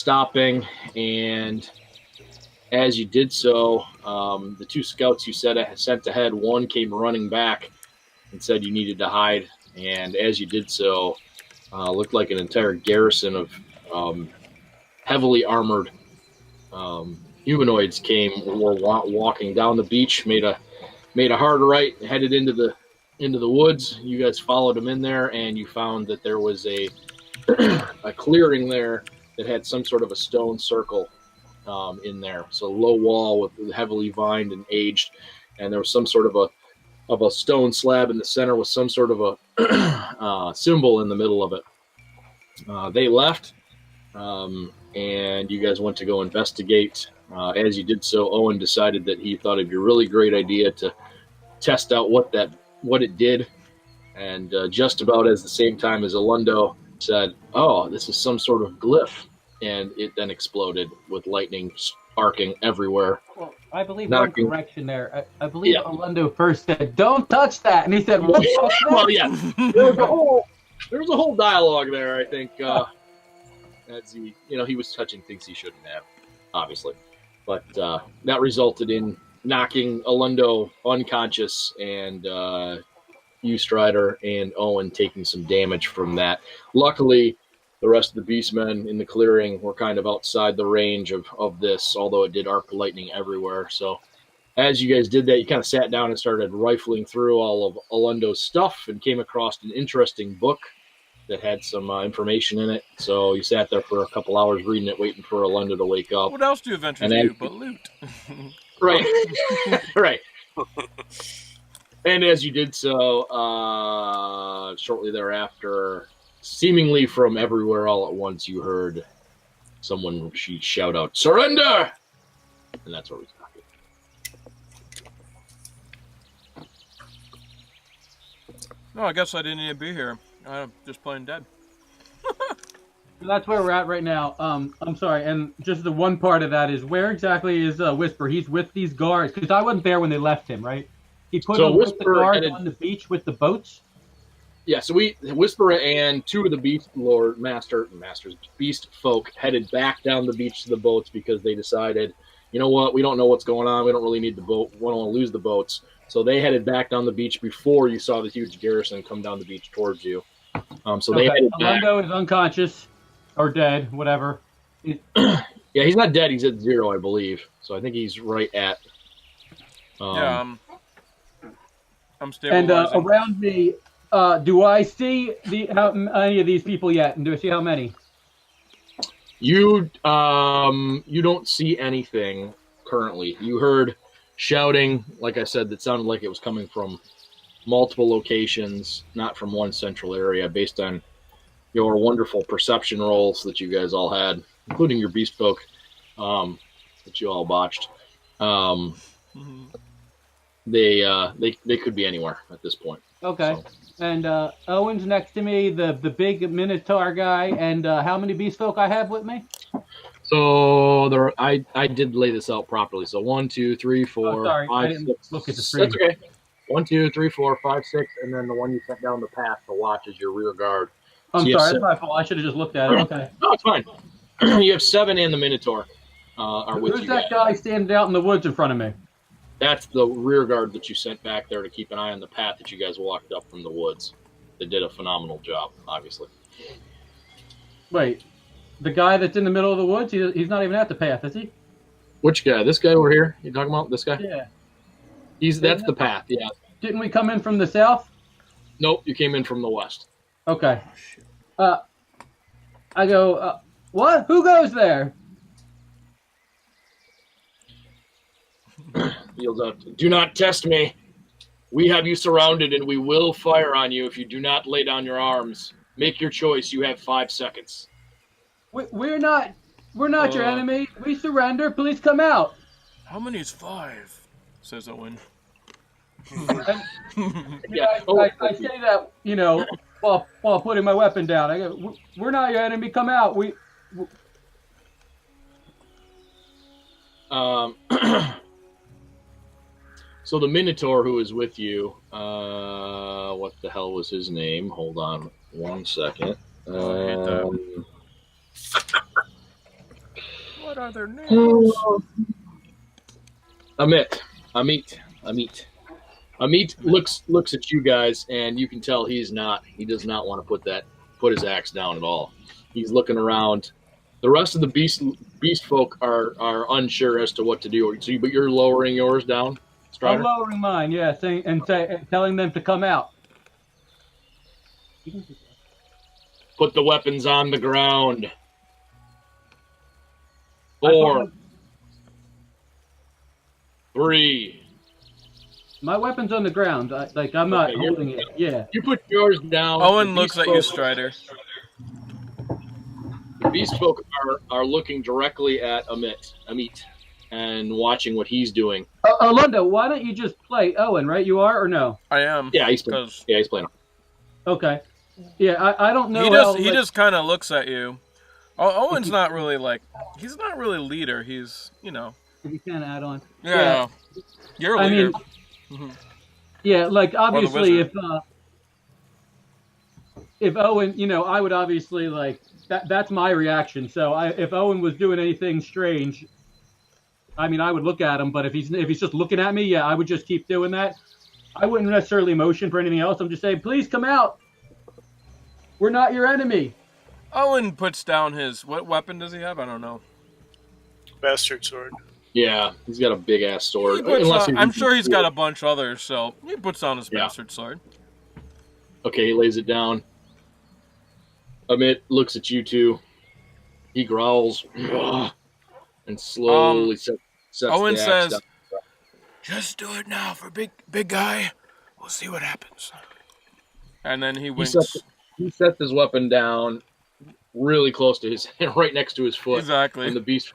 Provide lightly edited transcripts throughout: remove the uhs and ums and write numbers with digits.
stopping, and as you did so, the two scouts you sent ahead, one came running back and said you needed to hide, and as you did so, looked like an entire garrison of heavily armored humanoids were walking down the beach, made a hard right, headed into the woods. You guys followed them in there, and you found that there was a clearing there that had some sort of a stone circle in there. So low wall with heavily vined and aged, and there was some sort of a stone slab in the center with some sort of a symbol in the middle of it. They left, and you guys went to go investigate. As you did so, Owen decided that he thought it'd be a really great idea to test out what it did. And just about as the same time as Alundo said, "Oh, this is some sort of glyph," and it then exploded with lightning arcing everywhere. Well, I believe one correction there. I believe Alundo first said, "Don't touch that," and he said, "What?" Well, yeah, there was a whole dialogue there. I think as he was touching things he shouldn't have, obviously, but that resulted in knocking Alundo unconscious, and you, Strider, and Owen taking some damage from that. Luckily, the rest of the beastmen in the clearing were kind of outside the range of this, although it did arc lightning everywhere. So as you guys did that, you kind of sat down and started rifling through all of Alundo's stuff and came across an interesting book that had some information in it. So you sat there for a couple hours reading it, waiting for Alundo to wake up. What else do adventurers do but loot? Right. Right. And as you did so, shortly thereafter, seemingly from everywhere all at once, you heard someone shout out, "Surrender!" And that's where we stopped it. No, I guess I didn't need to be here. I'm just playing dead. That's where we're at right now. I'm sorry, and just the one part of that is, where exactly is Whisper? He's with these guards, because I wasn't there when they left him, right? He put him with the guards on the beach with the boats? Yeah, so Whisper and two of the beast folk headed back down the beach to the boats because they decided, you know what, we don't know what's going on. We don't really need the boat. We don't want to lose the boats. So they headed back down the beach before you saw the huge garrison come down the beach towards you. They headed back. Alundo is unconscious or dead, whatever. Yeah, he's not dead. He's at 0, I believe. So I think he's right at. I'm stabilizing. And around me, do I see how any of these people yet? And do I see how many? You don't see anything currently. You heard shouting, like I said, that sounded like it was coming from multiple locations, not from one central area, based on your wonderful perception rolls that you guys all had, including your beast folk that you all botched. They could be anywhere at this point. Okay. So. And Owen's next to me, the big Minotaur guy, and how many beast folk I have with me? So I did lay this out properly. So 1, 2, 3, 4, 5, 6. Look at the screen. That's okay. 1, 2, 3, 4, 5, 6, and then the one you sent down the path to watch is your rear guard. I'm sorry, that's my fault. I should have just looked at it. Okay. No, it's fine. You have 7 and the Minotaur are with you. Who's that guy standing out in the woods in front of me? That's the rear guard that you sent back there to keep an eye on the path that you guys walked up from the woods. They did a phenomenal job, obviously. Wait, the guy that's in the middle of the woods, he's not even at the path, is he? Which guy? This guy over here? You talking about this guy? Yeah. That's the path, yeah. Didn't we come in from the south? Nope, you came in from the west. Okay. I go, what? Who goes there? Yells out, "Do not test me. We have you surrounded, and we will fire on you if you do not lay down your arms. Make your choice. You have 5 seconds." We're not your enemy. We surrender. Please come out. How many is 5? Says Owen. I say that, while putting my weapon down. I go, we're not your enemy. Come out. So the Minotaur who is with you, what the hell was his name? Hold on 1 second. What are their names? Amit looks at you guys, and you can tell he does not want to put his axe down at all. He's looking around. The rest of the beast folk are unsure as to what to do. So, but you're lowering yours down, Strider? I'm lowering mine, yeah, telling them to come out. Put the weapons on the ground. 4, 3. My weapon's on the ground. I'm not holding it. Yeah. You put yours down. Owen looks at you, Strider. The beast folk are looking directly at Amit, and watching what he's doing. Orlando, why don't you just play Owen, right? You are or no? I am. Yeah, he's playing. Okay. Yeah, I don't know. He just kind of looks at you. Owen's not really he's not really leader. He's, You can add on. Yeah. You're a leader. Yeah, obviously if Owen, I would obviously that's my reaction. So if Owen was doing anything strange, I would look at him. But if he's just looking at me, yeah, I would just keep doing that. I wouldn't necessarily motion for anything else. I'm just saying, please come out. We're not your enemy. Owen puts down what weapon does he have? I don't know. Bastard sword. Yeah, he's got a big ass sword. I'm sure he's got a bunch others, so he puts down his bastard sword. Okay, he lays it down. Amit looks at you two. He growls and slowly sets Owen the axe says, down. "Just do it now for big guy. We'll see what happens." And then he winks. He sets his weapon down really close to his, right next to his foot. Exactly. And the beast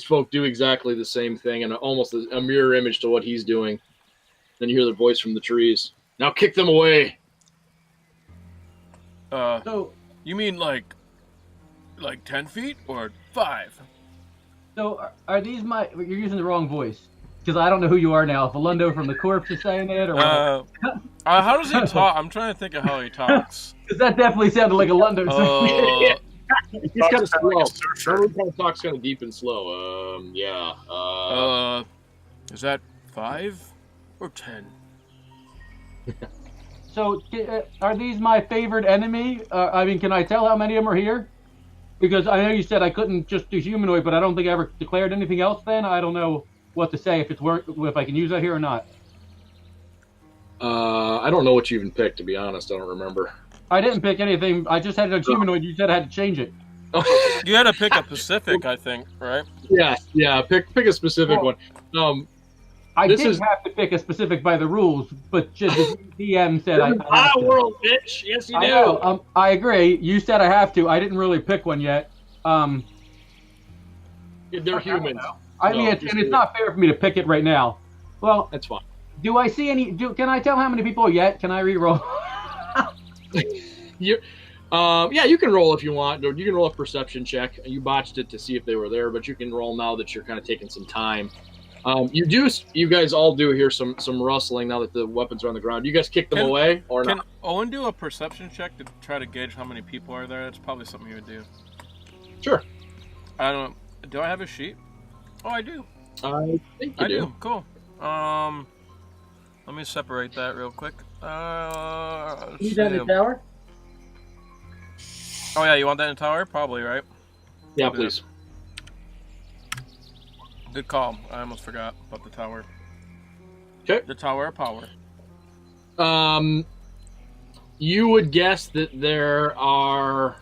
folk do exactly the same thing, and almost a mirror image to what he's doing. Then you hear the voice from the trees. Now kick them away. So you mean like 10 feet or 5? So are these you're using the wrong voice. Because I don't know who you are now. If Alundo from the corpse is saying it, or what? How does he talk? I'm trying to think of how he talks. Because that definitely sounded like Alundo. He's kind of slow. Everyone kind of talks kind of deep and slow. Yeah. Is that 5 or 10? So, are these my favorite enemy? Can I tell how many of them are here? Because I know you said I couldn't just do humanoid, but I don't think I ever declared anything else then. I don't know what to say, if I can use that here or not. I don't know what you even picked, to be honest. I don't remember. I didn't pick anything. I just had a humanoid. You said I had to change it. You had to pick a Pacific, I think, right? Yeah. Pick a specific one. I did have to pick a specific by the rules, but just the DM said I have to. World, bitch. Yes, you do. I know. I agree. You said I have to. I didn't really pick one yet. They're humans. It's not fair for me to pick it right now. Well, that's fine. Do I see any? Can I tell how many people yet? Can I re-roll? You can roll if you want. You can roll a perception check. You botched it to see if they were there, but you can roll now that you're kind of taking some time. You guys all do hear some rustling now that the weapons are on the ground. You guys kick them away or not? Can Owen do a perception check to try to gauge how many people are there? That's probably something he would do. Sure. I don't. Do I have a sheet? Oh, I do. I think you do. Cool. Let me separate that real quick. Is that in the tower? Oh yeah, you want that in the tower? Probably, right? Yeah, please. Good call. I almost forgot about the tower. Okay. The tower of power. You would guess that there are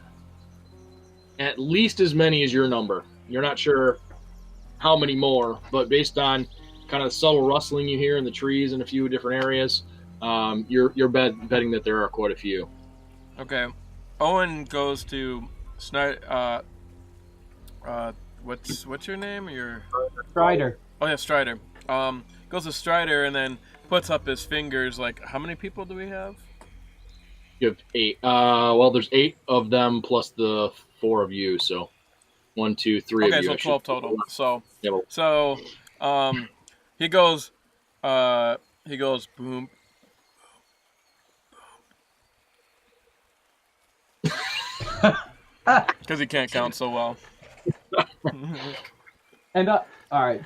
at least as many as your number. You're not sure how many more, but based on kind of the subtle rustling you hear in the trees in a few different areas, you're betting that there are quite a few. Okay. Owen goes to what's your name? Strider. Oh yeah, Strider. Goes to Strider and then puts up his fingers. Like, how many people do we have? You have 8. Well, there's 8 of them plus the 4 of you, so 1, 2, 3 of you. Okay, so 12 total. So, yeah, he goes boom. Because he can't count so well. And all right,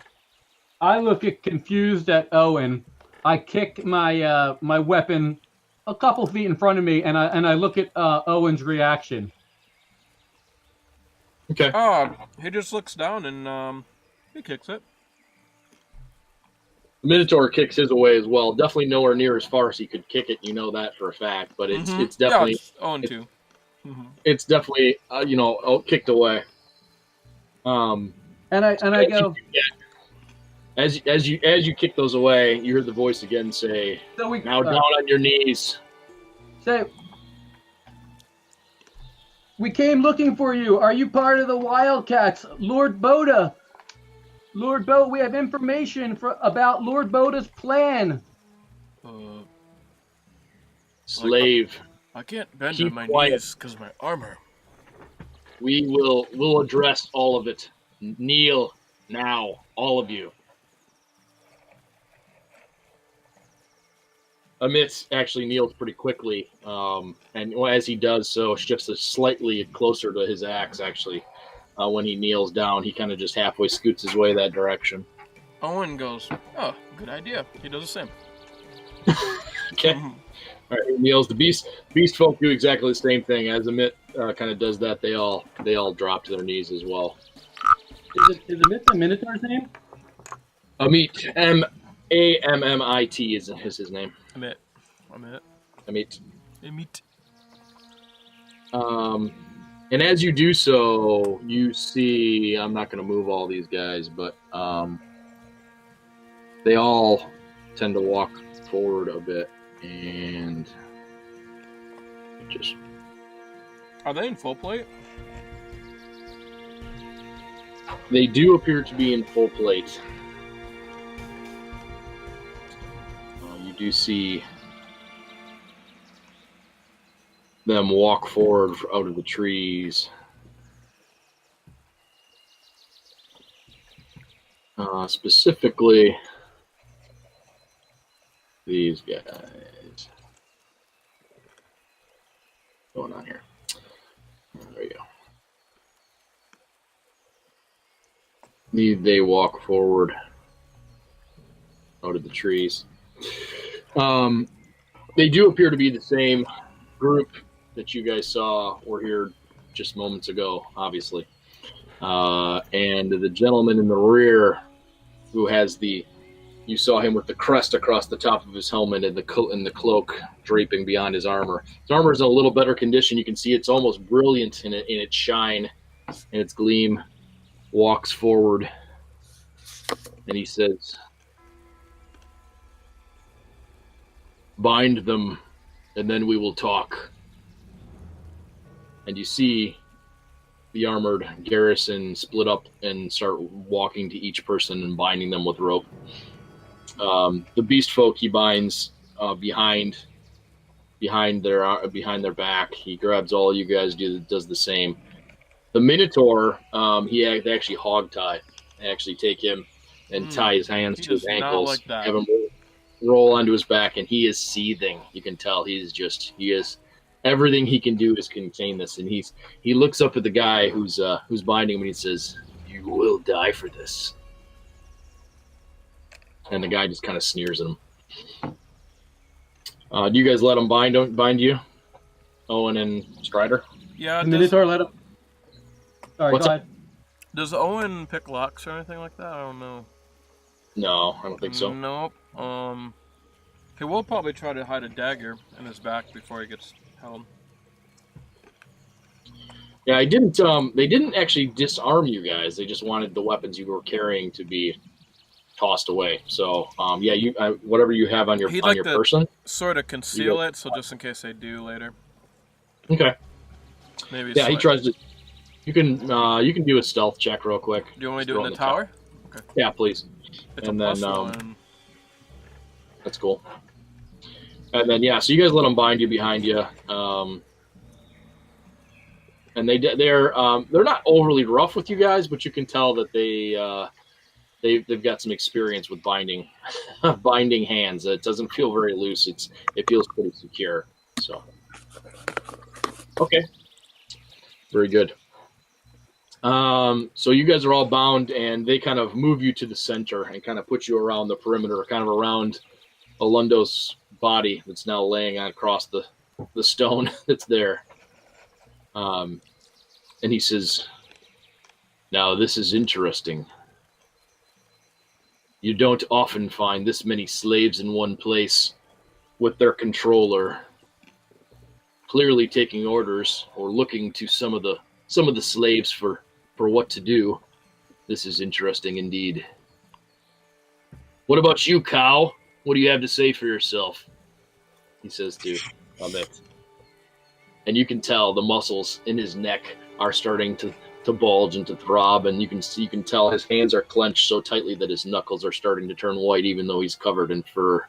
I look at confused at Owen. I kick my my weapon a couple feet in front of me, and I look at Owen's reaction. Okay. He just looks down and he kicks it. The Minotaur kicks his away as well. Definitely nowhere near as far as he could kick it. You know that for a fact. But it's definitely it's 0-2. It's definitely kicked away. And I go. As you kick those away, you hear the voice again say, "Now down on your knees." Say, we came looking for you. Are you part of the Wildcats, Lord Boda? Lord Boda, we have information about Lord Boda's plan. Slave. I can't bend on my knees because of my armor. We'll address all of it. Kneel now, all of you. Amit actually kneels pretty quickly, and as he does so, shifts slightly closer to his axe. Actually, when he kneels down, he kind of just halfway scoots his way that direction. Owen goes, "Oh, good idea." He does the same. Okay. All right, he kneels. The beast folk do exactly the same thing. As Amit kind of does that, they all drop to their knees as well. Is Amit the Minotaur's name? Amit, Ammit is his name. Amit. And as you do so, you see, I'm not going to move all these guys, but they all tend to walk forward a bit, and just... Are they in full plate? They do appear to be in full plate. You do see them walk forward out of the trees. Specifically, these guys. What's going on here? There you go. They walk forward out of the trees. They do appear to be the same group that you guys saw or here just moments ago, obviously. And the gentleman in the rear, who has you saw him with the crest across the top of his helmet and the cloak draping beyond his armor. His armor is in a little better condition. You can see it's almost brilliant in its shine and its gleam. Walks forward, and he says, "Bind them, and then we will talk." And you see the armored garrison split up and start walking to each person and binding them with rope. The beast folk he binds behind their back. He grabs all you guys, does the same. The Minotaur, they actually hog tie. They actually take him and tie his hands to his ankles, have him roll onto his back, and he is seething. You can tell he is everything he can do is contain this, and he looks up at the guy who's binding him, and he says, "You will die for this." And the guy just kind of sneers at him. Do you guys let him bind you, Owen and Strider? Yeah. The Minotaur let him. Sorry, go ahead. Does Owen pick locks or anything like that? I don't know. No, I don't think so. Nope. He will probably try to hide a dagger in his back before he gets held. Yeah, I didn't. They didn't actually disarm you guys. They just wanted the weapons you were carrying to be tossed away. So, whatever you have on your person, sort of conceal it, so just in case they do later. Okay. Maybe. Yeah, he tries to. You can do a stealth check real quick. Do you want me to do it in the tower? Okay. Yeah, please. It's and a then +1. That's cool. And then so you guys let them bind you behind you. And they're not overly rough with you guys, but you can tell that they've got some experience with binding hands. It doesn't feel very loose. It feels pretty secure. So okay, very good. So you guys are all bound, and they kind of move you to the center and kind of put you around the perimeter, kind of around Alundo's body that's now laying across the stone that's there. And he says, "Now this is interesting. You don't often find this many slaves in one place with their controller clearly taking orders or looking to some of the slaves for what to do. This is interesting indeed. What about you, cow? What do you have to say for yourself?" He says to Ahmet. And you can tell the muscles in his neck are starting to bulge and to throb, and you can tell his hands are clenched so tightly that his knuckles are starting to turn white, even though he's covered in fur.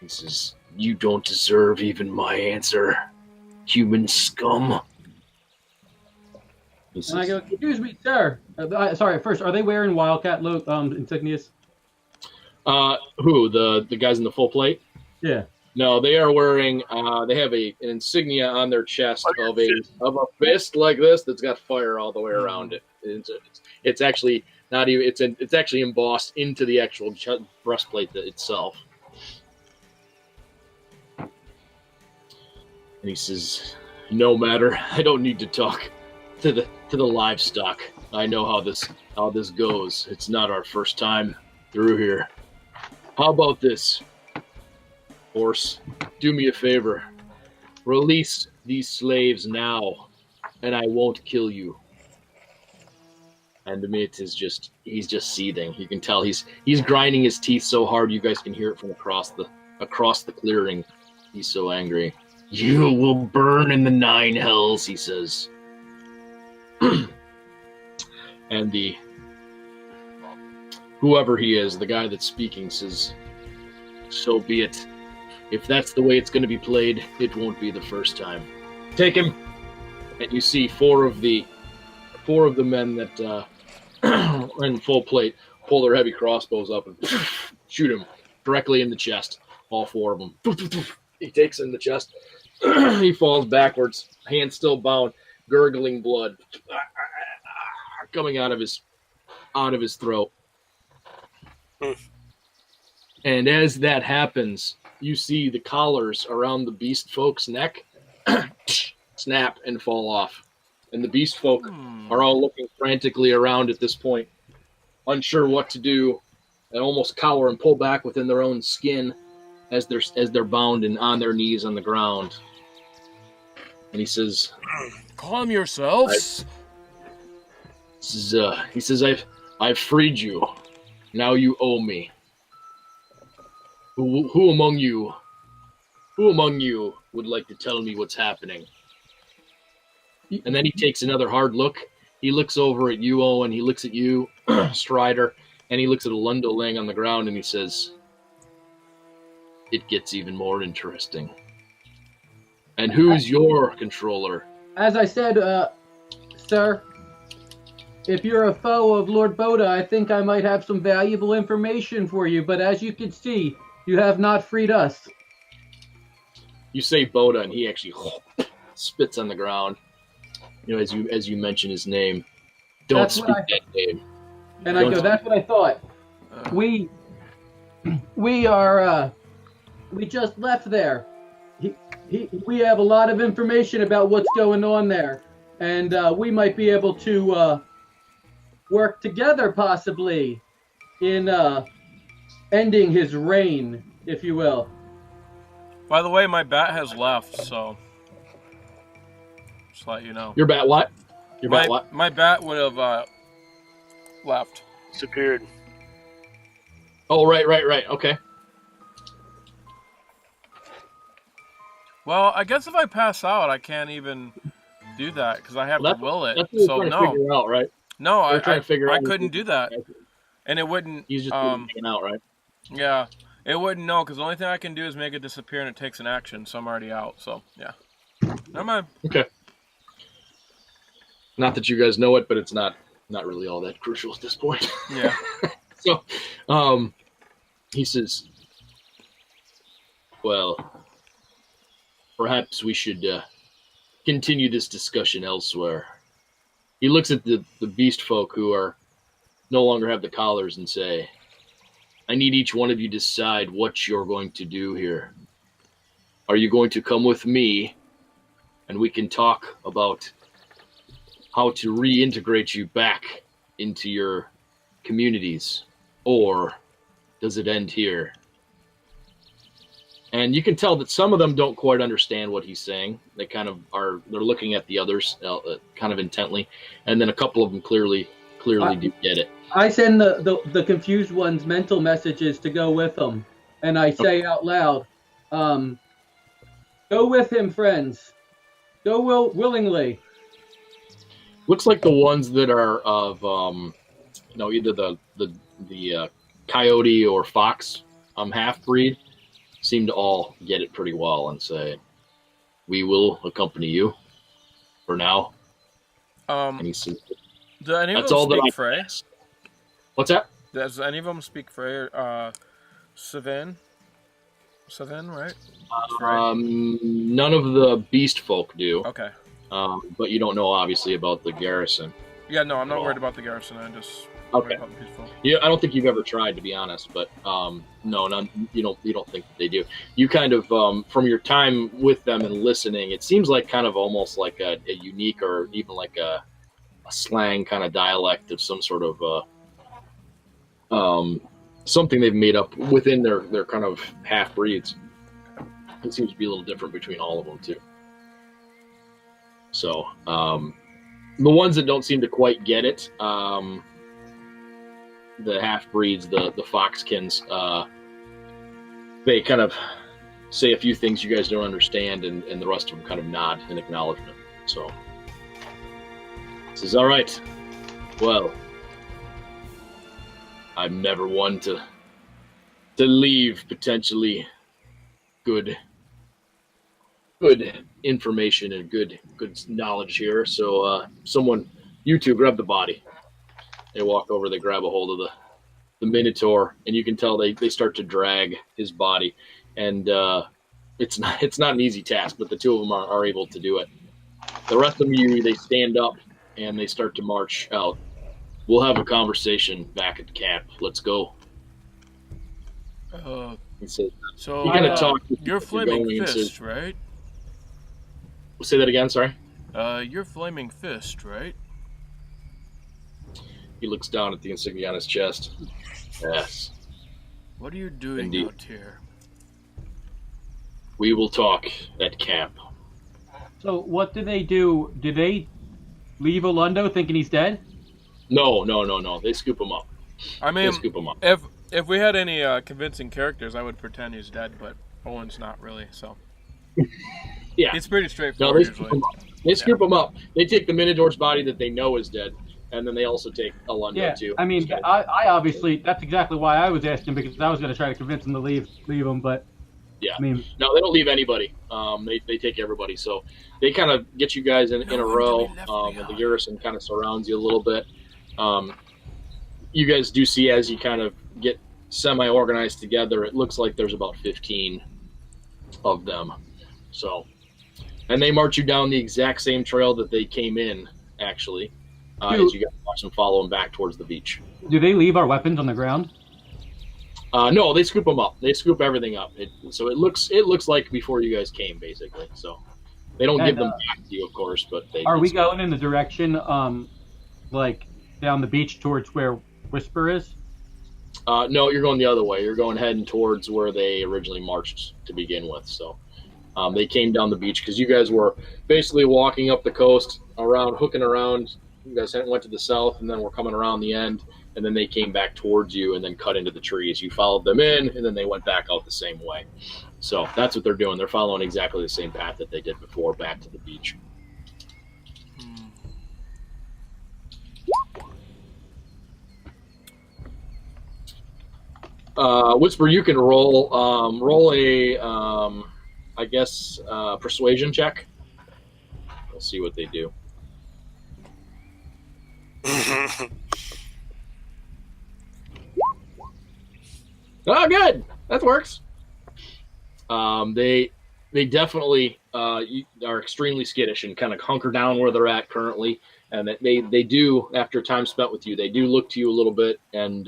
He says, "You don't deserve even my answer, human scum." And I go, "Excuse me, sir. Sorry, first, are they wearing Wildcat insignias?" Who? The guys in the full plate? Yeah. No, they are wearing. They have an insignia on their chest of a fist like this that's got fire all the way around it. It's actually not even. It's actually embossed into the actual breastplate itself. And he says, "No matter. I don't need to talk to the livestock. I know how this goes. It's not our first time through here. How about this? Horse, do me a favor. Release these slaves now, and I won't kill you." And Amit is he's just seething. You can tell he's grinding his teeth so hard you guys can hear it from across the clearing. He's so angry. "You will burn in the 9 hells," he says. And whoever he is, the guy that's speaking, says, "So be it. If that's the way it's going to be played, it won't be the first time. Take him." And you see four of the men that are in full plate pull their heavy crossbows up and shoot him directly in the chest. All 4 of them. He takes in the chest. He falls backwards, hands still bound, gurgling blood coming out of his throat. And as that happens, you see the collars around the beast folk's neck snap and fall off. And the beast folk are all looking frantically around at this point, unsure what to do, and almost cower and pull back within their own skin as they're bound and on their knees on the ground. And he says, "Calm yourselves." He says, I've freed you. Now you owe me. Who among you would like to tell me what's happening?" And then he takes another hard look. He looks over at you, Owen. He looks at you, Strider, and he looks at Alundo laying on the ground, and he says, "It gets even more interesting. And who's your controller?" As I said, sir, if you're a foe of Lord Boda, I think I might have some valuable information for you. But as you can see, you have not freed us. You say Boda, and he actually spits on the ground. As you mention his name. Don't speak that name. And I go, "That's what I thought. We just left there. We have a lot of information about what's going on there, and we might be able to work together, possibly, in ending his reign, if you will." By the way, my bat has left, so just let you know. Your bat what? Your bat what? My bat would have left. Disappeared. Oh, right. Okay. Well, I guess if I pass out, I can't even do that because I have to will it. That's what So we're trying to figure out, right? No, I out couldn't do that, and it wouldn't. He's just hanging out, right? Yeah, it wouldn't. No, because the only thing I can do is make it disappear, and it takes an action. So I'm already out. So yeah, never mind. Okay. Not that you guys know it, but it's not really all that crucial at this point. Yeah. So, he says, "Well, perhaps we should continue this discussion elsewhere." he looks at the beast folk who are no longer have the collars and say, I need each one of you to decide what you're going to do here. Are you going to come with me and we can talk about how to reintegrate you back into your communities? Or does it end here? And you can tell that some of them don't quite understand what he's saying. They kind of are, they're looking at the others kind of intently. And then a couple of them clearly do get it. I send the confused ones mental messages to go with them. And I say out loud, go with him, friends. Go willingly. Looks like the ones that are of, either the coyote or fox half-breed seem to all get it pretty well and say, we will accompany you for now. And he says, do any of that's them all speak that Frey? What's that? Does any of them speak Frey? Savin, right? None of the beast folk do. Okay. But you don't know obviously about the garrison. Yeah, no, I'm not worried about the garrison. I just okay. About the beast folk. Yeah, I don't think you've ever tried, to be honest. But no, none. You don't think that they do. You kind of from your time with them and listening, it seems like kind of almost like a unique or even like a slang kind of dialect of some sort of something they've made up within their kind of half breeds. It seems to be a little different between all of them too. So the ones that don't seem to quite get it, the half breeds, the foxkins, they kind of say a few things you guys don't understand, and the rest of them kind of nod in acknowledgement. So he says, all right, well, I'm never one to leave potentially good information and good knowledge here. So someone, you two, grab the body. They walk over, they grab a hold of the Minotaur, and you can tell they start to drag his body. And it's not an easy task, but the two of them are able to do it. The rest of you, they stand up and they start to march out. We'll have a conversation back at camp. Let's go. He says, so you're gonna talk. You're Flaming Fist, right? Say that again. Sorry. You're Flaming Fist, right? He looks down at the insignia on his chest. Yes. What are you doing Indeed. out here? We will talk at camp. So what do they do? Do they leave Olundo thinking he's dead? No. They scoop him up. I mean, they scoop him up. If we had any convincing characters, I would pretend he's dead, but Owen's not really, so. Yeah. It's pretty straightforward. No, they scoop him up. They scoop him up. They take the Minotaur's body that they know is dead, and then they also take Olundo too. I mean, I obviously, that's exactly why I was asking, because I was going to try to convince him to leave him, but. Yeah. I mean, no, they don't leave anybody. They take everybody. So they kind of get you guys in a row, and the garrison kind of surrounds you a little bit. You guys do see as you kind of get semi-organized together, it looks like there's about 15 of them. So, and they march you down the exact same trail that they came in, actually, as you guys watch them follow them back towards the beach. Do they leave our weapons on the ground? No, they scoop them up. They scoop everything up. So it looks like before you guys came, basically. So they don't give them back to you, of course, but they. Are we going in the direction, like down the beach towards where Whisper is? No, you're going the other way. You're going heading towards where they originally marched to begin with. So they came down the beach because you guys were basically walking up the coast, hooking around. You guys went to the south, and then we're coming around the end. And then they came back towards you and then cut into the trees. You followed them in, and then they went back out the same way. So that's what they're doing. They're following exactly the same path that they did before, back to the beach. Whisper, you can roll a, I guess, persuasion check. We'll see what they do. Oh, good. That works. They definitely are extremely skittish and kind of hunker down where they're at currently, and they do, after time spent with you, they do look to you a little bit. And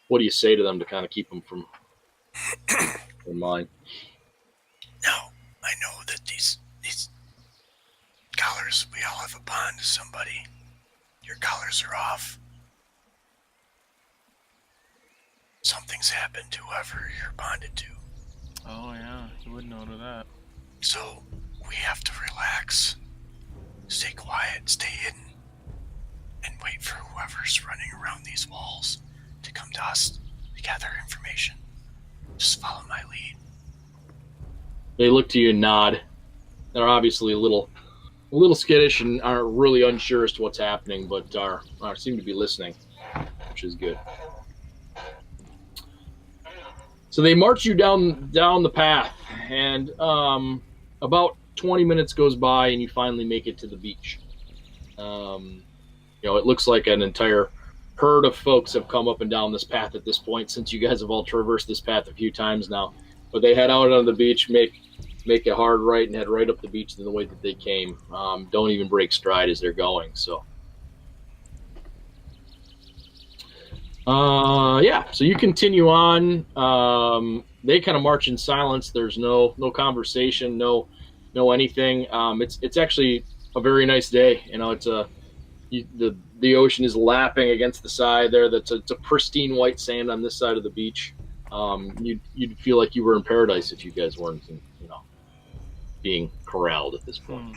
what do you say to them to kind of keep them from in mind? Now, I know that these collars, we all have a bond to somebody. Your collars are off. Something's happened to whoever you're bonded to. Oh, yeah. You wouldn't know to that. So, we have to relax. Stay quiet, stay hidden, and wait for whoever's running around these walls to come to us to gather information. Just follow my lead. They look to you and nod. They're obviously a little skittish and are really unsure as to what's happening, but seem to be listening, which is good. So they march you down the path, and about 20 minutes goes by, and you finally make it to the beach. It looks like an entire herd of folks have come up and down this path at this point, since you guys have all traversed this path a few times now. But they head out on the beach, make a hard right, and head right up the beach in the way that they came. Don't even break stride as they're going. So, so you continue on. They kind of march in silence. There's no conversation, no anything. It's actually a very nice day. The ocean is lapping against the side there. It's a pristine white sand on this side of the beach. You'd feel like you were in paradise if you guys weren't, being corralled at this point.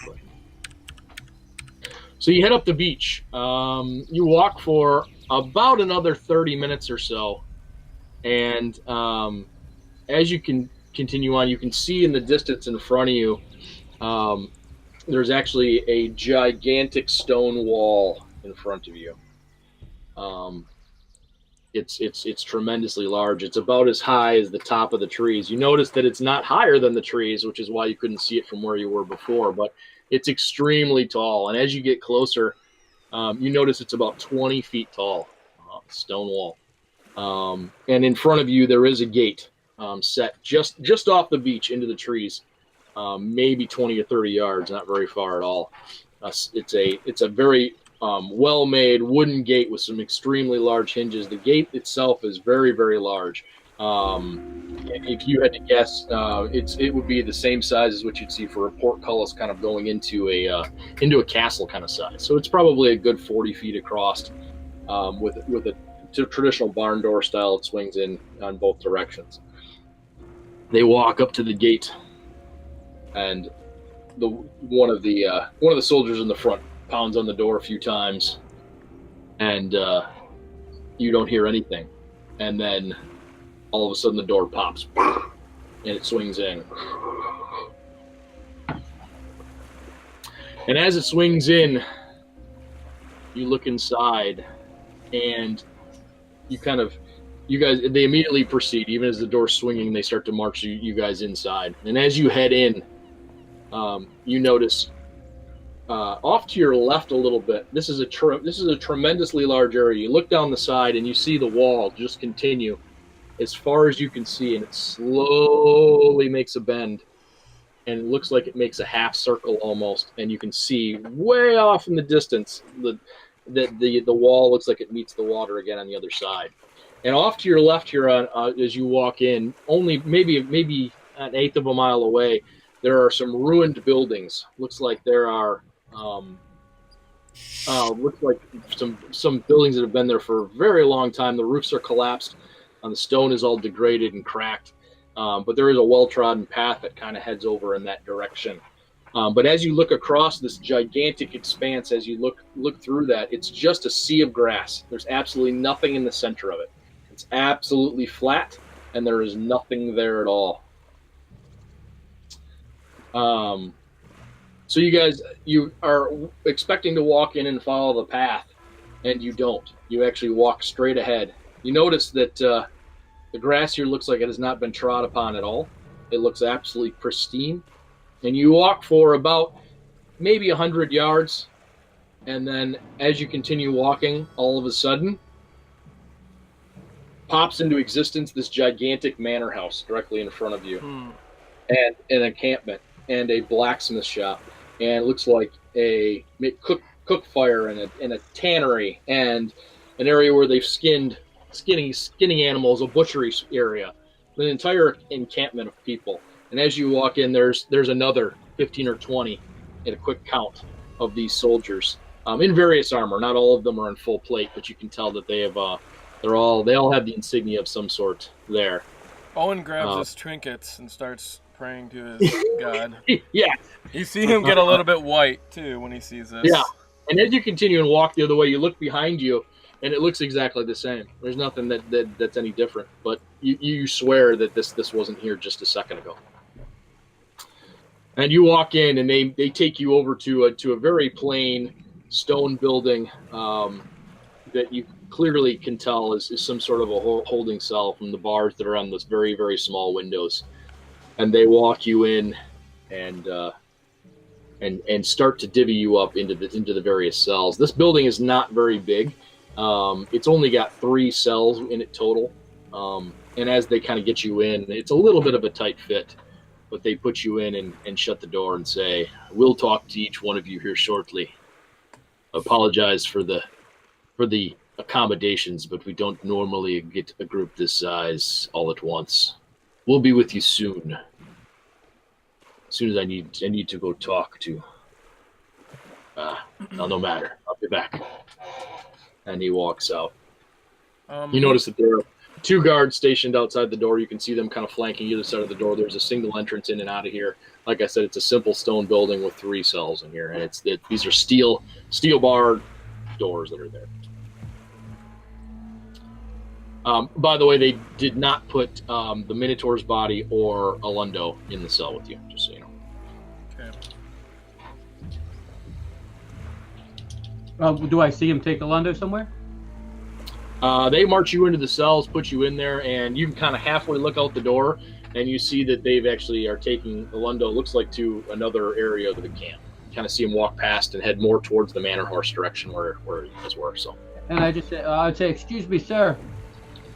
So you head up the beach. You walk for about another 30 minutes or so, and as you can continue on, you can see in the distance in front of you, there's actually a gigantic stone wall in front of you. It's tremendously large. It's about as high as the top of the trees. You notice that it's not higher than the trees, which is why you couldn't see it from where you were before, but it's extremely tall. And as you get closer, you notice it's about 20 feet tall, stone wall. And in front of you, there is a gate set just off the beach into the trees, maybe 20 or 30 yards, not very far at all. It's a very well-made wooden gate with some extremely large hinges. The gate itself is very, very large. If you had to guess, it would be the same size as what you'd see for a portcullis, kind of going into a castle kind of size. So it's probably a good 40 feet across, with a traditional barn door style. It swings in on both directions. They walk up to the gate, and one of the soldiers in the front pounds on the door a few times, and you don't hear anything. And then all of a sudden the door pops, and it swings in. And as it swings in, you look inside, and they immediately proceed. Even as the door's swinging, they start to march you guys inside. And as you head in, you notice off to your left a little bit, this is a tremendously large area. You look down the side and you see the wall just continue as far as you can see, and it slowly makes a bend, and it looks like it makes a half circle almost. And you can see way off in the distance the wall looks like it meets the water again on the other side. And off to your left here, as you walk in, only maybe an eighth of a mile away, there are some ruined buildings. Looks like there are looks like some buildings that have been there for a very long time. The roofs are collapsed, and the stone is all degraded and cracked. But there is a well-trodden path that kind of heads over in that direction. But as you look across this gigantic expanse, as you look through that, it's just a sea of grass. There's absolutely nothing in the center of it. It's absolutely flat, and there is nothing there at all. So you are expecting to walk in and follow the path, and you don't. You actually walk straight ahead. You notice that the grass here looks like it has not been trod upon at all. It looks absolutely pristine. And you walk for about maybe 100 yards, and then as you continue walking, all of a sudden, pops into existence this gigantic manor house directly in front of you, and an encampment, and a blacksmith shop, and it looks like cook fire and a tannery and an area where they've skinning animals, a butchery area, an entire encampment of people. And as you walk in, there's another 15 or 20 at a quick count of these soldiers in various armor. Not all of them are in full plate, but you can tell that they have they all have the insignia of some sort there. Owen grabs his trinkets and starts praying to his god. Yeah. You see him get a little bit white, too, when he sees this. Yeah. And as you continue and walk the other way, you look behind you, and it looks exactly the same. There's nothing that's any different. But you swear that this wasn't here just a second ago. And you walk in, and they take you over to a very plain stone building that you clearly can tell is some sort of a holding cell from the bars that are on those very, very small windows. And they walk you in and start to divvy you up into the various cells. This building is not very big. It's only got 3 cells in it total. And as they kind of get you in, it's a little bit of a tight fit. But they put you in and shut the door and say, "We'll talk to each one of you here shortly. Apologize for the accommodations, but we don't normally get a group this size all at once. We'll be with you soon. As soon as I need to go talk to. No matter. I'll be back." And he walks out. You notice that there are 2 guards stationed outside the door. You can see them kind of flanking either side of the door. There's a single entrance in and out of here. Like I said, it's a simple stone building with 3 cells in here, and these are steel bar doors that are there. By the way, they did not put the Minotaur's body or Alundo in the cell with you, just so you know. Okay. Do I see him take Alundo somewhere? They march you into the cells, put you in there, and you can kind of halfway look out the door, and you see that they've actually are taking Alundo, looks like, to another area of the camp. You kind of see him walk past and head more towards the Manor Horse direction where you guys were. So. And I would say, "Excuse me, sir.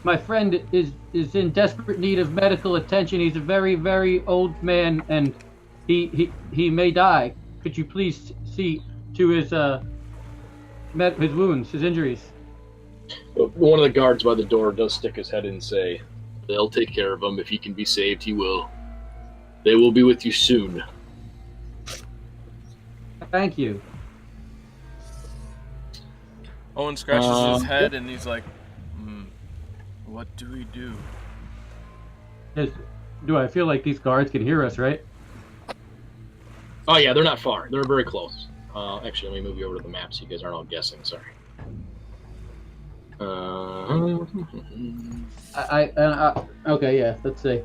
My friend is in desperate need of medical attention. He's a very, very old man, and he may die. Could you please see to his wounds, his injuries?" One of the guards by the door does stick his head in and say, "They'll take care of him. If he can be saved, he will. They will be with you soon." Thank you. Owen scratches his head and he's like, "What do we do?" Do I feel like these guards can hear us, right? Oh yeah, they're not far. They're very close. Actually, let me move you over to the map so you guys aren't all guessing. Sorry. Okay, yeah. Let's see.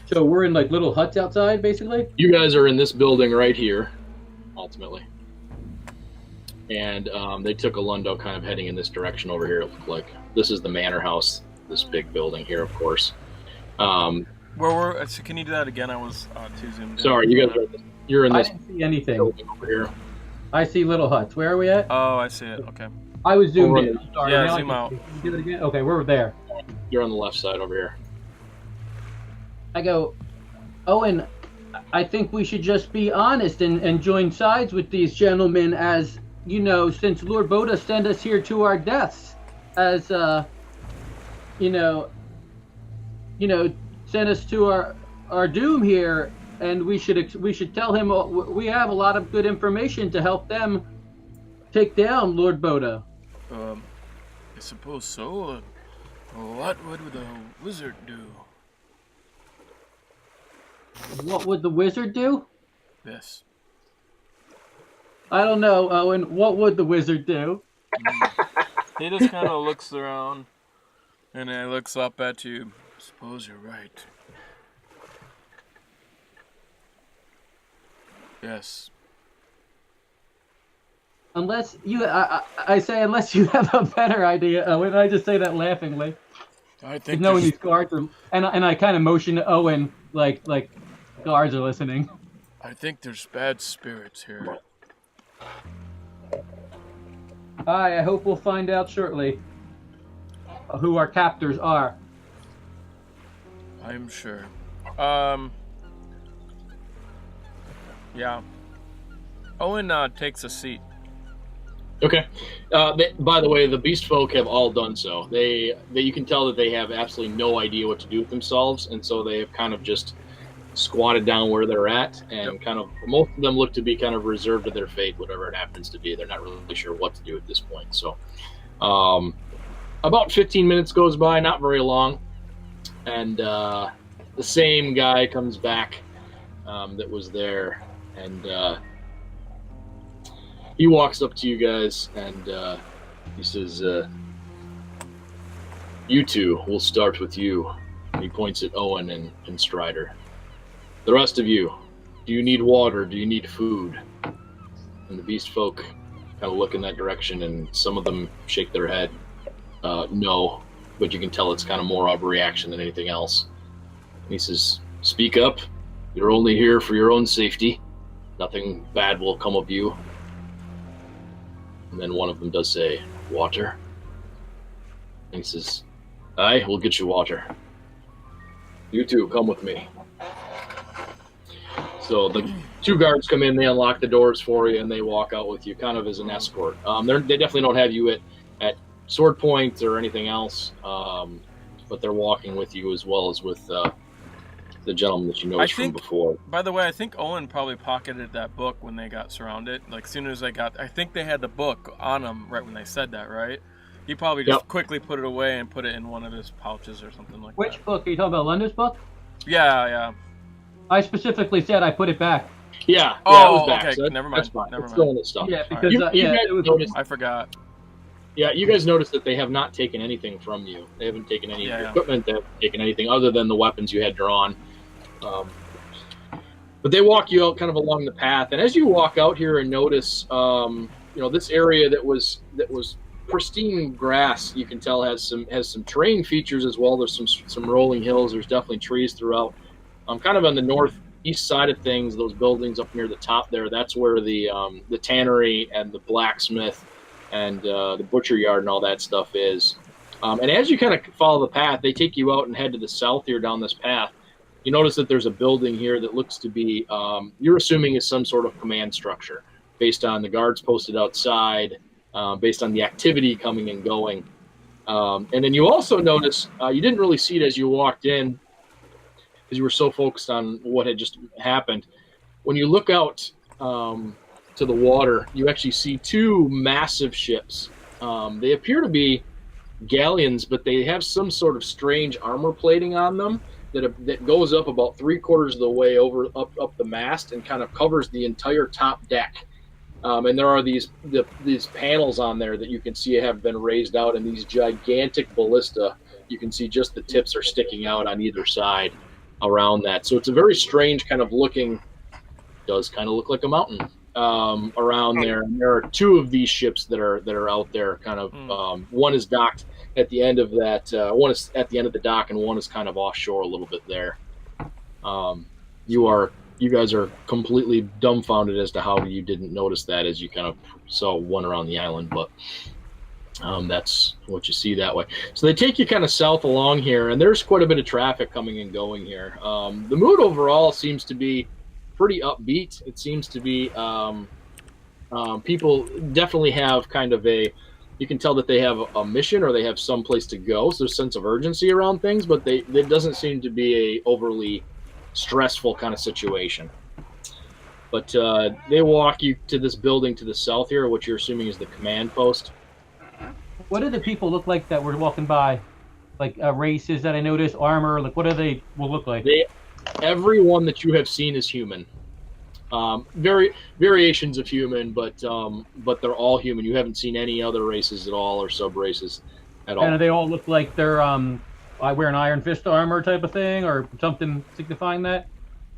So we're in like little huts outside, basically. You guys are in this building right here, ultimately, and they took Alundo kind of heading in this direction over here. It looked like this is the manor house. This big building here, of course. Can you do that again? I was too zoomed in. Sorry, you guys you're in this. I didn't see anything building over here. I see little huts. Where are we at? Oh, I see it. Okay. I was zoomed in. I'm sorry. Yeah, Now zoom out. Can you do it again? Okay, we're there. You're on the left side over here. I go, "Owen, I think we should just be honest and join sides with these gentlemen, as, you know, since Lord Boda sent us here to our deaths, as, sent us to our doom here, and we should tell him we have a lot of good information to help them take down Lord Boda." I suppose so. What would the wizard do? What would the wizard do? Yes. I don't know, Owen. What would the wizard do? He just kind of looks around, and he looks up at you. I suppose you're right. Yes. Unless you, I say, unless you have a better idea, Owen. I just say that laughingly. I think knowing these guards are, and I kind of motion to Owen like guards are listening. I think there's bad spirits here. I hope we'll find out shortly who our captors are. I'm sure. Yeah. Owen takes a seat. Okay. By the way, the beast folk have all done so. They you can tell that they have absolutely no idea what to do with themselves, and so they have kind of just squatted down where they're at, and kind of most of them look to be kind of reserved to their fate, whatever it happens to be. They're not really sure what to do at this point. So, about 15 minutes goes by, not very long, and the same guy comes back that was there, and he walks up to you guys, and he says, "You two, we'll start with you." And he points at Owen and Strider. "The rest of you, do you need water? Do you need food?" And the beast folk kind of look in that direction, and some of them shake their head. No, but you can tell it's kind of more of a reaction than anything else. And he says, "Speak up. You're only here for your own safety. Nothing bad will come of you." And then one of them does say, "Water?" And he says, "Aye, we'll get you water. You two, come with me." So the two guards come in, they unlock the doors for you, and they walk out with you kind of as an escort. They definitely don't have you at sword point or anything else, but they're walking with you as well as with the gentleman that you noticed from before. By the way, I think Owen probably pocketed that book when they got surrounded. Like, as soon as I think they had the book on them right when they said that, right? He probably just quickly put it away and put it in one of his pouches or something like that. Which book? Are you talking about Lunda's book? Yeah. I specifically said I put it back. Yeah. Oh, it was back, okay. so never mind. That's fine. Never it's mind. still in the stuff. Yeah, because you guys noticed, I forgot. Yeah, you guys noticed that they have not taken anything from you. They haven't taken any of your equipment. They haven't taken anything other than the weapons you had drawn. But they walk you out kind of along the path, and as you walk out here and notice, this area that was pristine grass, you can tell has some terrain features as well. There's some rolling hills. There's definitely trees throughout. Kind of on the northeast side of things, those buildings up near the top there, that's where the tannery and the blacksmith and the butcher yard and all that stuff is. And as you kind of follow the path, they take you out and head to the south here down this path. You notice that there's a building here that looks to be, you're assuming is some sort of command structure based on the guards posted outside, based on the activity coming and going. And then you also notice, you didn't really see it as you walked in because you were so focused on what had just happened. When you look out to the water, you actually see two massive ships. They appear to be galleons, but they have some sort of strange armor plating on them that goes up about 3/4 of the way up the mast and kind of covers the entire top deck. And there are these panels on there that you can see have been raised out, and these gigantic ballista. You can see just the tips are sticking out on either side around that. So it's a very strange kind of looking. Does kind of look like a mountain around there. And there are two of these ships that are out there. Kind of one is docked at the end of that. One is at the end of the dock, and one is kind of offshore a little bit there. You guys are completely dumbfounded as to how you didn't notice that as you kind of saw one around the island, but that's what you see that way. So they take you kind of south along here, and there's quite a bit of traffic coming and going here. The mood overall seems to be pretty upbeat. It seems to be people definitely have kind of you can tell that they have a mission or they have some place to go. So there's a sense of urgency around things, but it doesn't seem to be a overly stressful kind of situation. But they walk you to this building to the south here, which you're assuming is the command post. What do the people look like that were walking by? Like races that I noticed, armor, like what do they will look like? Everyone that you have seen is human. Variations of human, but they're all human. You haven't seen any other races at all or sub races at all. And they all look like they're I wear an Iron Fist armor type of thing or something signifying that?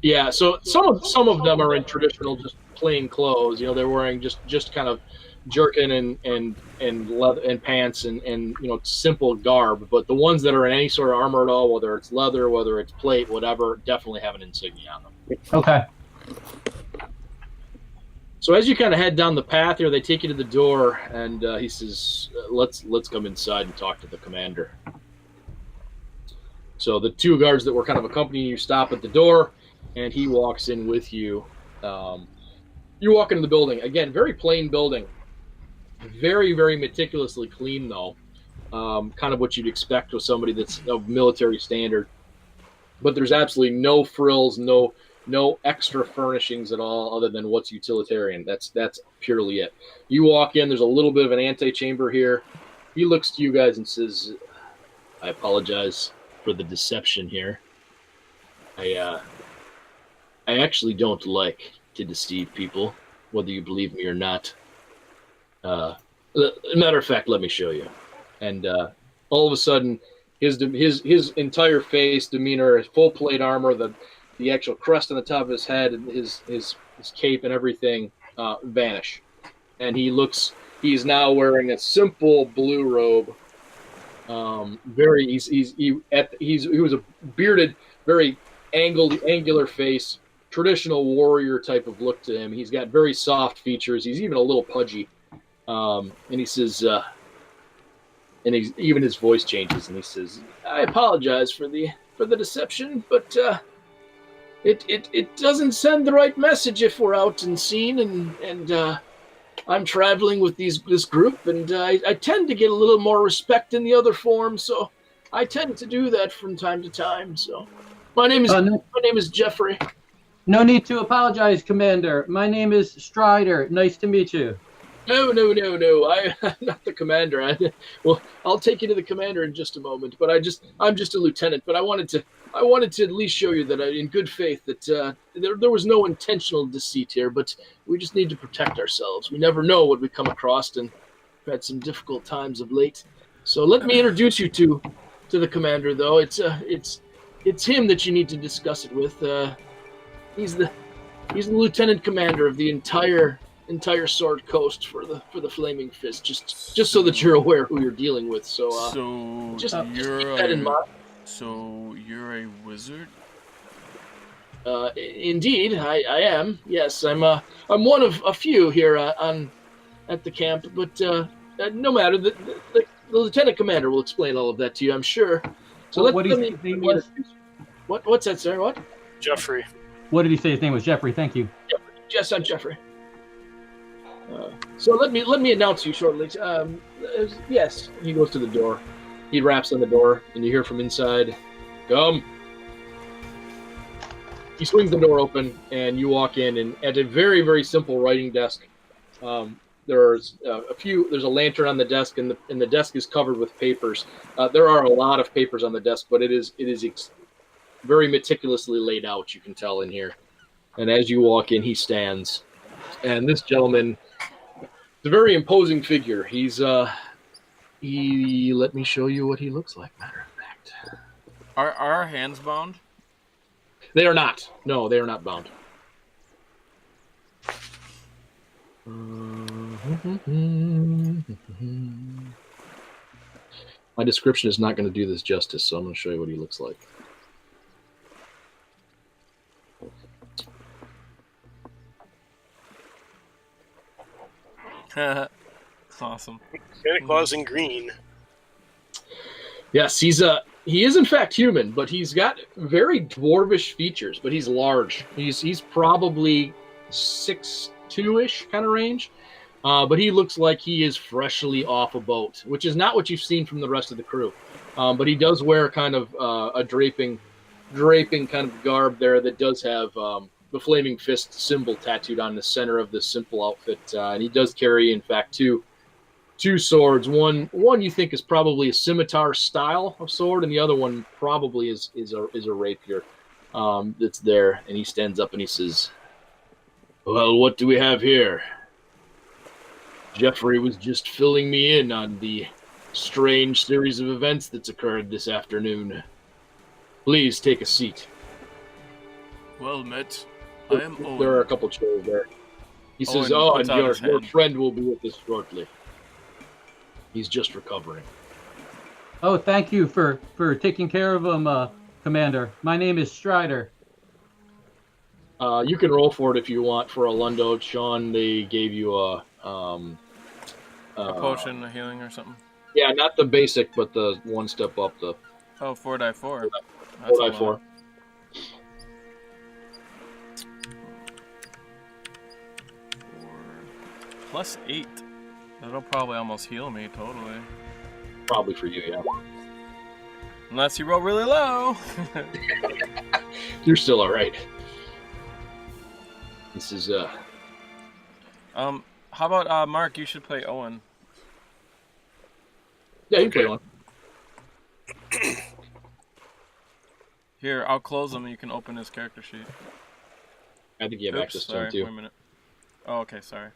Yeah, so some of them are in traditional just plain clothes. They're wearing just kind of jerkin and leather and pants and simple garb. But the ones that are in any sort of armor at all, whether it's leather, whether it's plate, whatever, definitely have an insignia on them. Okay. So as you kind of head down the path here, they take you to the door, and he says, "Let's come inside and talk to the commander." So the two guards that were kind of accompanying you stop at the door, and he walks in with you. You walk into the building. Again, very plain building. Very, very meticulously clean, though. Kind of what you'd expect with somebody that's of military standard. But there's absolutely no frills, no extra furnishings at all other than what's utilitarian. That's purely it. You walk in, there's a little bit of an antechamber here. He looks to you guys and says, I apologize for the deception here. I actually don't like to deceive people, whether you believe me or not. Matter of fact, let me show you. And all of a sudden, his entire face, demeanor, his full plate armor, the actual crest on the top of his head, and his cape and everything vanish. And he's now wearing a simple blue robe. He was a bearded, very angular face, traditional warrior type of look to him. He's got very soft features. He's even a little pudgy. And he says, even his voice changes, and he says, "I apologize for the deception, but it doesn't send the right message if we're out and seen, and I'm traveling with this group, and I tend to get a little more respect in the other form, so I tend to do that from time to time. So, my name is Jeffrey." No need to apologize, Commander. My name is Strider. Nice to meet you. No. I'm not the commander. I'll take you to the commander in just a moment. But I'm just a lieutenant. But I wanted to at least show you that in good faith that there was no intentional deceit here. But we just need to protect ourselves. We never know what we come across, and we've had some difficult times of late. So let me introduce you to the commander. Though it's him that you need to discuss it with. He's the lieutenant commander of the entire Sword Coast for the Flaming Fist. Just so that you're aware who you're dealing with. So just keep that in mind. So you're a wizard? Indeed, I am. Yes, I'm one of a few here at the camp. But no matter, the lieutenant commander will explain all of that to you, I'm sure. So what did he say his name was? What's that, sir? What? Jeffrey. What did he say his name was? Jeffrey. Thank you. Yes, I'm Jeffrey. So let me announce you shortly. Yes, he goes to the door. He raps on the door, and you hear from inside, "Come." He swings the door open, and you walk in, and at a very, very simple writing desk, there's a lantern on the desk, and the desk is covered with papers. There are a lot of papers on the desk, but it is very meticulously laid out, you can tell in here. And as you walk in, he stands. And this gentleman is a very imposing figure. Let me show you what he looks like, matter of fact. Are our hands bound? They are not. No, they are not bound. My description is not going to do this justice, so I'm going to show you what he looks like. Awesome. Santa Claus in green. Yes, he is in fact human, but he's got very dwarvish features, but he's large. He's probably 6'2"-ish kind of range. But he looks like he is freshly off a boat, which is not what you've seen from the rest of the crew. But he does wear kind of a draping kind of garb there that does have the Flaming Fist symbol tattooed on the center of this simple outfit. And he does carry, in fact, two swords. One you think is probably a scimitar style of sword, and the other one probably is a rapier that's there. And he stands up and he says, "Well, what do we have here? Jeffrey was just filling me in on the strange series of events that's occurred this afternoon. Please take a seat." Well met. I am Owen. There are a couple chairs there. He says, Owen and your friend will be with us shortly. He's just recovering." Oh, thank you for taking care of him, Commander. My name is Strider. You can roll for it if you want for a Lundo. Sean, they gave you a potion of healing or something? Yeah, not the basic, but the one step up. The 4x4. 4x4. . +8. That'll probably almost heal me totally. Probably for you, yeah. Unless you roll really low. You're still all right. This is How about Mark? You should play Owen. Yeah, you play one. Here, I'll close him and you can open his character sheet. I think you have access to him too. Wait a minute. Oh, okay, sorry.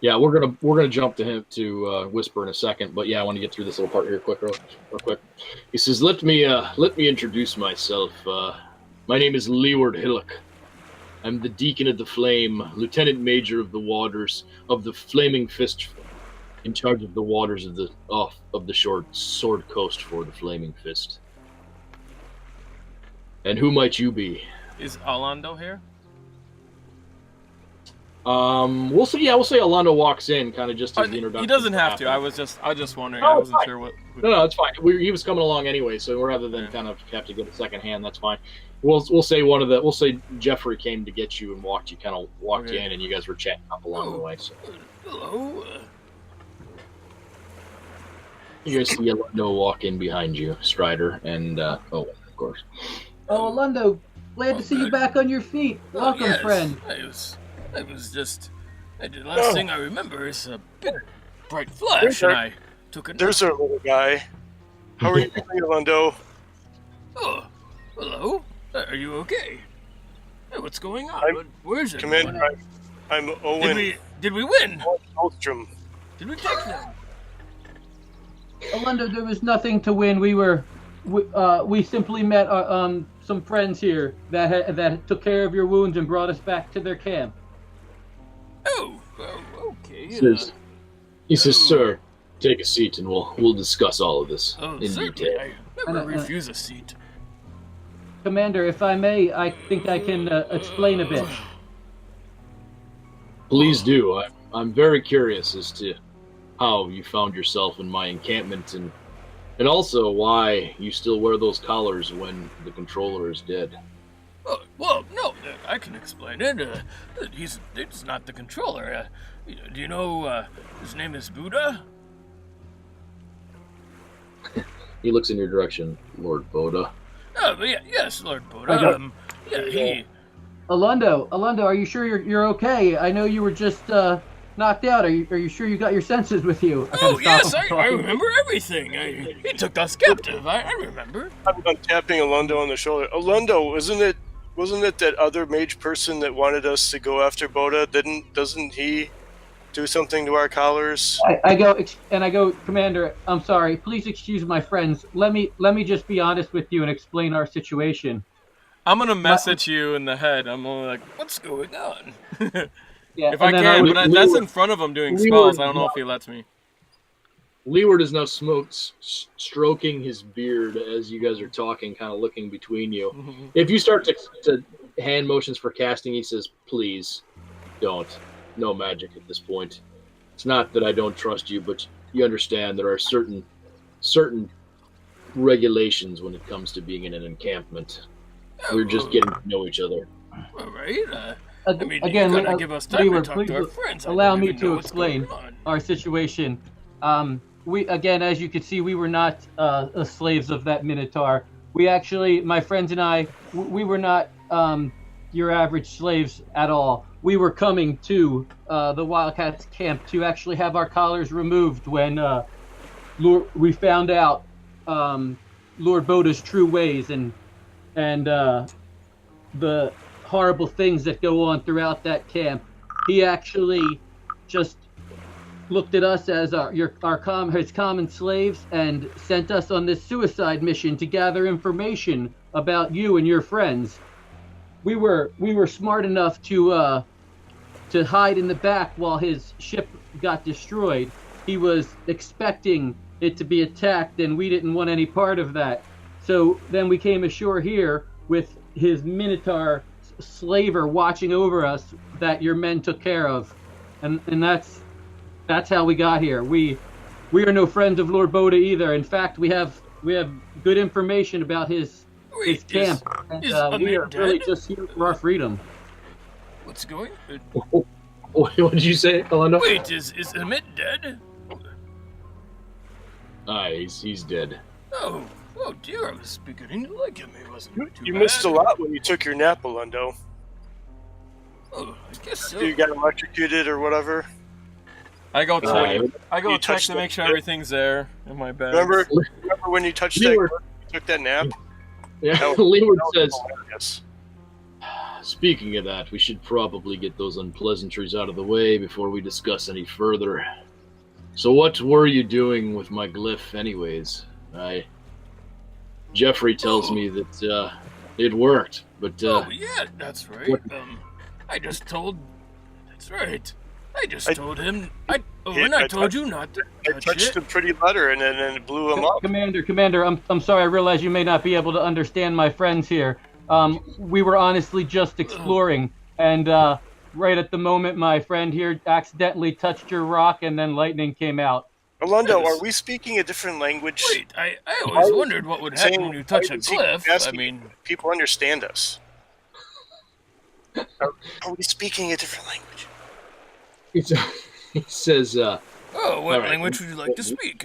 Yeah, we're gonna jump to him to Whisper in a second, but yeah, I want to get through this little part here real quick. He says, "Let me introduce myself. My name is Leeward Hillock. I'm the Deacon of the Flame, Lieutenant Major of the Waters of the Flaming Fist, in charge of the waters of the short Sword Coast for the Flaming Fist. And who might you be?" Is Orlando here? We'll say Orlando walks in, kind of just as the introduction. He doesn't have to. I was just wondering. Oh, I wasn't fine. sure what. No, it's fine. He was coming along anyway, so rather than kind of have to get a second hand, that's fine. We'll say Jeffrey came to get you and walked you in, and you guys were chatting up along the way. So. Hello. You guys see Orlando walk in behind you, Strider, and Owen, of course. Oh, Orlando, glad to see you back on your feet. Welcome, yes. friend. I was just. The last thing I remember is a big, bright flash, and I took a. There's our little guy. How are you doing, Orlando? Oh, hello. Are you okay? Hey, what's going on? Where is it? Commander, I'm Owen. Did we win? Holstrom. Did we take them? Orlando, there was nothing to win. We simply met some friends here that took care of your wounds and brought us back to their camp. Oh, okay. He says, "Sir, take a seat, and we'll discuss all of this in certainly. detail." I never refuse a seat. Commander, if I may, I think I can explain a bit. Please do. I'm very curious as to how you found yourself in my encampment, and also why you still wear those collars when the controller is dead. Well, no, I can explain it. It's not the controller. Do you know his name is Buddha? He looks in your direction, Lord Boda. Yes, Lord Buddha. He. Orlando, are you sure you're okay? I know you were just knocked out. Are you sure you got your senses with you? Oh yes, I remember everything. He took us captive. I remember. I'm tapping Orlando on the shoulder. Orlando, wasn't it that other mage person that wanted us to go after Boda? Doesn't he do something to our collars? I go, Commander, I'm sorry. Please excuse my friends. Let me just be honest with you and explain our situation. I'm gonna message you in the head. I'm gonna like, what's going on? Yeah, if I can, but that's in front of him doing spells. I don't know if he lets me. Leeward is now stroking his beard as you guys are talking, kind of looking between you. Mm-hmm. If you start to hand motions for casting, he says, "Please, don't. No magic at this point. It's not that I don't trust you, but you understand there are certain regulations when it comes to being in an encampment. We're just getting to know each other." All right. I mean, again, you gotta give us time to talk to our friends. Allow me to explain our situation. We, again, as you can see, we were not slaves of that Minotaur. We actually, my friends and I, we were not your average slaves at all. We were coming to the Wildcats camp to actually have our collars removed when we found out Lord Boda's true ways and the horrible things that go on throughout that camp. He actually just looked at us as his common slaves and sent us on this suicide mission to gather information about you and your friends. We were smart enough to hide in the back while his ship got destroyed. He was expecting it to be attacked, and we didn't want any part of that. So then we came ashore here with his Minotaur slaver watching over us that your men took care of, and that's how we got here. We are no friends of Lord Boda either. In fact, we have good information about his camp, and we are really just here for our freedom. What's going? What did you say, Kalendo? Wait, is Emmett dead? He's dead. Oh dear, I was beginning to like him. He wasn't too You bad. missed a lot when you took your nap, Alundo. Oh, I guess so. You got electrocuted or whatever. I go You check touched to make the- sure everything's there in my bag. Remember when you touched that? Leeward. You took that nap. Yeah, That Leeward was says, hilarious. speaking of that, we should probably get those unpleasantries out of the way before we discuss any further. So what were you doing with my glyph anyways? Jeffrey tells me that it worked, but oh yeah, that's right. what- I just told. That's right. I just I- told him. Yeah, And I I told you not to I touch touched it. the pretty letter and then it blew him up. Commander, I'm sorry. I realize you may not be able to understand my friends here. We were honestly just exploring, and right at the moment, my friend here accidentally touched your rock, and then lightning came out. Alundo, Yes. are we speaking a different language? Wait, I always wondered what would happen Saying- when you touch a why is he glyph. I asking mean, if people understand us. Are we speaking a different language? he says, oh, what all right. language would you like to speak?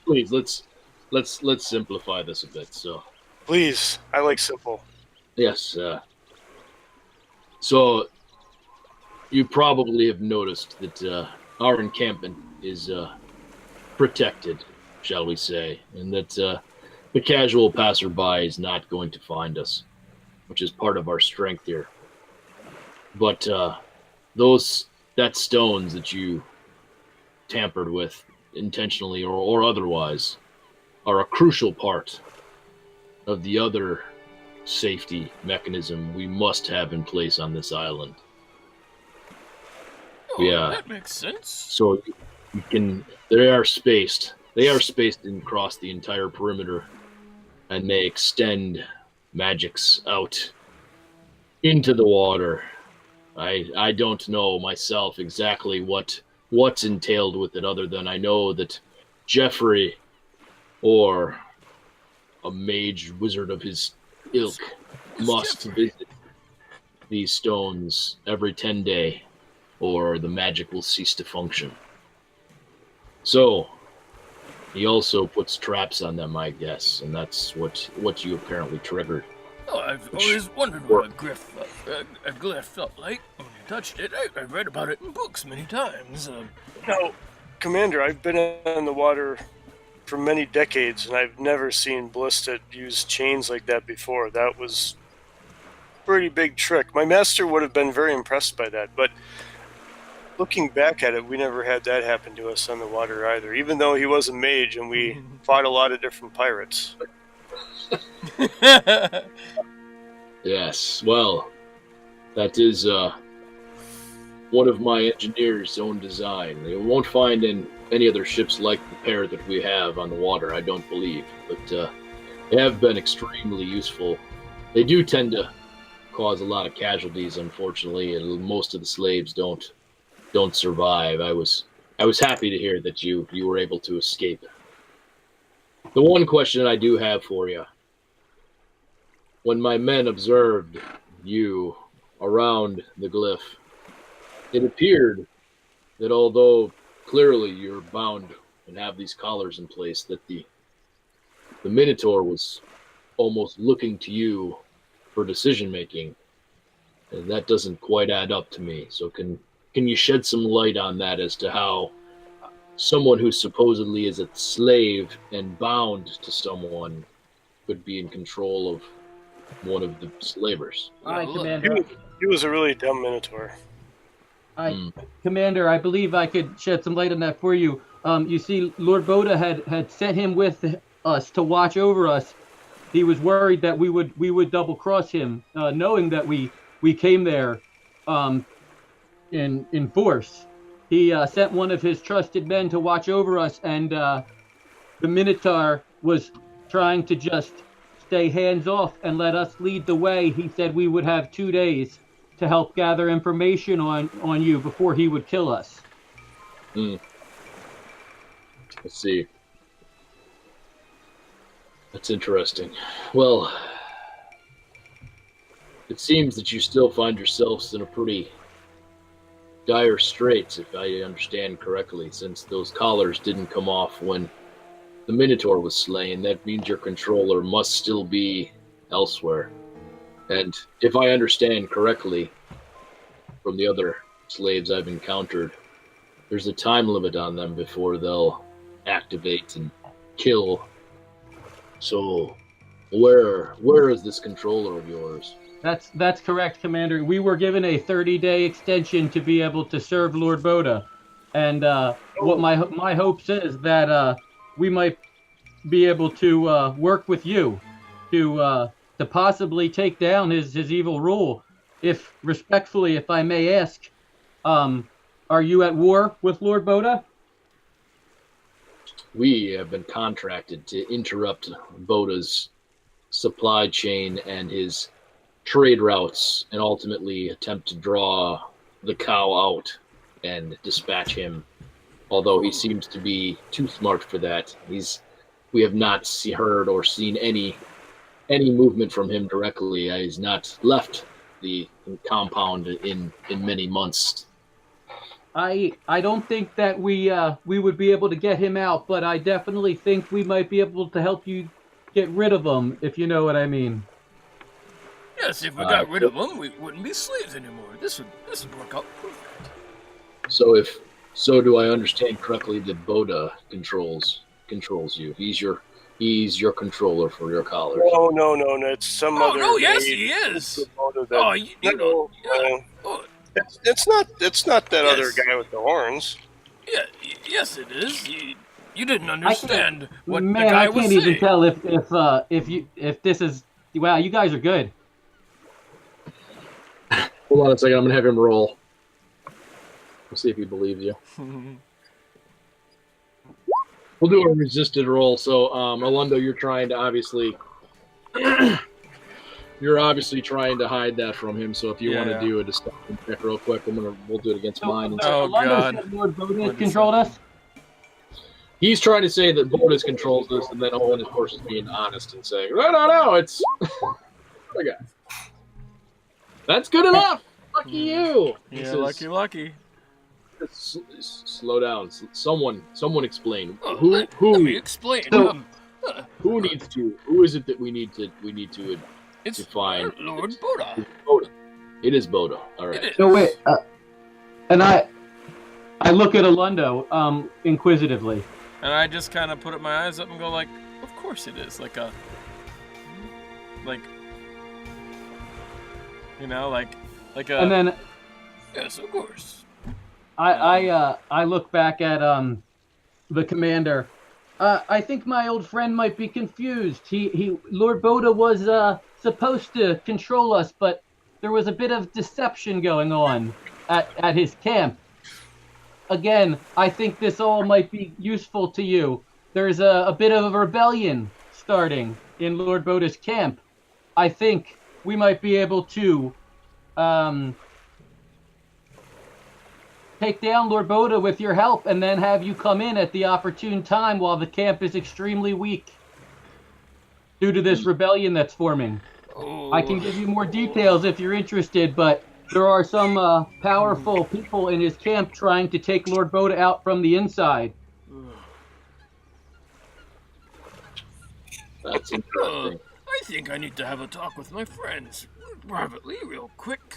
please, let's simplify this a bit. So, Please, I like simple. yes, so you probably have noticed that our encampment is protected, shall we say, and that the casual passerby is not going to find us, which is part of our strength here. But that stones that you tampered with intentionally or otherwise are a crucial part of the other safety mechanism we must have in place on this island. Oh, Yeah. that makes sense. So you can they are spaced across the entire perimeter, and they extend magics out into the water. I don't know myself exactly what's entailed with it, other than I know that Jeffrey or a mage wizard of his ilk Who's must Jeffrey? visit these stones every 10 day, or the magic will cease to function. So he also puts traps on them, I guess, and that's what you apparently triggered. Oh, I've Which always wondered what a glyph felt like when you touched it. I've read about it in books many times. Now, Commander, I've been on the water for many decades, and I've never seen Ballista use chains like that before. That was a pretty big trick. My master would have been very impressed by that, but looking back at it, we never had that happen to us on the water either, even though he was a mage and we fought a lot of different pirates. Yes, well, that is one of my engineer's own design. They won't find any other ships like the pair that we have on the water, I don't believe, but they have been extremely useful. They do tend to cause a lot of casualties, unfortunately, and most of the slaves don't survive. I was happy to hear that you were able to escape. The one question I do have for you: when my men observed you around the glyph, it appeared that although clearly you're bound and have these collars in place, that the Minotaur was almost looking to you for decision making, and that doesn't quite add up to me. So can you shed some light on that, as to how someone who supposedly is a slave and bound to someone could be in control of one of the slavers? Aye, Well, Commander. He was a really dumb Minotaur. Commander, I believe I could shed some light on that for you. You see, Lord Boda had sent him with us to watch over us. He was worried that we would double cross him, knowing that we came there in force. He sent one of his trusted men to watch over us, and the Minotaur was trying to just stay hands off and let us lead the way. He said we would have 2 days to help gather information on you before he would kill us. Let's see. That's interesting. Well, it seems that you still find yourselves in a pretty dire straits, if I understand correctly, since those collars didn't come off when the Minotaur was slain. That means your controller must still be elsewhere. And if I understand correctly from the other slaves I've encountered, there's a time limit on them before they'll activate and kill. So, where is this controller of yours? That's correct, Commander. We were given a 30-day extension to be able to serve Lord Boda, and what my hopes is that we might be able to work with you to possibly take down his evil rule. If respectfully, if I may ask, are you at war with Lord Boda? We have been contracted to interrupt Boda's supply chain and his trade routes, and ultimately attempt to draw the cow out and dispatch him. Although he seems to be too smart for that, we have not heard or seen any movement from him directly. He's not left the compound in many months. I don't think that we would be able to get him out, but I definitely think we might be able to help you get rid of him, if you know what I mean. Yes, if we got rid of them, we wouldn't be slaves anymore. This would work out perfect. So do I understand correctly that Boda controls you? He's your controller for your collars. No. It's some other. Oh no, yes, he is. It's not that other guy with the horns. Yeah, yes, it is. You didn't understand what the man, guy was saying. I can't even tell if this is. Wow, you guys are good. Hold on a second. I'm gonna have him roll. We'll see if he believes you. We'll do a resisted roll. So, Orlando, you're trying to obviously trying to hide that from him. So, if you want to do a deception check real quick, we'll do it against mine. Oh God! Lord Boda controlled us. He's trying to say that Bodas controls us, and then Owen, of course, is being honest and saying, no, it's okay. That's good enough. Lucky you. Yeah, lucky. Slow down. Someone explain. Who? Let me explain. Who needs to? Who is it that we need to find? Lord Boda. Boda. It is Boda. All right. So wait, and I look at Alondo inquisitively. And I just kind of put my eyes up and go like, of course it is. Like, And then, yes, of course. I look back at the commander. I think my old friend might be confused. Lord Boda was supposed to control us, but there was a bit of deception going on at his camp. Again, I think this all might be useful to you. There's a bit of a rebellion starting in Lord Boda's camp. I think we might be able to take down Lord Boda with your help, and then have you come in at the opportune time while the camp is extremely weak due to this rebellion that's forming. I can give you more details if you're interested, but there are some powerful people in his camp trying to take Lord Boda out from the inside. That's interesting. I think I need to have a talk with my friends privately, real quick.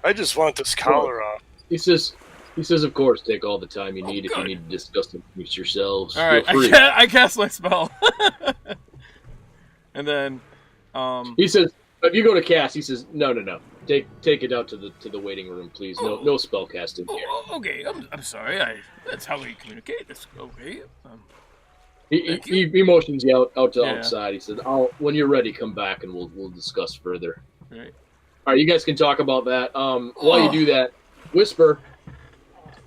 I just want this collar off. He says, of course, take all the time you need if you need to discuss it with yourselves. All right, I cast my spell. And then, he says, if you go to cast, he says, no. Take it out to the waiting room, please. No spell casting here. Okay, I'm sorry. That's how we communicate. That's okay. He motions you out to the outside. He said, when you're ready, come back and we'll discuss further. All right, you guys can talk about that. While you do that, Whisper,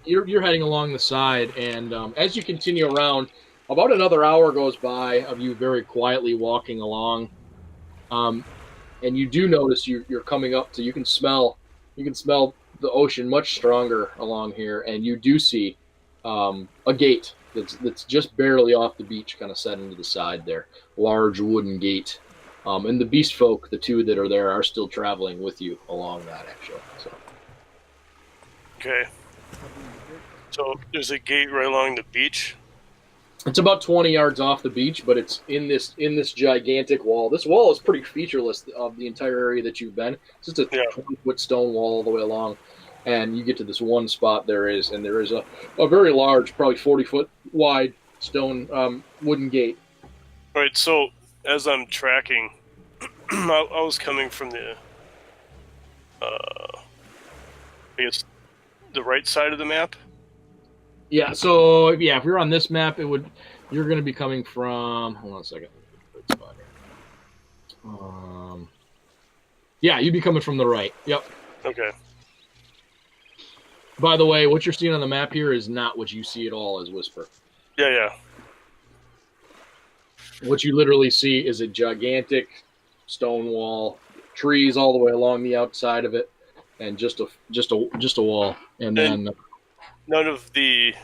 you're heading along the side, and as you continue around, about another hour goes by of you very quietly walking along, and you do notice you're coming up to. You can smell the ocean much stronger along here, and you do see a gate that's just barely off the beach, kind of set into the side there. Large wooden gate. And the beast folk, the two that are there, are still traveling with you along that, actually. So, Okay. So there's a gate right along the beach. It's about 20 yards off the beach, but it's in this gigantic wall. This wall is pretty featureless of the entire area that you've been. It's just a 20-foot stone wall all the way along, and you get to this one spot there is a very large, probably 40-foot wide stone wooden gate. All right. So as I'm tracking, I was coming from the, I guess, the right side of the map. Yeah, so if you're on this map, you're going to be coming from. Hold on a second. Yeah, you'd be coming from the right. Yep. Okay. By the way, what you're seeing on the map here is not what you see at all as Whisper. Yeah. What you literally see is a gigantic stone wall, trees all the way along the outside of it, and just a wall, and then. None of the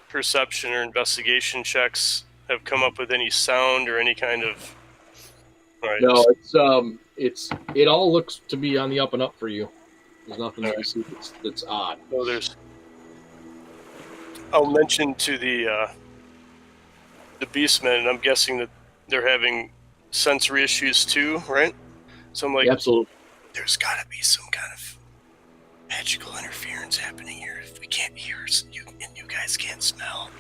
perception or investigation checks have come up with any sound or any kind of. Right. No, it all looks to be on the up and up for you. There's nothing that you see that's odd. No, there's. I'll mention to the beastmen, and I'm guessing that they're having sensory issues too, right? So I'm like, absolutely. There's got to be some kind of magical interference happening here. If we can't hear and you guys can't smell.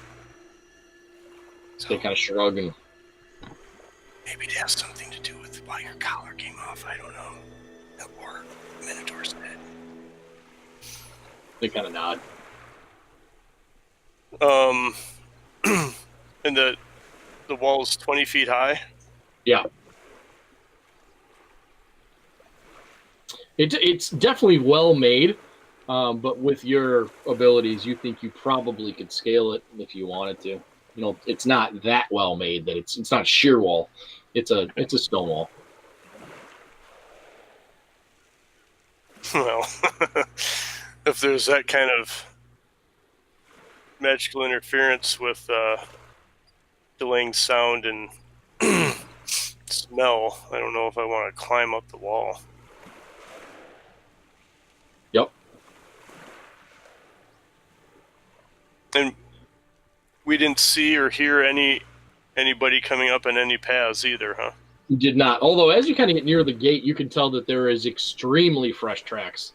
So they kind of shrug and. Maybe it has something to do with why your collar came off. I don't know. Or Minotaur's dead. They kind of nod. And the wall is 20 feet high. Yeah. It's definitely well made, but with your abilities, you think you probably could scale it if you wanted to. You know, it's not that well made that it's not a sheer wall. It's a stone wall. Well, if there's that kind of magical interference with delaying sound and smell, I don't know if I want to climb up the wall. Yep. And we didn't see or hear anybody coming up in any paths either, huh? You did not. Although, as you kind of get near the gate, you can tell that there is extremely fresh tracks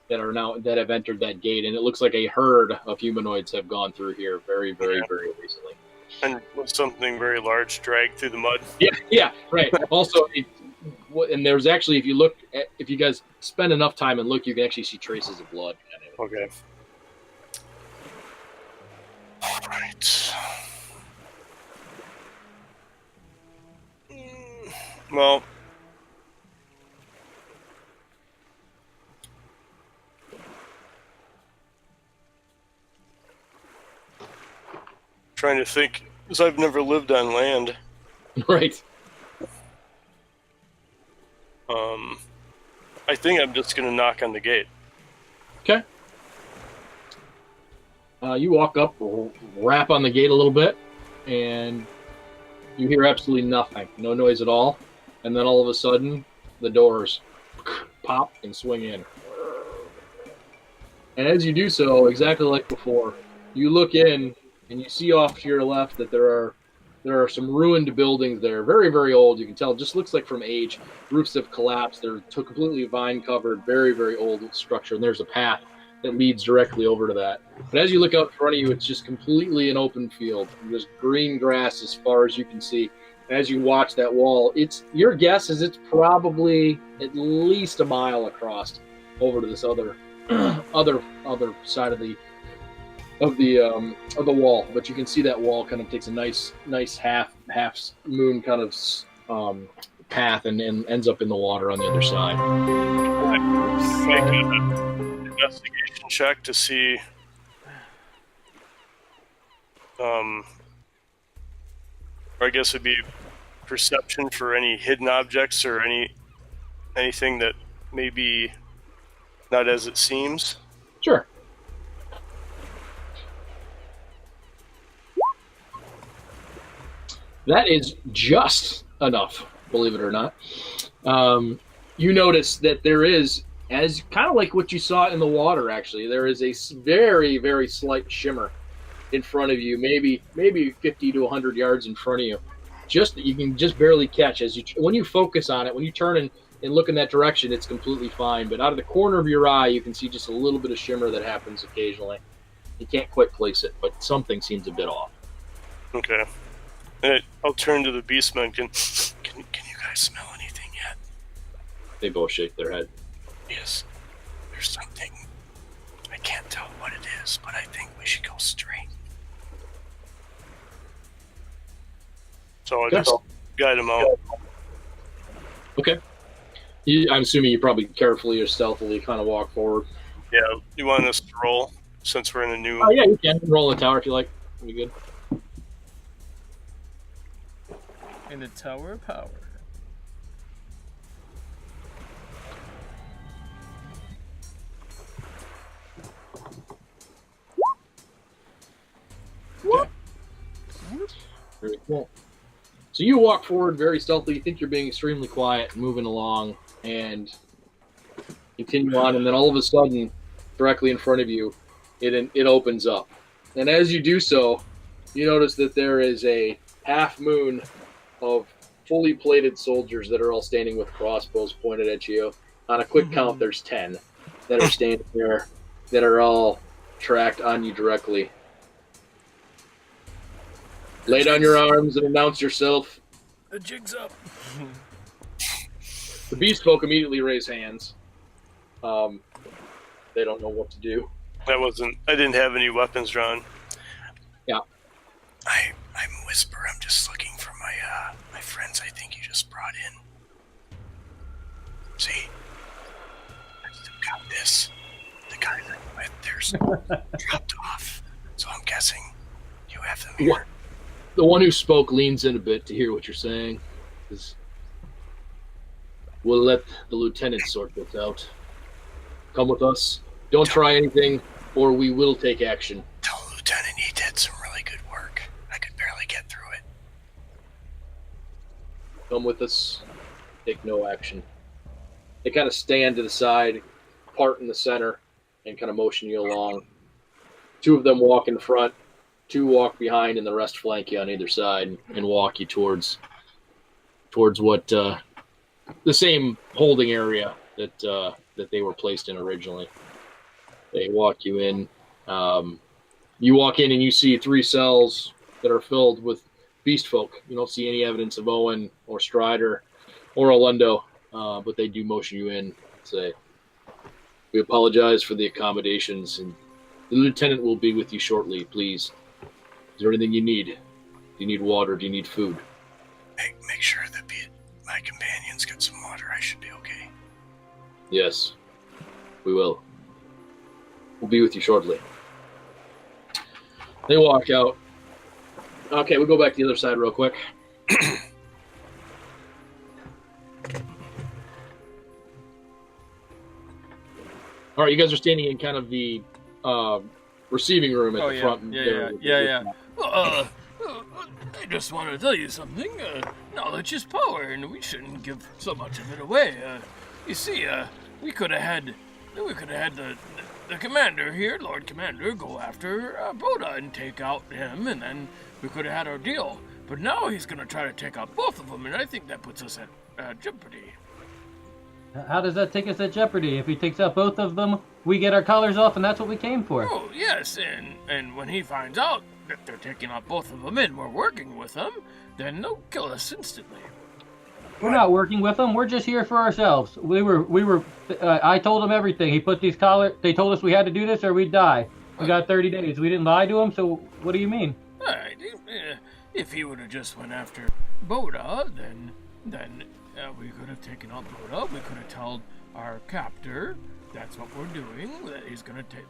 that have entered that gate, and it looks like a herd of humanoids have gone through here very, very, very recently. And something very large dragged through the mud. Yeah, right. Also, and there's actually, if you guys spend enough time and look, you can actually see traces of blood. Okay. All right. Well, trying to think, because I've never lived on land. Right. I think I'm just going to knock on the gate. Okay. You walk up, rap on the gate a little bit, and you hear absolutely nothing. No noise at all. And then all of a sudden, the doors pop and swing in. And as you do so, exactly like before, you look in and you see off to your left that there are some ruined buildings there, very, very old. You can tell, it just looks like from age. Roofs have collapsed. They're completely vine-covered, very, very old structure. And there's a path that leads directly over to that. But as you look out in front of you, it's just completely an open field. There's green grass as far as you can see. As you watch that wall, your guess is it's probably at least a mile across over to this other side of the wall. But you can see that wall kind of takes a nice half moon kind of path and ends up in the water on the other side. Make an investigation check to see or I guess it'd be perception for any hidden objects or anything that may be not as it seems. Sure. That is just enough, believe it or not. You notice that there is as kind of like what you saw in the water. Actually, there is a very, very slight shimmer in front of you, maybe 50 to 100 yards in front of you. Just you can just barely catch as you when you focus on it. When you turn and look in that direction, it's completely fine. But out of the corner of your eye, you can see just a little bit of shimmer that happens occasionally. You can't quite place it, but something seems a bit off. Okay. I'll turn to the beastmen. Can you guys smell anything yet? They both shake their head. Yes. There's something. I can't tell what it is, but I think we should go straight. So I'll just guide them out. Okay. I'm assuming you probably carefully or stealthily kind of walk forward. Yeah. You want us to roll since we're in a new? Oh yeah, you can roll the tower if you like. Be good. In the Tower of Power. What? Very cool. So you walk forward very stealthily. You think you're being extremely quiet, moving along, and continue on. And then all of a sudden, directly in front of you, it opens up. And as you do so, you notice that there is a half moon of fully plated soldiers that are all standing with crossbows pointed at you. On a quick count, there's 10 that are standing there that are all tracked on you directly. Lay down your arms and announce yourself. The jig's up. The beast folk immediately raise hands. They don't know what to do. I didn't have any weapons drawn. Yeah. I'm Whisper. I'm just looking for my friends I think you just brought in. See? I still got this. The guy that I'm with, there's dropped off. So I'm guessing you have them here. What? The one who spoke leans in a bit to hear what you're saying. We'll let the lieutenant sort this out. Come with us. Don't try anything, or we will take action. Tell the lieutenant he did some really good work. I could barely get through it. Come with us. Take no action. They kind of stand to the side, part in the center, and kind of motion you along. 2 of them walk in front. 2 walk behind, and the rest flank you on either side and walk you towards what the same holding area that they were placed in originally. They walk you in. You walk in and you see 3 cells that are filled with beast folk. You don't see any evidence of Owen or Strider or Orlando, but they do motion you in and say, "We apologize for the accommodations, and the lieutenant will be with you shortly. Please. Is there anything you need? Do you need water? Do you need food?" Make sure that my companions get some water. I should be okay. Yes, we will. We'll be with you shortly. They walk out. Okay, we'll go back to the other side real quick. All right, you guys are standing in kind of the receiving room at the front. Yeah. I just want to tell you something. Knowledge is power, and we shouldn't give so much of it away. You see, we could have had the commander here, Lord Commander, go after Boda and take out him, and then we could have had our deal. But now he's going to try to take out both of them, and I think that puts us at jeopardy. How does that take us at jeopardy? If he takes out both of them, we get our collars off, and that's what we came for. Oh, yes, and when he finds out that they're taking out both of them and we're working with them, then they'll kill us instantly. We're not working with them. We're just here for ourselves. I told them everything. He put these collars. They told us we had to do this or we'd die. We got 30 days. We didn't lie to him, so what do you mean? All right, if he would have just went after Boda, then we could have taken out Boda. We could have told our captor that's what we're doing. That he's gonna take.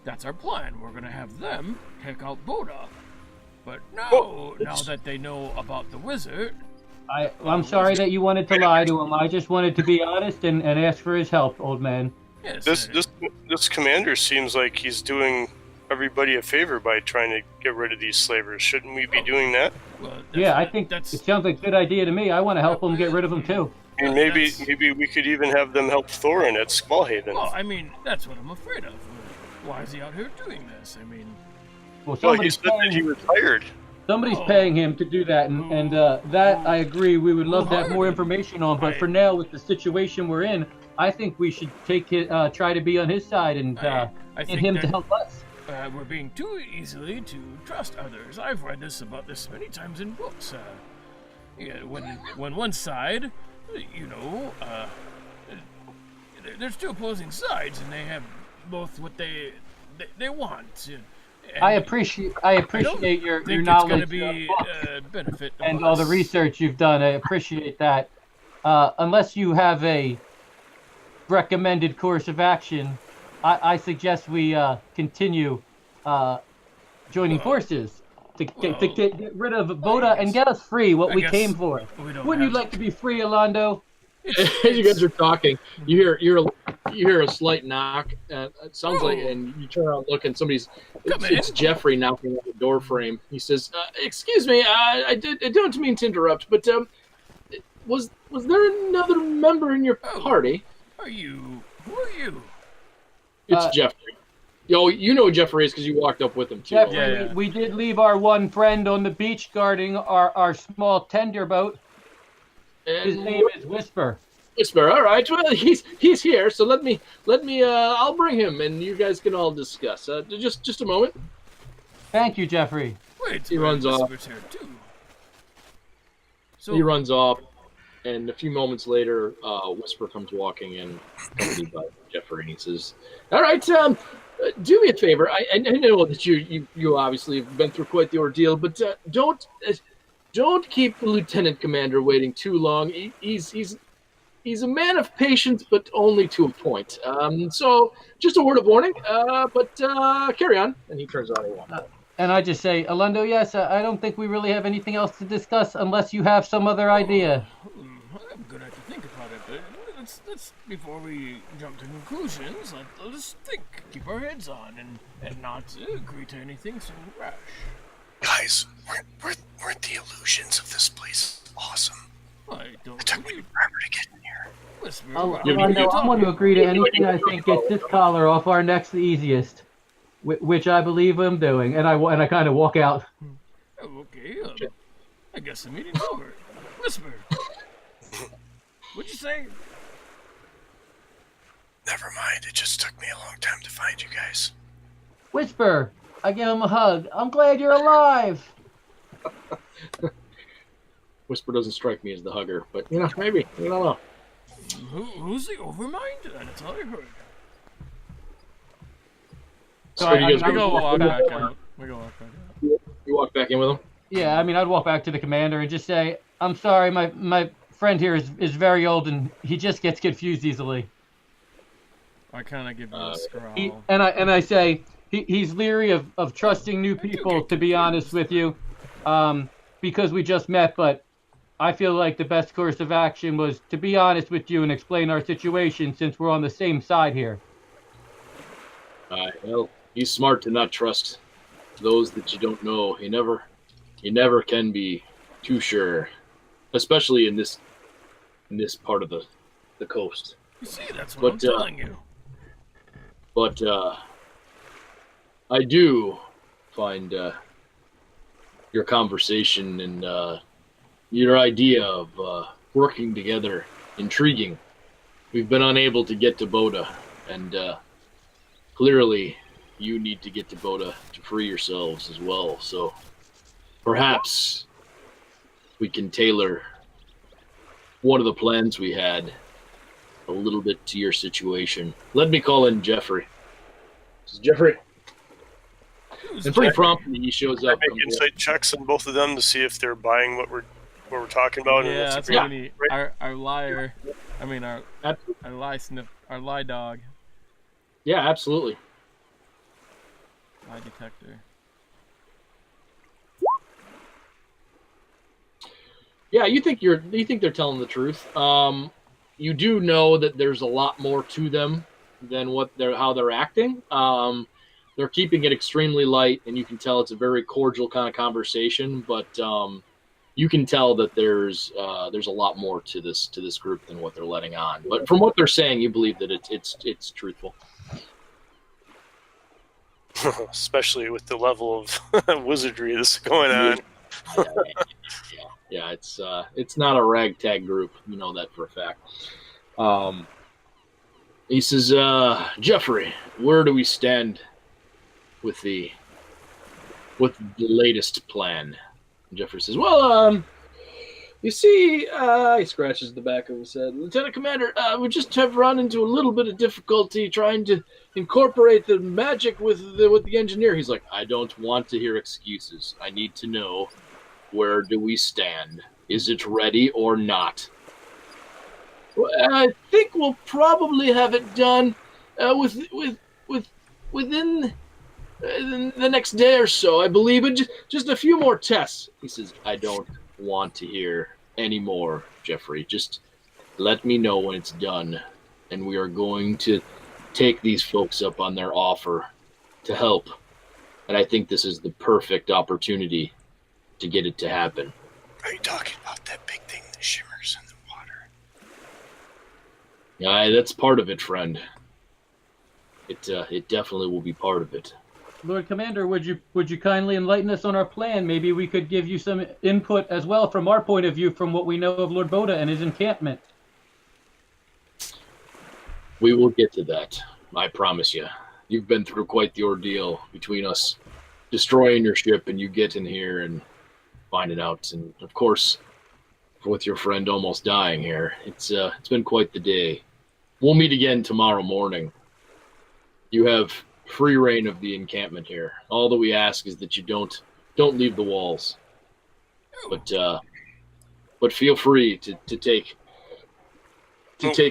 That's our plan. We're gonna have them take out Boda. But now that they know about the wizard, I'm sorry that you wanted to lie to him. I just wanted to be honest and ask for his help, old man. yes. This commander seems like he's doing everybody a favor by trying to get rid of these slavers. Shouldn't we be doing that? Well, Yeah, I think it sounds like a good idea to me. I want to help him get rid of them too. And maybe we could even have them help Thorin at Squallhaven. Well, I mean, that's what I'm afraid of. Why is he out here doing this? I mean, well, he said that he retired. Somebody's paying him to do that, and that I agree. We would love to have more information on, but for now, with the situation we're in, I think we should try to be on his side and get him to help us. We're being too easily to trust others. I've read about this many times in books. When one side, there's two opposing sides, and they have both what they want. I appreciate your knowledge it's going to be benefit and all the research you've done. I appreciate that. Unless you have a recommended course of action, I suggest we continue joining forces to get rid of Boda and get us free what we came for. Wouldn't you like to be free, Alondo? As you guys are talking, you hear a slight knock. It sounds like, and you turn around, and look, and it's Jeffrey knocking on the door frame. He says, "Excuse me, I don't mean to interrupt, but was there another member in your party?" Who are you? It's Jeffrey. You know who Jeffrey is because you walked up with him too. Jeffrey, we did leave our one friend on the beach guarding our small tender boat. His name is Whisper. Whisper. All right. Well, he's here. So let me. I'll bring him, and you guys can all discuss. Just a moment. Thank you, Jeffrey. Wait, he runs off. Here too. He runs off, and a few moments later, Whisper comes walking in, accompanied by Jeffrey, and he says, "All right, do me a favor. I know that you obviously have been through quite the ordeal, but don't keep the lieutenant commander waiting too long. He's a man of patience, but only to a point. So just a word of warning. But carry on." And he turns around and walks. And I just say, Alondo, yes, I don't think we really have anything else to discuss unless you have some other idea. I'm gonna have to think about it, but let's before we jump to conclusions, let's think, keep our heads on, and not agree to anything so rash. Guys, weren't the illusions of this place awesome? It took me forever to get in here. I want to agree to anything I think gets this collar off our necks the easiest, which I believe I'm doing, and I kind of walk out. Okay, I guess the meeting's over. Whisper, what'd you say? Never mind, it just took me a long time to find you guys. Whisper, I give him a hug. I'm glad you're alive. Whisper doesn't strike me as the hugger, but maybe. I don't know. Who's the overmind? That's all I heard. So we go walk back out. You walk back in with him? Yeah, I mean, I'd walk back to the commander and just say, "I'm sorry, my friend here is very old and he just gets confused easily." I kind of give him a scrawl. And I say, he's leery of trusting new people, to be honest with you, because we just met, but I feel like the best course of action was to be honest with you and explain our situation since we're on the same side here. Well, he's smart to not trust those that you don't know. You never can be too sure, especially in this part of the coast. You see, that's what I'm telling you. But I do find your conversation and your idea of working together intriguing. We've been unable to get to Boda, and clearly you need to get to Boda to free yourselves as well. So perhaps we can tailor one of the plans we had a little bit to your situation. Let me call in Jeffrey. This is Jeffrey. And pretty promptly he shows up. Make insight checks on both of them to see if they're buying what we're talking about. Yeah, that's what we need. Our liar. I mean our lie dog. Yeah, absolutely. Lie detector. Yeah, you think they're telling the truth. You do know that there's a lot more to them than how they're acting. They're keeping it extremely light, and you can tell it's a very cordial kind of conversation. But you can tell that there's a lot more to this group than what they're letting on. But from what they're saying, you believe that it's truthful. Especially with the level of wizardry that's going on. Yeah, it's not a ragtag group. You know that for a fact. He says, Jeffrey, where do we stand with the latest plan? And Jeffrey says, well, you see, he scratches the back of his head. Lieutenant Commander, we just have run into a little bit of difficulty trying to incorporate the magic with the engineer. He's like, I don't want to hear excuses. I need to know, where do we stand? Is it ready or not? Well, I think we'll probably have it done within the next day or so, I believe. But just a few more tests. He says, I don't want to hear any more, Jeffrey. Just let me know when it's done, and we are going to take these folks up on their offer to help. And I think this is the perfect opportunity to get it to happen. Are you talking about that big thing that shimmers in the water? Yeah, that's part of it, friend. It definitely will be part of it. Lord Commander, would you kindly enlighten us on our plan? Maybe we could give you some input as well from our point of view, from what we know of Lord Boda and his encampment. We will get to that. I promise you. You've been through quite the ordeal between us destroying your ship and you getting here and finding out. And of course, with your friend almost dying here, it's been quite the day. We'll meet again tomorrow morning. You have free reign of the encampment here. All that we ask is that you don't leave the walls. But feel free to take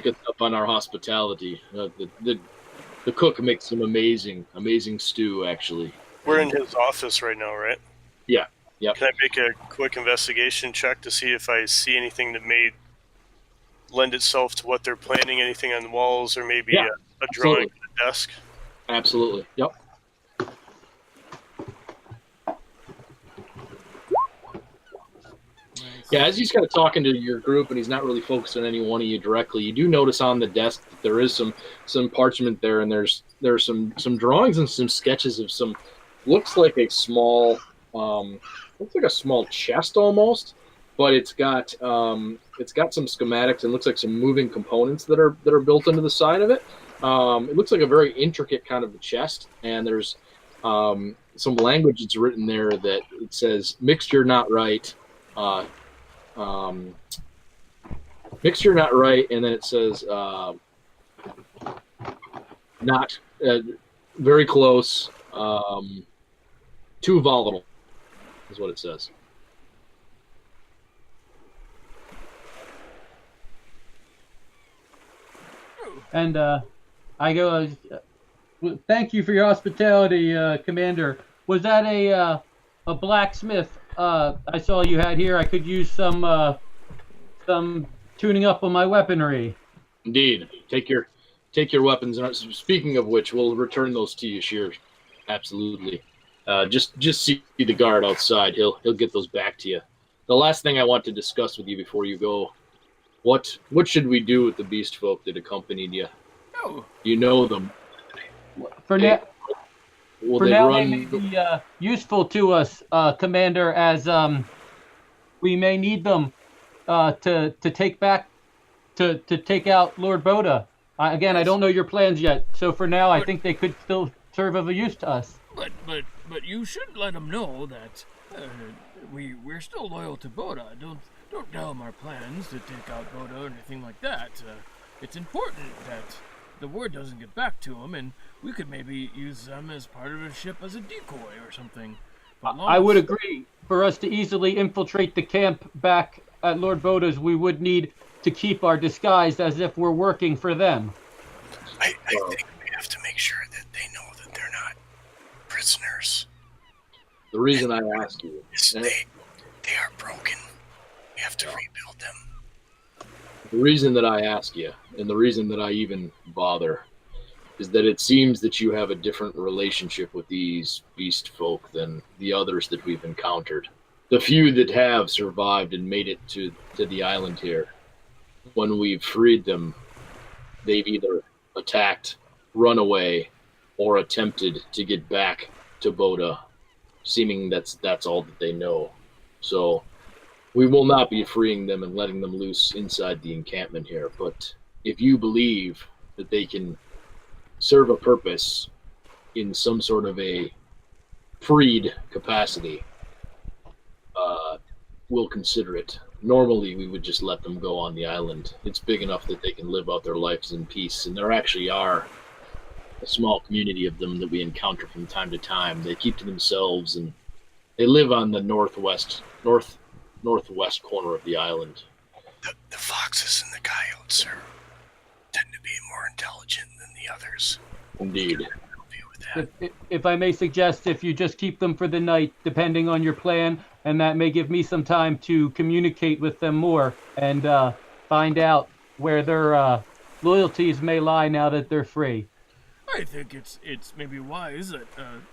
us up on our hospitality. The cook makes some amazing stew, actually. We're in his office right now, right? Yeah. Yep. Can I make a quick investigation check to see if I see anything that may lend itself to what they're planning? Anything on the walls, or maybe a drawing on the desk? Absolutely. Yep. Yeah, as he's kind of talking to your group and he's not really focused on any one of you directly, you do notice on the desk that there is some parchment there, and there's some drawings and some sketches of some looks like a small chest almost, but it's got some schematics and looks like some moving components that are built into the side of it. It looks like a very intricate kind of a chest, and there's some language that's written there that it says mixture not right. Mixture not right, and then it says not very close, too volatile is what it says. And I go, thank you for your hospitality, Commander. Was that a blacksmith I saw you had here? I could use some tuning up on my weaponry. Indeed. Take your weapons. Speaking of which, we'll return those to you, sure. Absolutely. Just see the guard outside. He'll get those back to you. The last thing I want to discuss with you before you go, what should we do with the beast folk that accompanied you? Oh. You know them. For now, they may be useful to us, Commander, as we may need them to take out Lord Boda. Again, I don't know your plans yet, so for now, I think they could still serve of a use to us. But you should let them know that we're still loyal to Boda. Don't tell them our plans to take out Boda or anything like that. It's important that the word doesn't get back to them, and we could maybe use them as part of a ship as a decoy or something. I would agree. For us to easily infiltrate the camp back at Lord Boda's, we would need to keep our disguise as if we're working for them. I think we have to make sure that they know that they're not prisoners. The reason I ask you is they are broken. We have to rebuild them. The reason that I ask you, and the reason that I even bother, is that it seems that you have a different relationship with these beast folk than the others that we've encountered. The few that have survived and made it to the island here, when we've freed them, they've either attacked, run away, or attempted to get back to Boda, seeming that's all that they know. So we will not be freeing them and letting them loose inside the encampment here. But if you believe that they can serve a purpose in some sort of a freed capacity, we'll consider it. Normally, we would just let them go on the island. It's big enough that they can live out their lives in peace, and there actually are a small community of them that we encounter from time to time. They keep to themselves, and they live on the northwest corner of the island. The foxes and the coyotes tend to be more intelligent than the others. Indeed. If I may suggest, if you just keep them for the night, depending on your plan, and that may give me some time to communicate with them more and find out where their loyalties may lie now that they're free. I think it's maybe wise that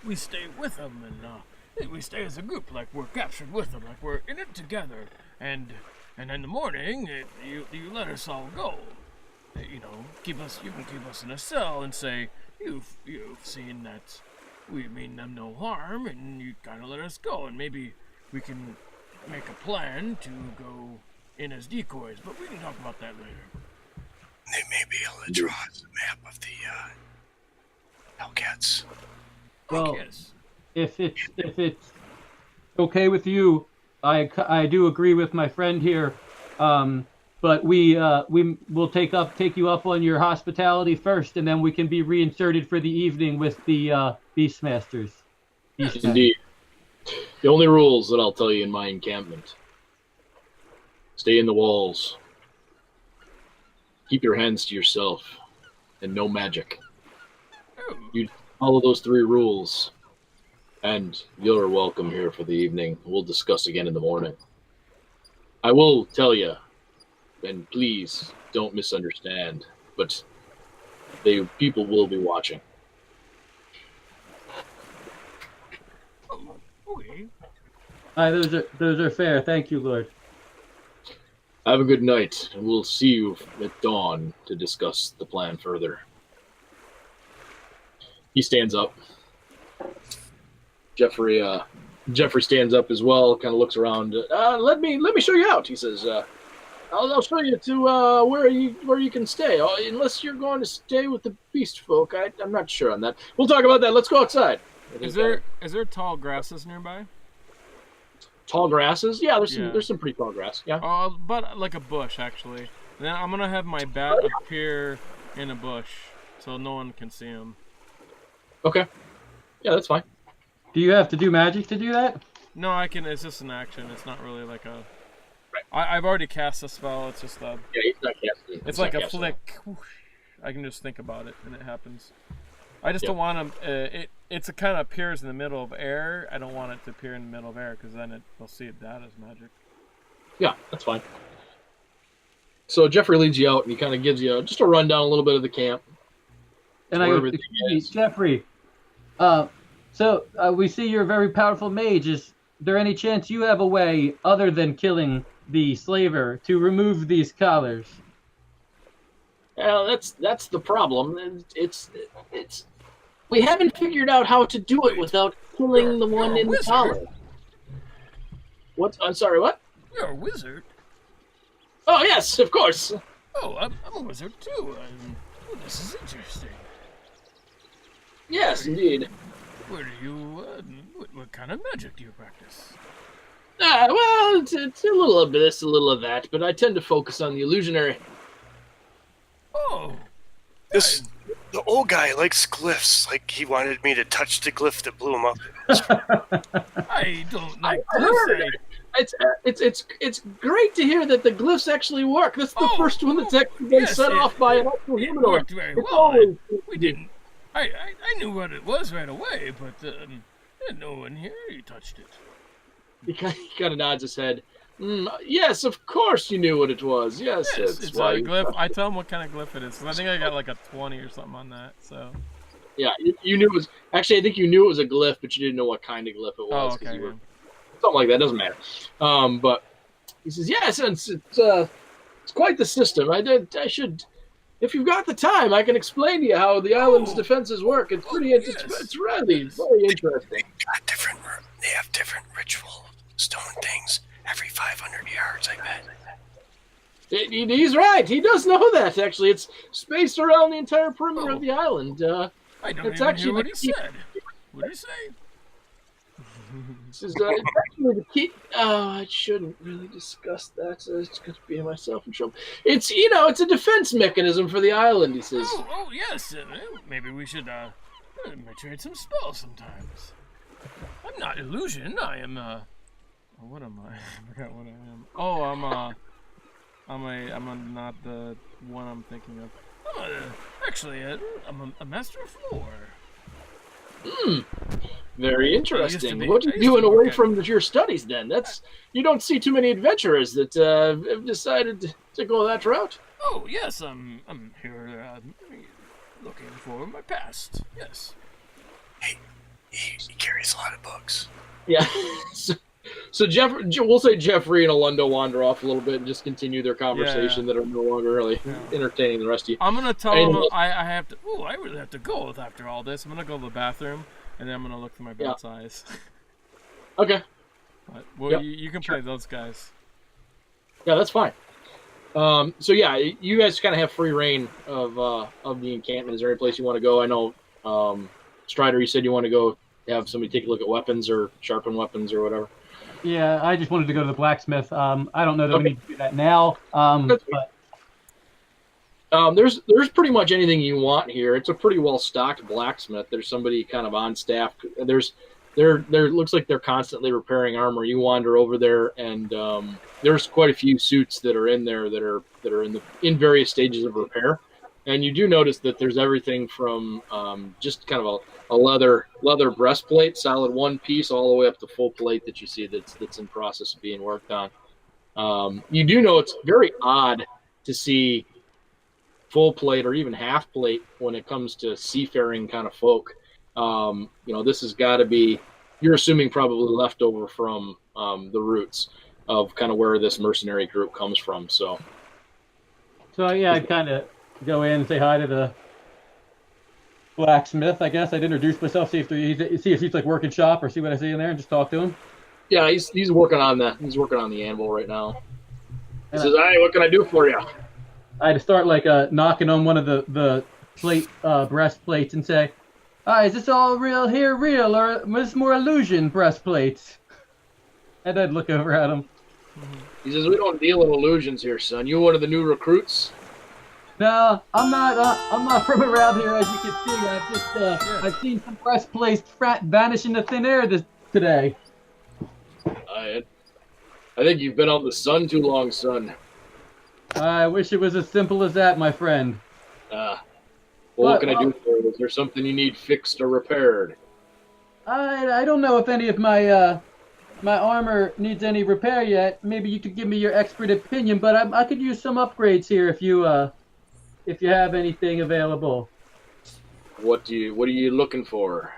we stay with them and we stay as a group, like we're captured with them, like we're in it together. And in the morning, you let us all go. You know, you can keep us in a cell and say you've seen that we mean them no harm, and you kind of let us go, and maybe we can make a plan to go in as decoys. But we can talk about that later. They may be able to draw us a map of the Hellcats. Well, yes. If it's okay with you, I do agree with my friend here. But we will take you up on your hospitality first, and then we can be reinserted for the evening with the Beastmasters. Indeed. The only rules that I'll tell you in my encampment: stay in the walls, keep your hands to yourself, and no magic. You follow those 3 rules, and you're welcome here for the evening. We'll discuss again in the morning. I will tell you, and please don't misunderstand, but people will be watching. Okay. Those are fair. Thank you, Lord. Have a good night, and we'll see you at dawn to discuss the plan further. He stands up. Jeffrey stands up as well, kind of looks around. Let me show you out, he says. I'll show you to where you can stay. Unless you're going to stay with the beast folk, I'm not sure on that. We'll talk about that. Let's go outside. Is there tall grasses nearby? Tall grasses? Yeah, there's some pretty tall grass. Yeah. Oh, but like a bush actually. Then I'm gonna have my bat appear in a bush so no one can see him. Okay. Yeah, that's fine. Do you have to do magic to do that? No, I can. It's just an action. It's not really like a. Right. I've already cast a spell. It's just a. Yeah, he's not casting. It's like a flick. I can just think about it and it happens. I just don't want to. It's a kind of appears in the middle of air. I don't want it to appear in the middle of air because then they'll see that as magic. Yeah, that's fine. So Jeffrey leads you out and he kind of gives you just a rundown a little bit of the camp. And I go, Jeffrey, so we see you're a very powerful mage. Is there any chance you have a way, other than killing the slaver, to remove these collars? Well, that's the problem. It's we haven't figured out how to do it without killing the one in the collar. What? I'm sorry, what? You're a wizard. Oh, yes, of course. Oh, I'm a wizard too. This is interesting. Yes, indeed. Where do you, what kind of magic do you practice? Well, it's a little of this, a little of that, but I tend to focus on the illusionary. Oh. The old guy likes glyphs. Like, he wanted me to touch the glyph that blew him up. I don't know. I heard it's great to hear that the glyphs actually work. That's the first one that's actually been set off by an actual humanoid. It worked very well. We didn't. I knew what it was right away, but no one here touched it. He kind of nods his head. Yes, of course you knew what it was. Yes, it's a glyph. I tell him what kind of glyph it is. I think I got like a 20 or something on that. So. Yeah, you knew it was. Actually, I think you knew it was a glyph, but you didn't know what kind of glyph it was. Oh, okay. something like that. Doesn't matter. But he says, yes, it's quite the system. I should, if you've got the time, I can explain to you how the island's defenses work. It's pretty, it's really very interesting. They have different ritual stone things every 500 yards, I bet. He's right. He does know that, actually. It's spaced around the entire perimeter of the island. I don't it's even actually hear what he said. What did he say? This is, it's actually the key. I shouldn't really discuss that. So it's going to be myself in trouble. It's, it's a defense mechanism for the island, he says. Oh yes. Maybe we should trade some spells sometimes. I'm not illusion. I am. What am I? I forgot what I am. Oh, I'm not the one I'm thinking of. I'm a master of war. Very interesting. What are you doing away from your studies then? You don't see too many adventurers that have decided to go that route. Oh yes, I'm here looking for my past. Yes. Hey, he carries a lot of books. Yeah. So we'll say Jeffrey and Alundo wander off a little bit and just continue their conversation that are no longer really entertaining the rest of you. I'm gonna tell him I have to. Oh, I really have to go after all this. I'm gonna go to the bathroom and then I'm gonna look for my bad size. Okay. You can play those guys. Yeah, that's fine. So yeah, you guys kind of have free reign of the encampment. Is there any place you want to go? I know, Strider, you said you want to go have somebody take a look at weapons or sharpen weapons or whatever. Yeah, I just wanted to go to the blacksmith. I don't know that we need to do that now. But there's pretty much anything you want here. It's a pretty well stocked blacksmith. There's somebody kind of on staff. There looks like they're constantly repairing armor. You wander over there, and there's quite a few suits that are in there that are in various stages of repair. And you do notice that there's everything from just kind of a leather breastplate, solid one piece, all the way up to full plate that you see that's in process of being worked on. You do know it's very odd to see full plate or even half plate when it comes to seafaring kind of folk. This has got to be, you're assuming, probably left over from the roots of kind of where this mercenary group comes from. So yeah, I'd kind of go in and say hi to the blacksmith. I guess I'd introduce myself, see if he's like working shop, or see what I see in there, and just talk to him. Yeah, he's working on the anvil right now. He says, "Hey, what can I do for you?" I had to start like knocking on one of the plate breastplates and say, "Is this all real, or is this more illusion breastplates?" And I'd look over at him. He says, "We don't deal in illusions here, son. You one of the new recruits?" No, I'm not from around here, as you can see. I've seen some breastplates vanish into thin air today. I think you've been out in the sun too long, son. I wish it was as simple as that, my friend. What can I do for you? Is there something you need fixed or repaired? I don't know if any of my my armor needs any repair yet. Maybe you could give me your expert opinion, but I could use some upgrades here if you have anything available. What are you looking for?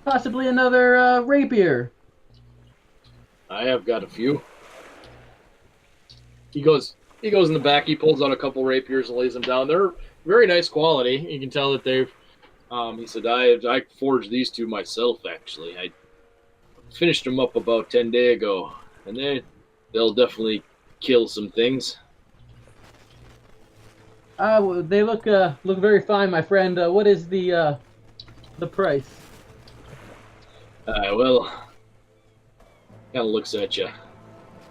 Possibly another rapier. I have got a few. He goes in the back. He pulls out a couple rapiers and lays them down. They're very nice quality. You can tell that they've. He said, I forged these two myself. Actually, I finished them up about 10 days ago, and they'll definitely kill some things. They look very fine, my friend. What is the price? Well, kind of looks at you.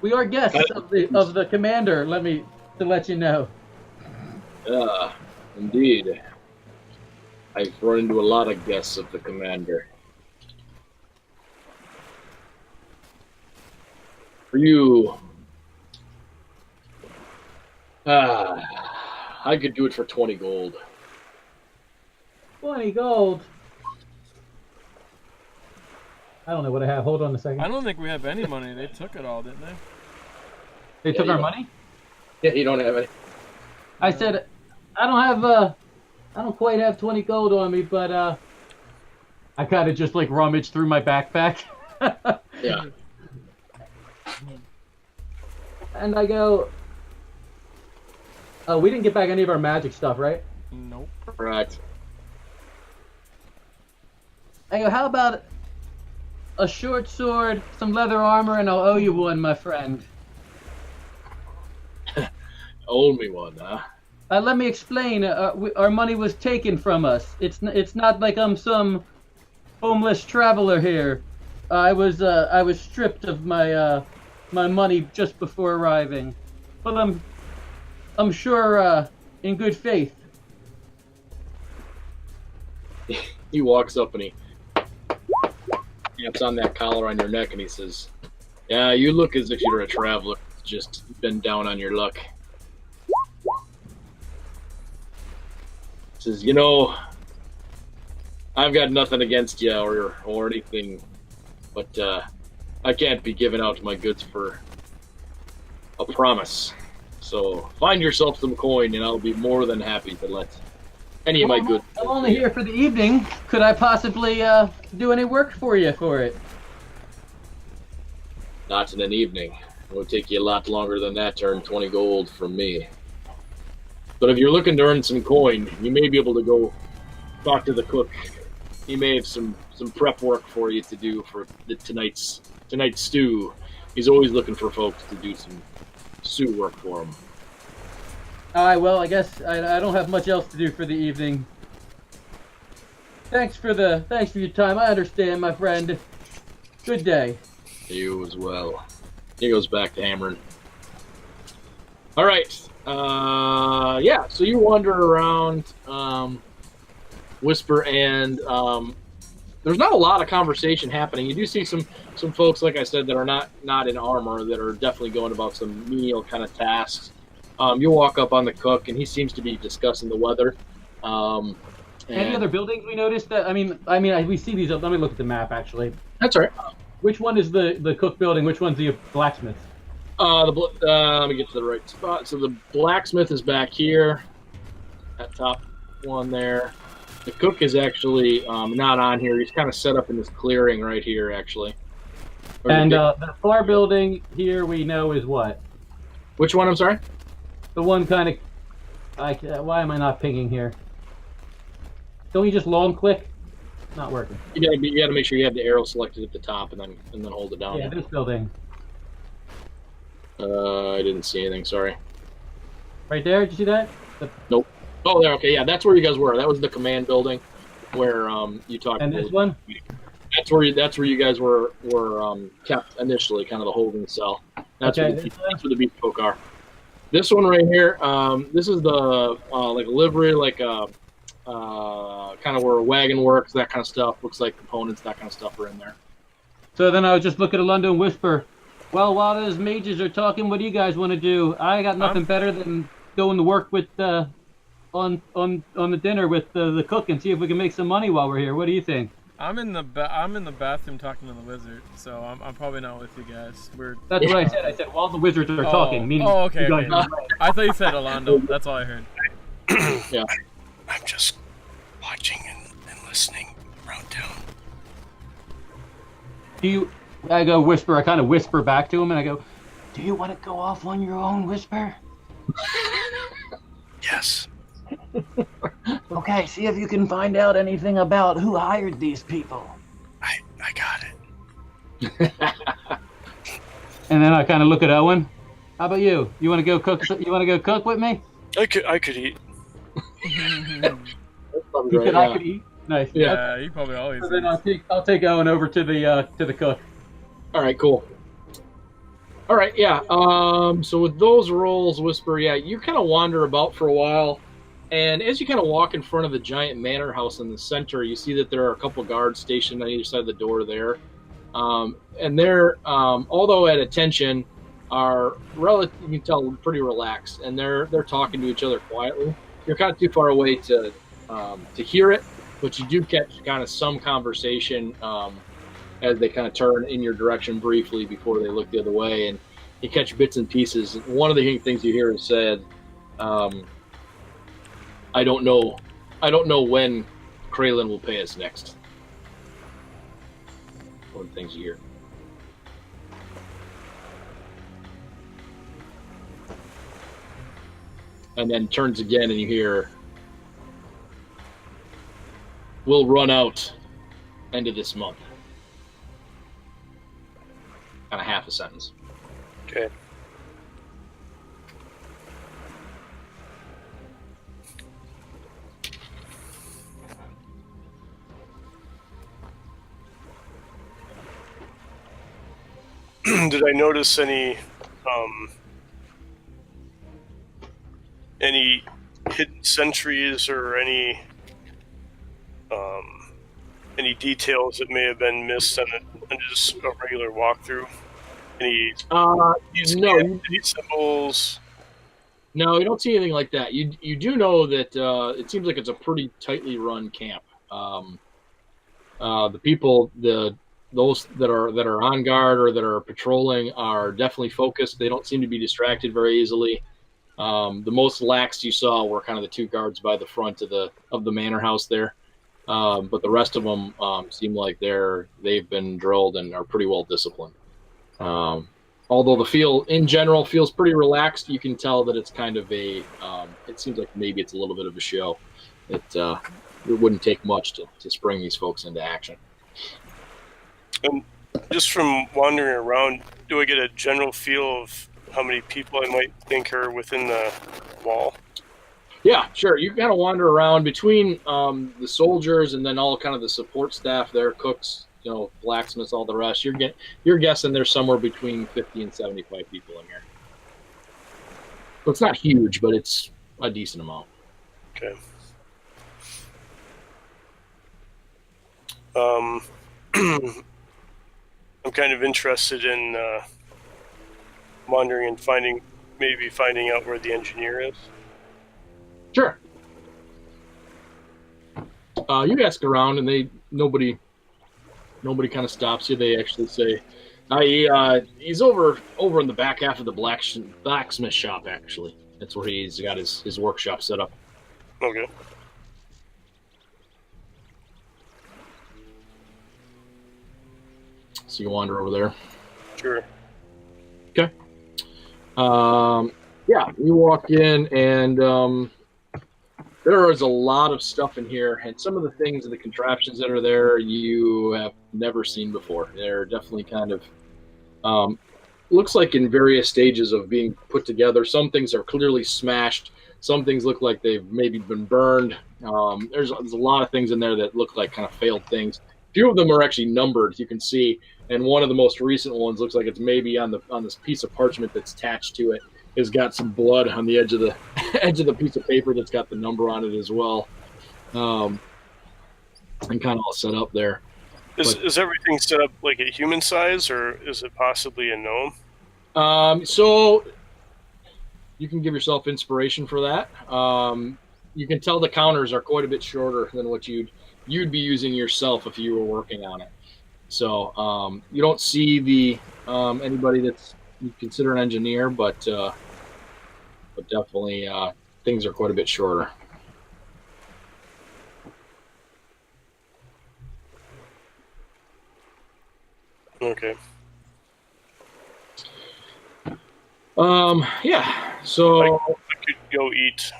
We are guests of the commander. To let you know. Indeed. I've run into a lot of guests of the commander. For you, I could do it for 20 gold. 20 gold? I don't know what I have. Hold on a second. I don't think we have any money. They took it all, didn't they? They took our money? Yeah, you don't have any. I said, I don't quite have 20 gold on me, but I kind of just like rummaged through my backpack. Yeah. And I go, oh, we didn't get back any of our magic stuff, right? Nope. Right. I go, how about a short sword, some leather armor, and I'll owe you one, my friend. Owe me one, huh? Let me explain. Our money was taken from us. It's not like I'm some homeless traveler here. I was stripped of my my money just before arriving, but I'm sure in good faith. He walks up and he taps on that collar on your neck and he says, "Yeah, you look as if you're a traveler. Just been down on your luck." He says, "You know, I've got nothing against you or anything, but I can't be giving out my goods for a promise. So find yourself some coin, and I'll be more than happy to let any of my goods." I'm only here for the evening. Could I possibly do any work for you for it? Not in an evening. It would take you a lot longer than that to earn 20 gold from me. But if you're looking to earn some coin, you may be able to go talk to the cook. He may have some prep work for you to do for tonight's stew. He's always looking for folks to do some stew work for him. All right. Well, I guess I don't have much else to do for the evening. Thanks for your time. I understand, my friend. Good day. You as well. He goes back to hammering. All right. Yeah. So you wander around, Whisper, and there's not a lot of conversation happening. You do see some folks, like I said, that are not in armor, that are definitely going about some menial kind of tasks. You walk up on the cook, and he seems to be discussing the weather. Any other buildings we noticed that? I mean, we see these. Let me look at the map. Actually, that's all right. Which one is the cook building? Which one's the blacksmith? Let me get to the right spot. So the blacksmith is back here, that top one there. The cook is actually not on here. He's kind of set up in this clearing right here, actually. And the far building here we know is what? Which one? I'm sorry. The one kind of. Why am I not pinging here? Don't you just long click? Not working. You gotta make sure you have the arrow selected at the top and then hold it down. Yeah, this building. I didn't see anything. Sorry. Right there. Did you see that? Nope. Oh, there. Okay, yeah, that's where you guys were. That was the command building, where you talked. And this one. That's where you guys were kept initially, kind of the holding cell. That's where the beach folk are. This one right here. This is the like livery, like kind of where a wagon works, that kind of stuff. Looks like components, that kind of stuff are in there. So then I would just look at Alunda and whisper, "Well, while those mages are talking, what do you guys want to do? I got nothing better than going to work with on the dinner with the cook and see if we can make some money while we're here. What do you think?" I'm in the bathroom talking to the wizard, so I'm probably not with you guys. That's what I said. I said while the wizards are talking. Meaning okay. I thought you said Alando. That's all I heard. Yeah. I'm just watching and listening around town. I go whisper. I kind of whisper back to him, and I go, "Do you want to go off on your own, Whisper?" Yes. Okay, see if you can find out anything about who hired these people. I got it. And then I kind of look at Owen. How about you? You want to go cook? You want to go cook with me? I could eat. You said I could eat. Nice. Yeah, you probably always. So then I'll take Owen over to the cook. All right, cool. All right, yeah. So with those rolls, Whisper, yeah, you kind of wander about for a while, and as you kind of walk in front of the giant manor house in the center, you see that there are a couple guards stationed on either side of the door there, and they're, although at attention, are relative. You can tell pretty relaxed, and they're talking to each other quietly. You're kind of too far away to hear it, but you do catch kind of some conversation. As they kind of turn in your direction briefly before they look the other way, and you catch bits and pieces. One of the things you hear is said, I don't know when Kraylin will pay us next. One of the things you hear. and then turns again, and you hear, "We'll run out end of this month." Kind of half a sentence. Okay. Did I notice any hidden sentries or any details that may have been missed on just a regular walkthrough? Any No, any symbols? No, you don't see anything like that. You do know that it seems like it's a pretty tightly run camp. The people, those that are on guard or that are patrolling are definitely focused. They don't seem to be distracted very easily. The most lax you saw were kind of the two guards by the front of the manor house there, but the rest of them seem like they've been drilled and are pretty well disciplined. Although the feel in general feels pretty relaxed, you can tell that it's kind of it seems like maybe it's a little bit of a show. It wouldn't take much to spring these folks into action. And just from wandering around, do I get a general feel of how many people I might think are within the wall? Yeah, sure. You kind of wander around between the soldiers and then all kind of the support staff there, cooks, blacksmiths, all the rest. You're guessing there's somewhere between 50 and 75 people in here. So it's not huge, but it's a decent amount. Okay. I'm kind of interested in wandering and finding out where the engineer is. Sure. You ask around, and nobody kind of stops you. They actually say, he's over in the back half of the blacksmith shop. Actually, that's where he's got his workshop set up. Okay. So you wander over there. Sure. Okay. Yeah, you walk in, and there is a lot of stuff in here, and some of the things and the contraptions that are there you have never seen before. They're definitely kind of looks like in various stages of being put together. Some things are clearly smashed. Some things look like they've maybe been burned. There's a lot of things in there that look like kind of failed things. A few of them are actually numbered, you can see, and one of the most recent ones looks like it's maybe on this piece of parchment that's attached to it. Has got some blood on the edge of the piece of paper that's got the number on it as well, and kind of all set up there. Is everything set up like a human size, or is it possibly a gnome? So you can give yourself inspiration for that. You can tell the counters are quite a bit shorter than what you'd be using yourself if you were working on it. So you don't see the anybody that's you consider an engineer, but definitely things are quite a bit shorter. Okay. Yeah. So I could go eat.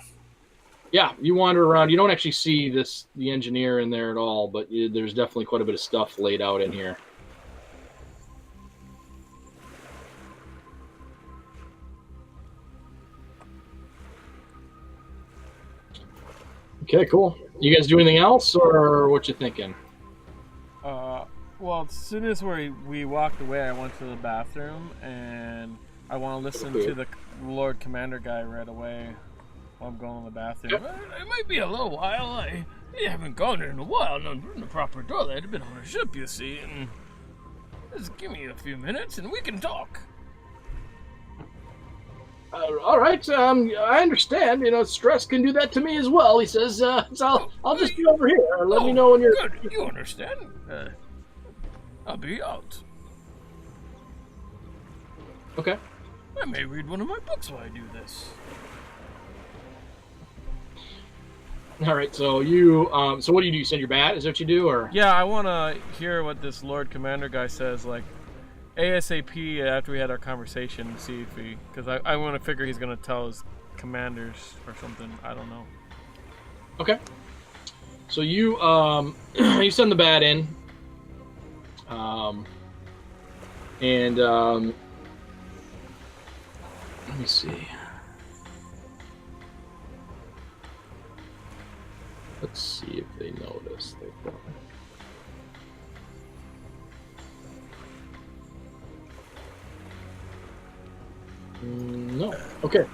Yeah, you wander around. You don't actually see the engineer in there at all, but there's definitely quite a bit of stuff laid out in here. Okay, cool. You guys do anything else, or what you thinking? Well, as soon as we walked away, I went to the bathroom, and I want to listen to the Lord Commander guy right away while I'm going to the bathroom. Yep. It might be a little while. I haven't gone in a while. Not in the proper toilet. I've been on a ship, you see, and just give me a few minutes, and we can talk. All right. I understand. Stress can do that to me as well. He says, so I'll just be over here. Let me know when you're. Good. You understand? I'll be out. Okay. I may read one of my books while I do this. All right. So you. So what do? You send your bat? Is that what you do, or? Yeah, I want to hear what this Lord Commander guy says, like ASAP after we had our conversation. See if because I want to figure he's going to tell us commanders or something. I don't know. Okay. So you you send the bat in, and let me see. Let's see if they notice. No. Okay.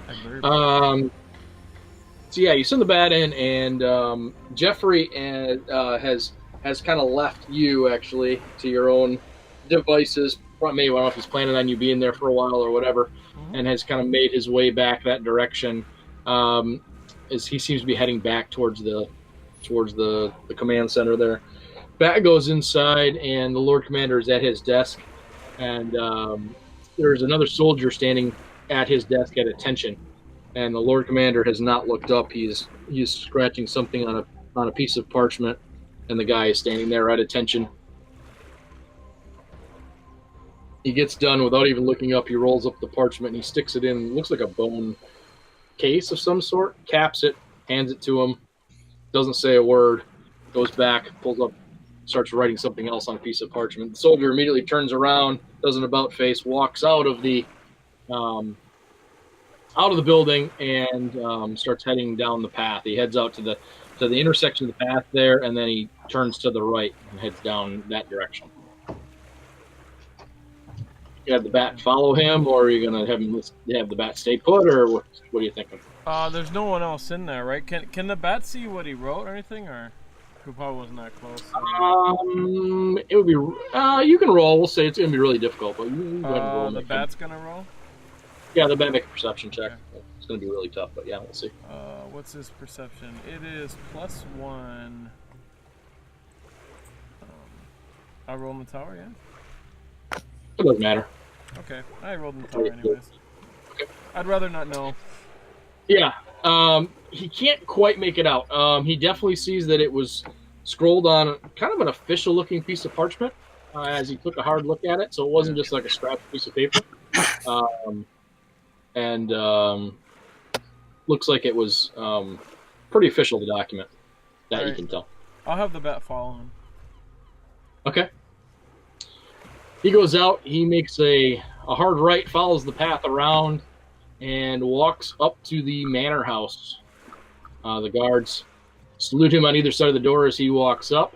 So yeah, you send the bat in, and Jeffrey has kind of left you actually to your own devices. Maybe I don't know if he's planning on you being there for a while or whatever, and has kind of made his way back that direction. As he seems to be heading back towards the command center there. Bat goes inside, and the Lord Commander is at his desk, and there's another soldier standing at his desk at attention. And the Lord Commander has not looked up. He's scratching something on a piece of parchment, and the guy is standing there at attention. He gets done without even looking up. He rolls up the parchment and he sticks it in. It looks like a bone case of some sort. Caps it, hands it to him. Doesn't say a word. Goes back, pulls up, starts writing something else on a piece of parchment. The soldier immediately turns around, does an about face, walks out of the building, and starts heading down the path. He heads out to the intersection of the path there, and then he turns to the right and heads down that direction. You have the bat follow him, or are you going to have the bat stay put, or what are you thinking? There's no one else in there, right? Can the bat see what he wrote or anything, or who probably wasn't that close? It would be. You can roll. We'll say it's going to be really difficult, but you go ahead and roll. The bat's going to roll. Yeah, the bat make a perception check. Okay. It's going to be really tough, but yeah, we'll see. What's his perception? It is +1. I roll in the tower, yeah. It doesn't matter. Okay, I rolled in the tower anyways. Okay. I'd rather not know. Yeah, he can't quite make it out. He definitely sees that it was scrolled on kind of an official-looking piece of parchment as he took a hard look at it, so it wasn't just like a scratched piece of paper. And looks like it was pretty official, the document, that you can tell. I'll have the bat follow him. Okay. He goes out, he makes a hard right, follows the path around, and walks up to the manor house. The guards salute him on either side of the door as he walks up.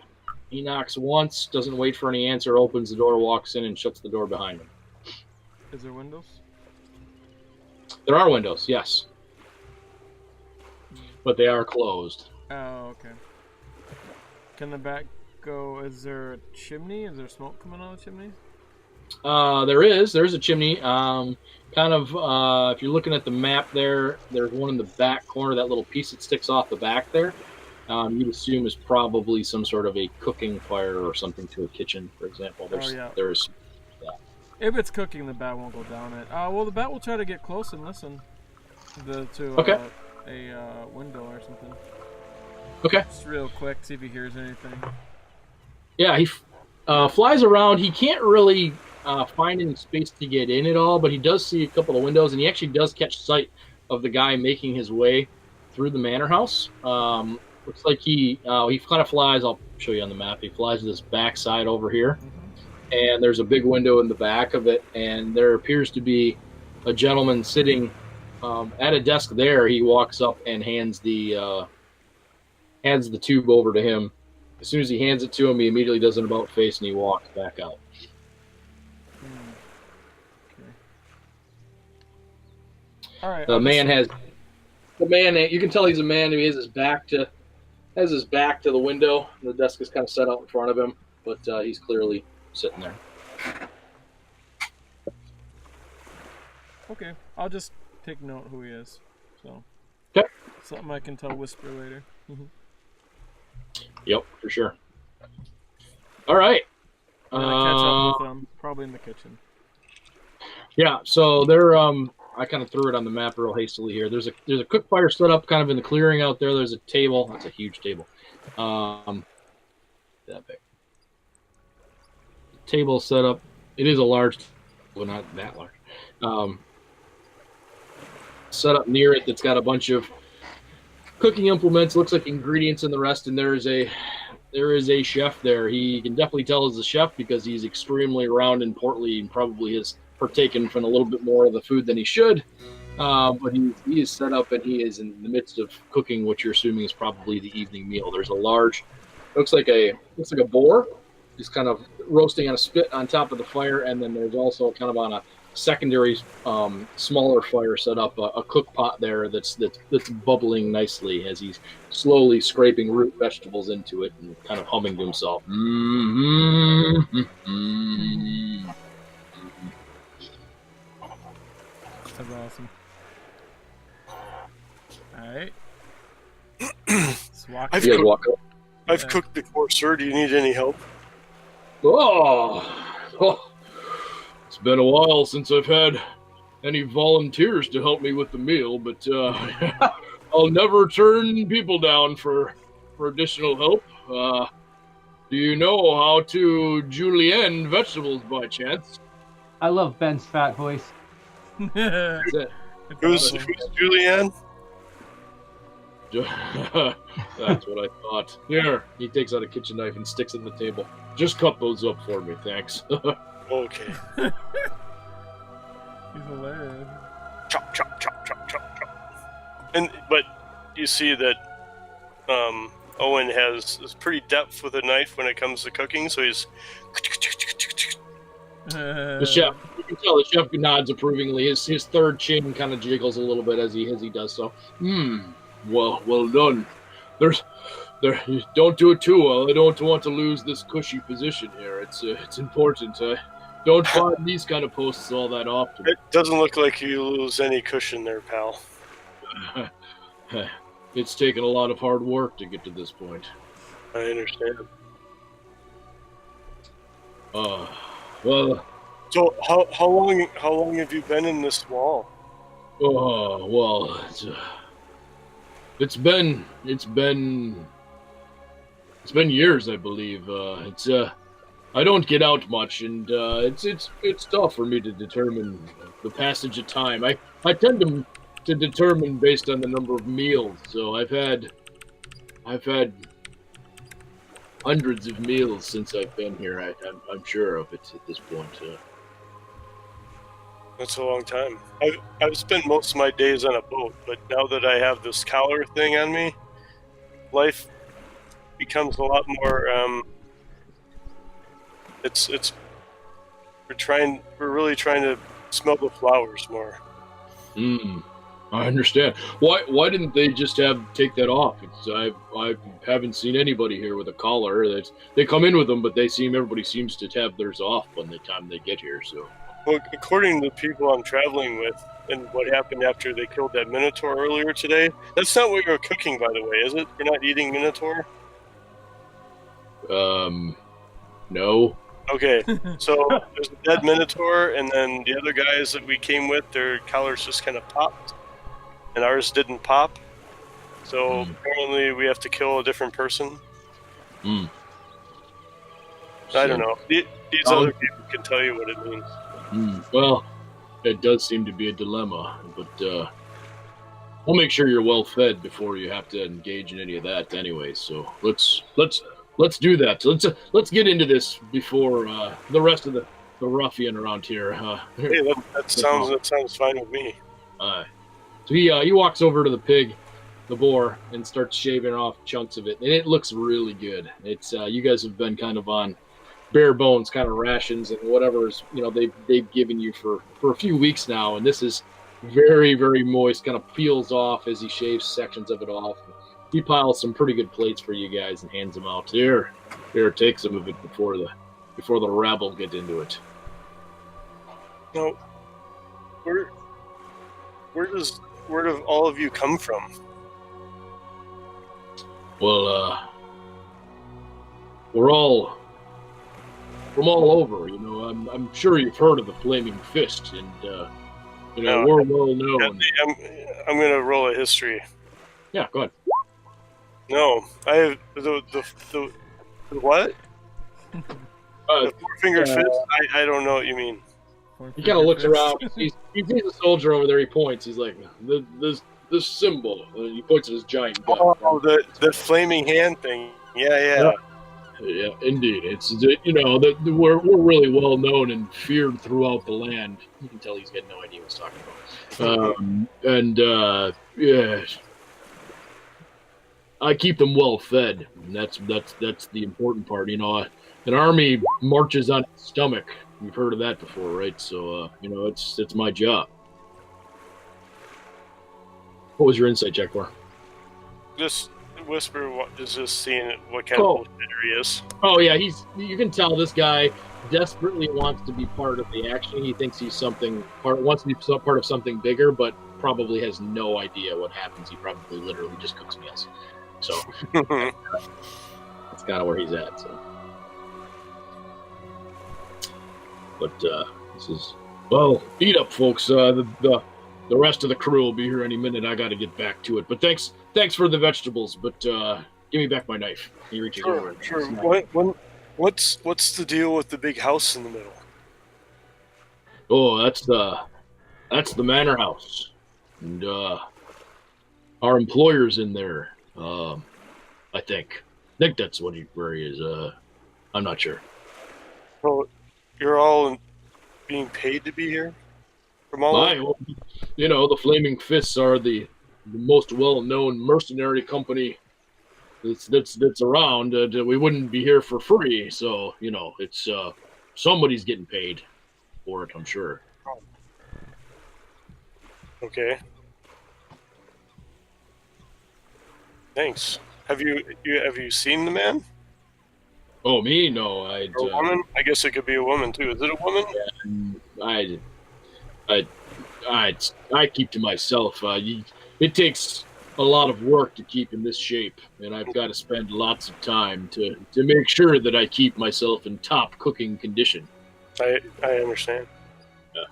He knocks once, doesn't wait for any answer, opens the door, walks in, and shuts the door behind him. Is there windows? There are windows, yes. But they are closed. Oh, okay. Can the bat go... Is there a chimney? Is there smoke coming out of the chimney? There's a chimney. If you're looking at the map there's one in the back corner, that little piece that sticks off the back there. You'd assume is probably some sort of a cooking fire or something to a kitchen, for example. There's If it's cooking, the bat won't go down it. Well, the bat will try to get close and listen to a window or something. Okay. Just real quick, see if he hears anything. Yeah, he flies around. He can't really find any space to get in at all, but he does see a couple of windows, and he actually does catch sight of the guy making his way through the manor house. Looks like he kind of flies. I'll show you on the map. He flies to this back side over here, and there's a big window in the back of it, and there appears to be a gentleman sitting at a desk there. He walks up and hands the tube over to him. As soon as he hands it to him, he immediately does an about face and he walks back out. Okay. All right. The man, you can tell he's a man. He has his back to the window. The desk is kind of set out in front of him, but he's clearly sitting there. Okay, I'll just take note who he is. So. Okay. Something I can tell Whisper later. Yep, for sure. All right. Catch up with them, probably in the kitchen. Yeah, so they're I kind of threw it on the map real hastily here. There's a cook fire set up kind of in the clearing out there. There's a table. That's a huge table. That big. Table set up. It is a large, well, not that large. set up near it that's got a bunch of cooking implements, looks like ingredients and the rest, and there is a chef there. He can definitely tell he's a chef because he's extremely round and portly and probably has partaken from a little bit more of the food than he should. But he is set up and he is in the midst of cooking what you're assuming is probably the evening meal. There's a large, looks like a boar, just kind of roasting on a spit on top of the fire, and then there's also kind of on a secondary smaller fire set up a cook pot there that's bubbling nicely as he's slowly scraping root vegetables into it and kind of humming to himself. That's awesome. Alright. I've cooked before, sir. Do you need any help? Oh, it's been a while since I've had any volunteers to help me with the meal, but I'll never turn people down for additional help. Do you know how to julienne vegetables by chance? I love Ben's fat voice. That's it. Who's Julianne? That's what I thought. Here, he takes out a kitchen knife and sticks it on the table. Just cut those up for me, thanks. Okay. He's hilarious. Chop, chop, chop, chop, chop, chop. But you see that Owen is pretty deft with a knife when it comes to cooking, so he's... The chef, you can tell the chef nods approvingly. His third chin kind of jiggles a little bit as he does so. Well done. Don't do it too well. I don't want to lose this cushy position here. It's important. Don't find these kind of posts all that often. It doesn't look like you lose any cushion there, pal. It's taken a lot of hard work to get to this point. I understand. Well. So how long have you been in this wall? Oh well, it's been years, I believe. I don't get out much, and it's tough for me to determine the passage of time. I tend to determine based on the number of meals. So I've had hundreds of meals since I've been here. I'm sure of it at this point. That's a long time. I've spent most of my days on a boat, but now that I have this collar thing on me, life becomes a lot more. We're really trying to smell the flowers more. I understand. Why didn't they just take that off? I haven't seen anybody here with a collar. They come in with them, but everybody seems to have theirs off by the time they get here. So. Well, according to the people I'm traveling with, and what happened after they killed that Minotaur earlier today, that's not what you're cooking, by the way, is it? You're not eating Minotaur? No. Okay, so there's a dead Minotaur, and then the other guys that we came with, their collars just kind of popped, and ours didn't pop. So apparently we have to kill a different person. I don't know. These other people can tell you what it means. Well, it does seem to be a dilemma, but we'll make sure you're well fed before you have to engage in any of that anyway. So let's do that. Let's get into this before the rest of the ruffian around here. Hey, that sounds fine with me. So he walks over to the boar, and starts shaving off chunks of it, and it looks really good. It's you guys have been kind of on bare bones kind of rations and whatever's they've given you for a few weeks now, and this is very, very moist, kind of peels off as he shaves sections of it off. He piles some pretty good plates for you guys and hands them out. Here, take some of it before the rabble get into it. Now, where do all of you come from? Well, we're all from all over. I'm sure you've heard of the Flaming Fist, and we're well known. I'm gonna roll a history. Yeah, go ahead. No, I have the what? The four-fingered fist? I don't know what you mean. He kind of looks around. He sees a soldier over there. He points. He's like, this symbol. He points at his giant gun. Oh, the flaming hand thing. Yeah. Yeah, indeed. It's we're really well known and feared throughout the land. You can tell he's got no idea what he's talking about. Yeah, I keep them well fed. And that's the important part. An army marches on its stomach. You've heard of that before, right? So it's my job. What was your insight check for? Just Whisper is just seeing what kind of bullshitter he is. Oh yeah, you can tell this guy desperately wants to be part of the action. He thinks he's wants to be part of something bigger, but probably has no idea what happens. He probably literally just cooks meals. So that's kind of where he's at. So, but this is eat up, folks. The rest of the crew will be here any minute. I got to get back to it. But thanks for the vegetables. But give me back my knife. He reaches over. Sure. What's the deal with the big house in the middle? Oh, that's the manor house, and our employer's in there. I think that's where he is. I'm not sure. Well, you're all being paid to be here from all over? The Flaming Fists are the most well-known mercenary company that's around. We wouldn't be here for free, so it's somebody's getting paid for it, I'm sure. Okay. Thanks. Have you seen the man? Oh, me? No, A woman? I guess it could be a woman too. Is it a woman? Yeah, I keep to myself. It takes a lot of work to keep in this shape, and I've got to spend lots of time to make sure that I keep myself in top cooking condition. I understand. Yeah.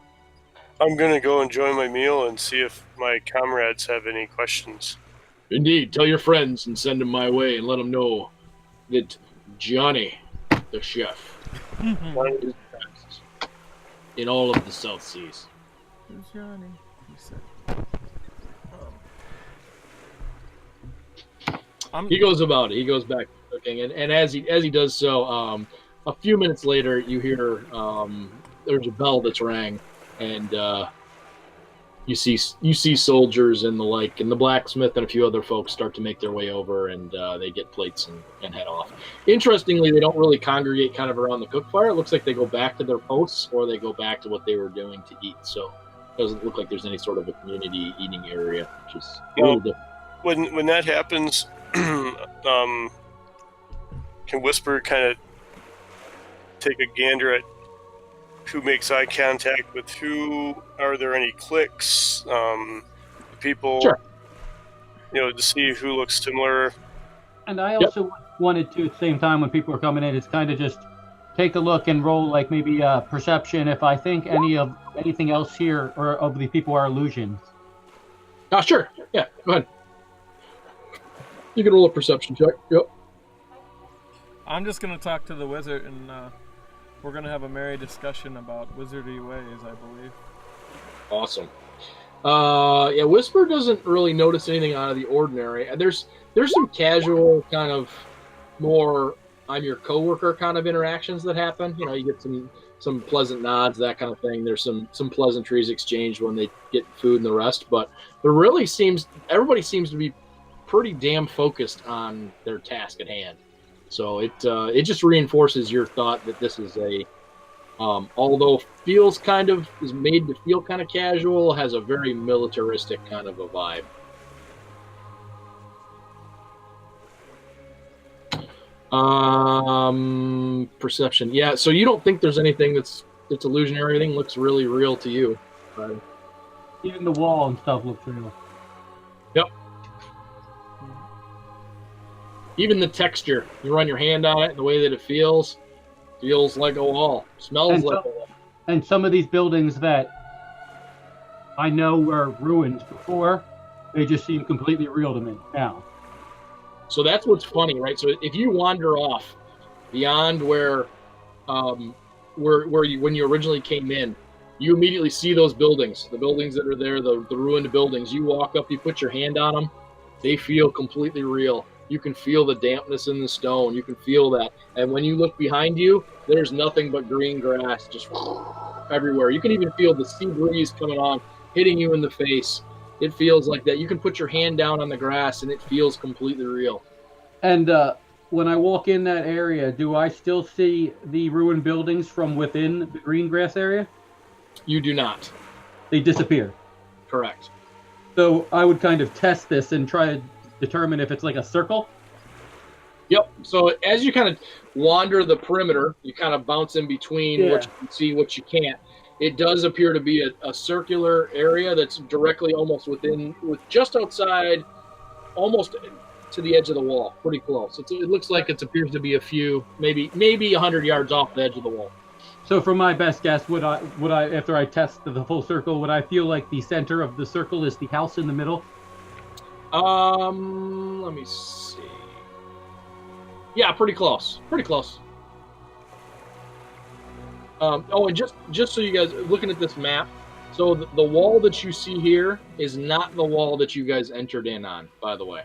I'm gonna go enjoy my meal and see if my comrades have any questions. Indeed, tell your friends and send them my way, and let them know that Johnny, the chef, is best in all of the South Seas. Who's Johnny? He said. He goes about it. He goes back to cooking, and as he does so, a few minutes later, you hear there's a bell that's rang, and you see soldiers and the blacksmith and a few other folks start to make their way over, and they get plates and head off. Interestingly, they don't really congregate kind of around the cook fire. It looks like they go back to their posts, or they go back to what they were doing to eat. So it doesn't look like there's any sort of a community eating area, which is a little different. When that happens, can Whisper kind of take a gander at who makes eye contact with who? Are there any cliques? People, sure. To see who looks similar. And I also wanted to, at the same time when people are coming in, it's kind of just take a look and roll like maybe perception if I think anything else here or of the people are illusions. Sure. Yeah, go ahead. You can roll a perception check. Yep. I'm just going to talk to the wizard, and we're going to have a merry discussion about wizardry ways, I believe. Awesome. Whisper doesn't really notice anything out of the ordinary. There's some casual kind of more I'm your coworker kind of interactions that happen. You get some pleasant nods, that kind of thing. There's some pleasantries exchanged when they get food and the rest, but everybody seems to be pretty damn focused on their task at hand. So it just reinforces your thought that this is although is made to feel kind of casual, has a very militaristic kind of a vibe. Perception. Yeah, so you don't think there's anything that's illusionary. Everything looks really real to you. Right? Even the wall and stuff looks real. Yep. Even the texture. You run your hand on it, and the way that it feels like a wall. Smells like a wall. And some of these buildings that I know were ruins before, they just seem completely real to me now. So that's what's funny, right? So if you wander off beyond where you when you originally came in, you immediately see those buildings, the buildings that are there, the ruined buildings. You walk up, you put your hand on them, they feel completely real. You can feel the dampness in the stone. You can feel that. And when you look behind you, there's nothing but green grass just everywhere. You can even feel the sea breeze coming on, hitting you in the face. It feels like that. You can put your hand down on the grass, and it feels completely real. And when I walk in that area, do I still see the ruined buildings from within the green grass area? You do not. They disappear. Correct. So I would kind of test this and try to determine if it's like a circle. Yep. So as you kind of wander the perimeter, you kind of bounce in between what you can see, what you can't. It does appear to be a circular area that's directly almost just outside, almost to the edge of the wall, pretty close. It looks like it appears to be a few, maybe 100 yards off the edge of the wall. So for my best guess, would I after I test the full circle, would I feel like the center of the circle is the house in the middle? Let me see. Yeah, pretty close. Pretty close. And just so you guys looking at this map, so the wall that you see here is not the wall that you guys entered in on, by the way.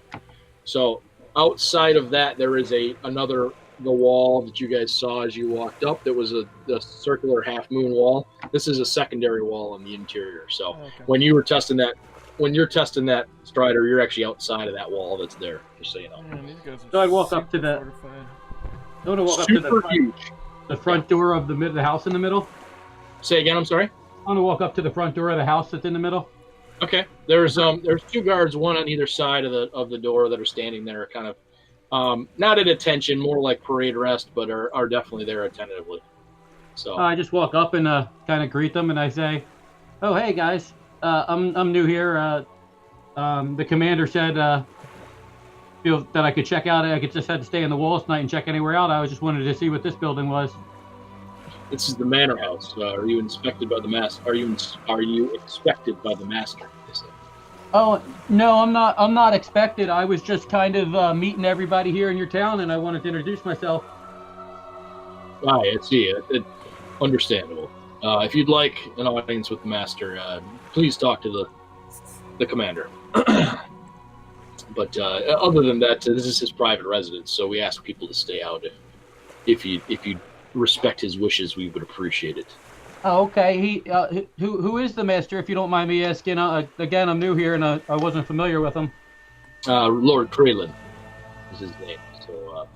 So outside of that, there is the wall that you guys saw as you walked up. That was a circular half moon wall. This is a secondary wall in the interior. So when you're testing that, Strider, you're actually outside of that wall that's there. Just so you know. So I walk up to the. The front door of the house in the middle. Say again. I'm sorry. I want to walk up to the front door of the house that's in the middle. Okay. There's two guards, one on either side of the door that are standing there, kind of not at attention, more like parade rest, but are definitely there attentively. So I just walk up and kind of greet them, and I say, "Oh, hey guys, I'm new here. The commander said feel that I could check out. I just had to stay in the walls tonight and check anywhere out. I was just wanted to see what this building was." This is the manor house. Are you inspected by the master? Are you expected by the master? Oh no, I'm not. I'm not expected. I was just kind of meeting everybody here in your town, and I wanted to introduce myself. I see. Understandable. If you'd like an audience with the master, please talk to the commander. But other than that, this is his private residence, so we ask people to stay out. If you respect his wishes, we would appreciate it. Oh, okay. Who is the master, if you don't mind me asking? Again, I'm new here, and I wasn't familiar with him. Lord Kraylin is his name. So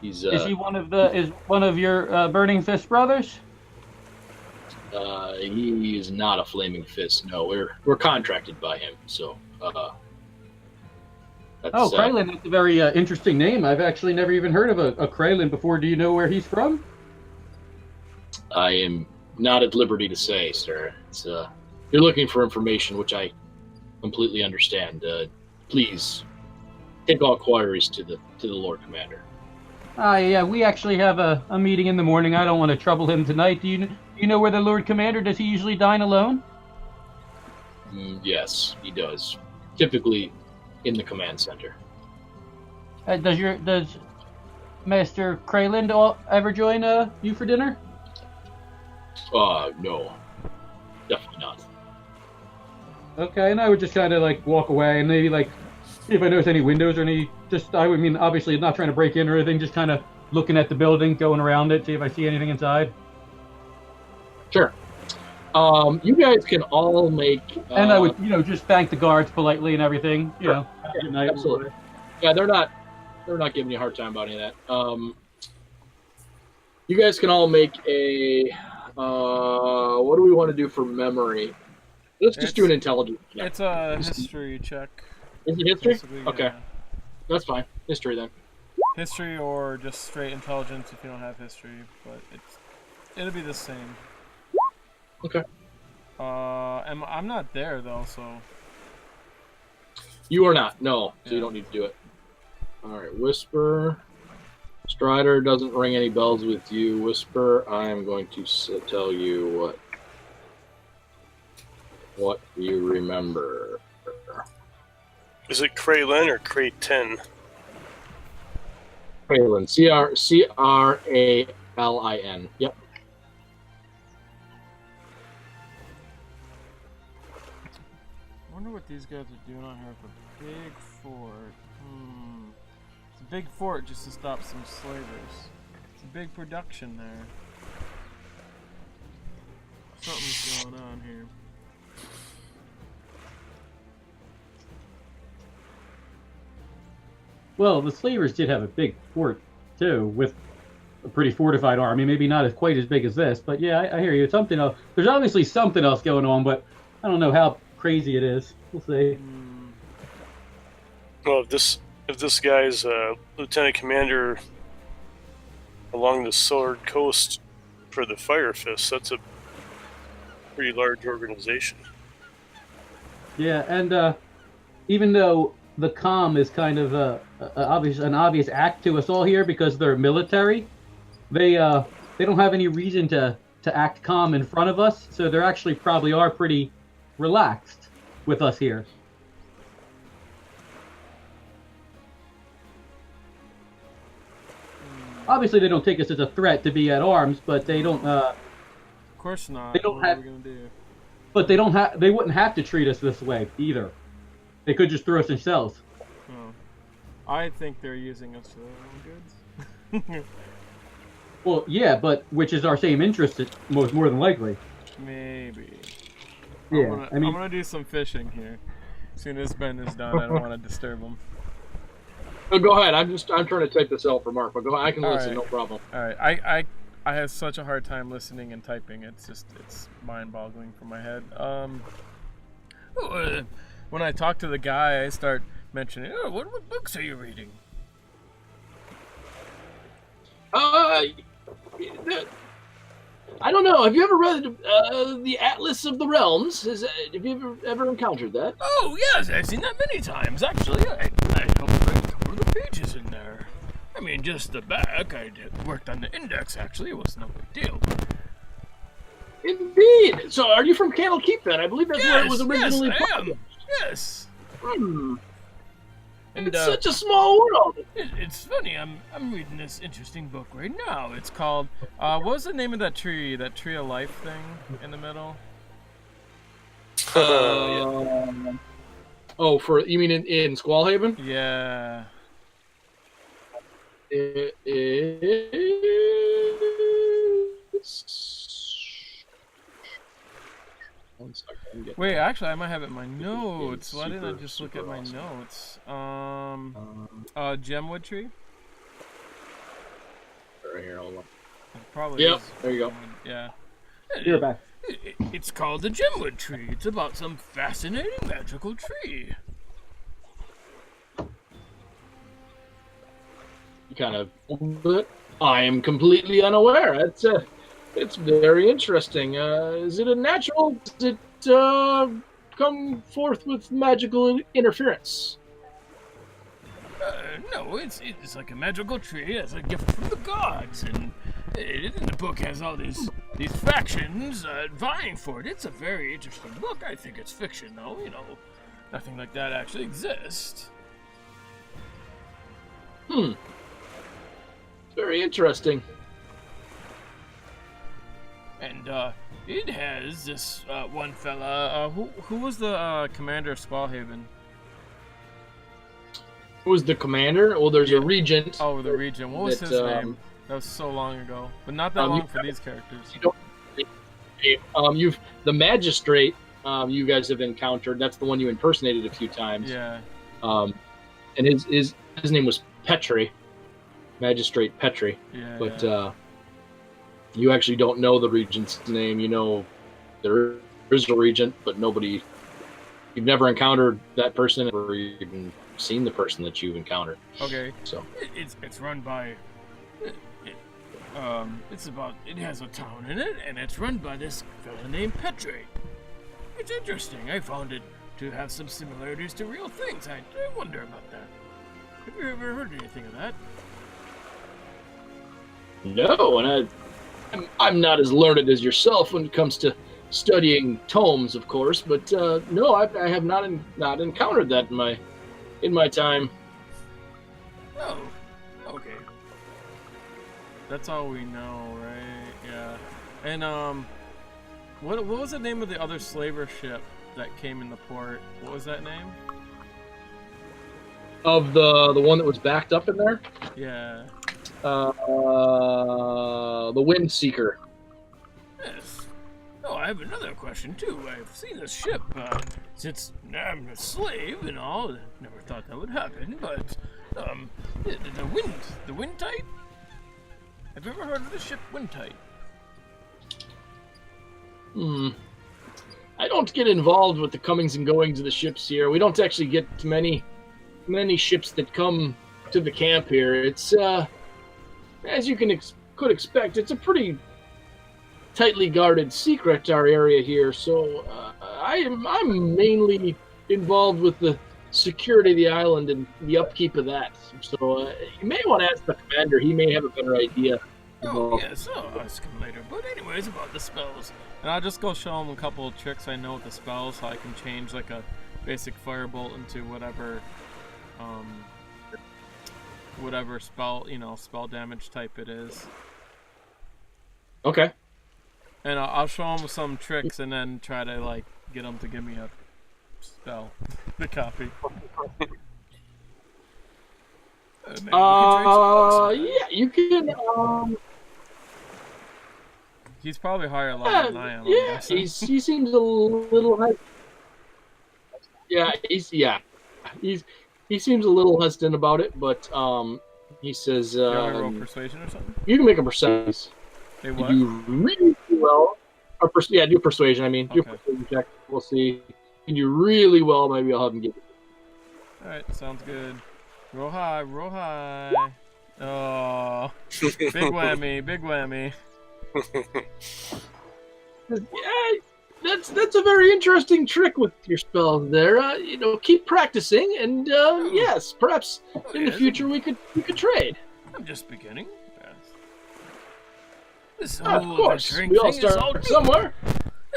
he's. Is he one of your Burning Fist brothers? He is not a Flaming Fist. No, we're contracted by him. So. Kraylin, that's a very interesting name. I've actually never even heard of a Kraylin before. Do you know where he's from? I am not at liberty to say, sir. You're looking for information, which I completely understand. Please take all queries to the Lord Commander. Yeah, we actually have a meeting in the morning. I don't want to trouble him tonight. Do you know where the Lord Commander, does he usually dine alone? Yes, he does. Typically in the command center. Does Master Kraylin ever join you for dinner? No, definitely not. Okay, and I would just kind of like walk away and maybe like see if I notice any windows or any. Obviously not trying to break in or anything, just kind of looking at the building, going around it, see if I see anything inside. Sure. You guys can all make. And I would, just thank the guards politely and everything. Sure. Good night. Absolutely. Yeah, they're not giving you a hard time about any of that. You guys can all make a. What do we want to do for memory? Let's just do an intelligence check. It's a history check. Is it history? Basically, okay, yeah. That's fine. History then. History or just straight intelligence if you don't have history, but it'll be the same. Okay. I'm not there though, so. You are not. No, so yeah. You don't need to do it. All right, Whisper. Strider doesn't ring any bells with you. Whisper, I am going to tell you what you remember. Is it Kraylin or Cray-10? Kraylin. C-R-A-L-I-N. Yep. wonder what these guys are doing on here with a big fort. It's a big fort just to stop some slavers. It's a big production there. Something's going on here. Well, the slavers did have a big fort too, with a pretty fortified army. Maybe not as quite as big as this, but yeah, I hear you. Something else. There's obviously something else going on, but I don't know how crazy it is. We'll see. Well, if this guy's lieutenant commander along the Sword Coast for the Fire Fist, that's a pretty large organization. Yeah, and even though the calm is kind of an obvious act to us all here because they're military, they don't have any reason to act calm in front of us, so they're actually probably are pretty relaxed with us here. Obviously, they don't take us as a threat to be at arms, but they don't. Of course not. They don't what have. are we gonna do? But they don't have. They wouldn't have to treat us this way either. They could just throw us in cells. Oh. I think they're using us for their own goods. Well, yeah, but which is our same interest, more than likely. Maybe. Yeah, I'm gonna do some fishing here. As soon as Ben is done, I don't want to disturb him. Oh, go ahead. I'm trying to type this out for Mark, but go ahead. I can listen, no problem. All right. I have such a hard time listening and typing. It's mind-boggling for my head. When I talk to the guy, I start mentioning, "Oh, what books are you reading?" I don't know. Have you ever read the Atlas of the Realms? Have you ever encountered that? Oh, yes, I've seen that many times, actually. I helped write a couple of the pages in there. I mean, just the back. I worked on the index, actually. It was no big deal. Indeed. So, are you from Candle Keep, then? I believe that's where it was originally Yes, I am. Yes. And it's such a small world. It's funny. I'm reading this interesting book right now. It's called. What was the name of that tree? That tree of life thing in the middle? Oh, you mean in Squallhaven? Yeah. It is. One second. Wait, actually, I might have it in my notes. Why didn't I just look at my notes? Gemwood tree? Right here, hold on. It probably Yep, is. there you go. Yeah. You're back. It's called the Gemwood Tree. It's about some fascinating magical tree. Kind of, but I am completely unaware. It's very interesting. Is it a natural? Does it come forth with magical interference? No, it's like a magical tree. It's a gift from the gods, and the book has all these factions vying for it. It's a very interesting book. I think it's fiction, though. You know, nothing like that actually exists. Very interesting. And it has this one fella. Who was the commander of Squallhaven? Who was the commander? Well, there's a regent. Oh, the regent. What was his name? That was so long ago, but not that long for these characters. The magistrate. You guys have encountered. That's the one you impersonated a few times. Yeah. And his name was Petri. Magistrate Petri. Yeah. But you actually don't know the regent's name. You know there is a regent, but you've never encountered that person or even seen the person that you've encountered. Okay. So it's run by it has a town in it, and it's run by this fella named Petri. It's interesting. I found it to have some similarities to real things. I wonder about that. Have you ever heard anything of that? No, and I'm not as learned as yourself when it comes to studying tomes, of course. But no, I have not encountered that in my time. Oh, okay. That's all we know, right? Yeah. And What was the name of the other slaver ship that came in the port? What was that name? Of the one that was backed up in there? Yeah. The Wind Seeker. Yes. Oh, I have another question too. I've seen this ship since I'm a slave and all. Never thought that would happen, but the wind type. Have you ever heard of the ship Wind type? I don't get involved with the comings and goings of the ships here. We don't actually get many ships that come to the camp here. It's as you could expect, it's a pretty tightly guarded secret, our area here. So I'm mainly involved with the security of the island and the upkeep of that. So you may want to ask the commander. He may have a better idea. Oh, yes, I'll ask him later. But anyways, about the spells. And I'll just go show him a couple of tricks I know with the spells, how I can change like a basic firebolt into whatever spell, spell damage type it is. Okay. And I'll show him some tricks and then try to like get him to give me a spell to copy. Yeah, you can. He's probably higher level than I am. Yeah, he seems a little hesitant. He seems a little hesitant about it, but he says. You want me to roll persuasion or something? You can make a percentage. Hey, what? You really well. Or do persuasion. I mean, do a Okay. persuasion check. We'll see. You do really well. Maybe I'll have him get it. All right, sounds good. Roll high, roll high. Oh, big whammy, big whammy. Yeah, that's a very interesting trick with your spells there. Keep practicing, and yes, perhaps in the future we could trade. I'm just beginning. Yes. This Of whole course, adventuring we all thing is all start new. somewhere.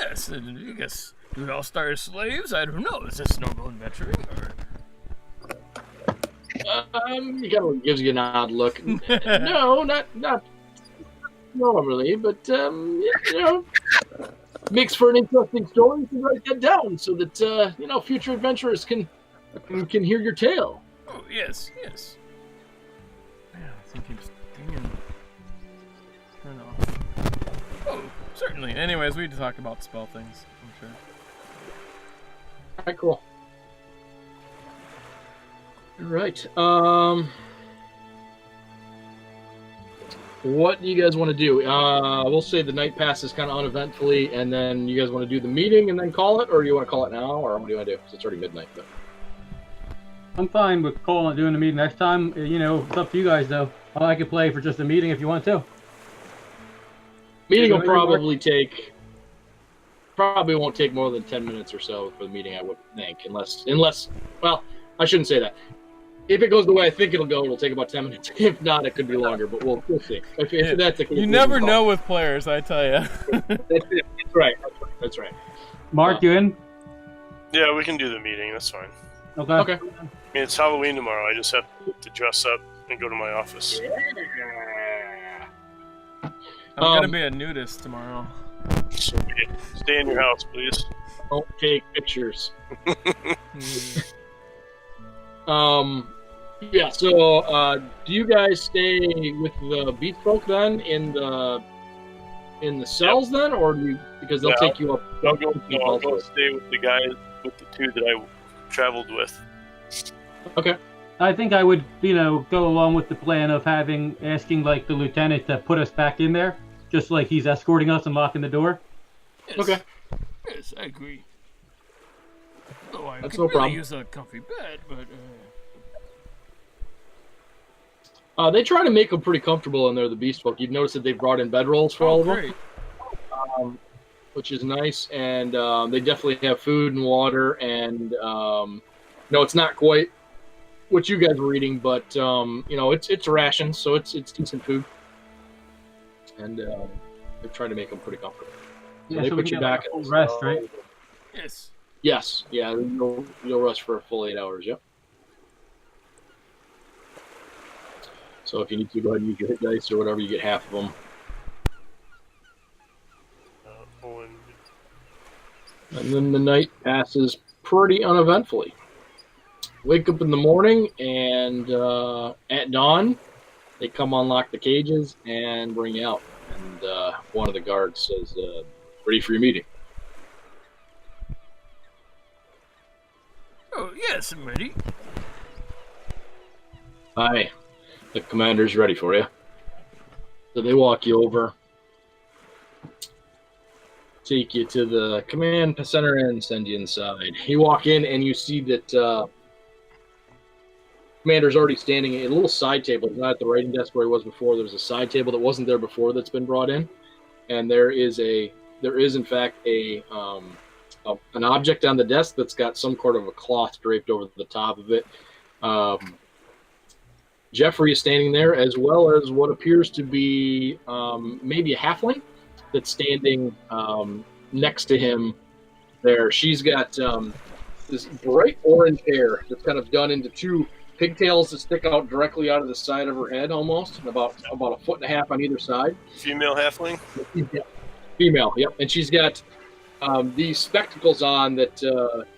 Yes, and I guess do we all start as slaves? I don't know. Is this normal adventuring or? He kind of gives you an odd look. No, not normally, but makes for an interesting story. You can write that down so that future adventurers can hear your tale. Oh yes. Yeah, I think he's dinging. Turn off. Oh, Certainly. Anyways, we talk about spell things, I'm sure. All right, cool. All right. What do you guys want to do? We'll say the night passes kind of uneventfully, and then you guys want to do the meeting and then call it, or you want to call it now, or what do you want to do? 'Cause it's already midnight. But... I'm fine with calling doing the meeting next time. It's up to you guys though. I could play for just a meeting if you want to. Meeting will probably won't take more than 10 minutes or so for the meeting, I would think, unless, well, I shouldn't say that. If it goes the way I think it'll take about 10 minutes. If not, it could be longer, but we'll see. If that's the case, You never know with players, I tell you. That's right. That's right. Mark, you in? Yeah, we can do the meeting. That's fine. Okay. Okay. I mean, it's Halloween tomorrow. I just have to dress up and go to my office. I'm gonna be a nudist tomorrow. So, stay in your house, please. Don't take pictures. Yeah, so do you guys stay with the beach folk then in the cells then, or do you, because they'll take you up? I'll go stay with the guys, with the two that I traveled with. Okay. I think I would, go along with the plan of asking like the lieutenant to put us back in there, just like he's escorting us and locking the door. Yes. Okay. Yes, I agree. Oh, I That's could no really problem. use a comfy bed, but They try to make them pretty comfortable in there, the beast folk. You've noticed that they've brought in bedrolls for all of Great. them, which is nice, and they definitely have food and water, and no, it's not quite what you guys were eating, but it's rations, so it's decent food, and they try to make them pretty comfortable. So Yeah, they so we put can you get, like, back a full at rest, right? yes. Yes, yeah, you'll rest for a full 8 hours. Yep. So if you need to go ahead and use your hit dice or whatever, you get half of them. And then the night passes pretty uneventfully. Wake up in the morning, and at dawn, they come unlock the cages and bring you out. And one of the guards says, ready for your meeting. Oh, yes, I'm ready. Hi, the commander's ready for you. So they walk you over, take you to the command center and send you inside. You walk in and you see that commander's already standing at a little side table. He's not at the writing desk where he was before. There's a side table that wasn't there before that's been brought in. And there is in fact an object on the desk that's got some sort of a cloth draped over the top of it. Jeffrey is standing there, as well as what appears to be maybe a halfling that's standing next to him there. She's got this bright orange hair that's kind of done into two pigtails that stick out directly out of the side of her head almost, and about a foot and a half on either side. Female halfling? Female, yep. And she's got these spectacles on that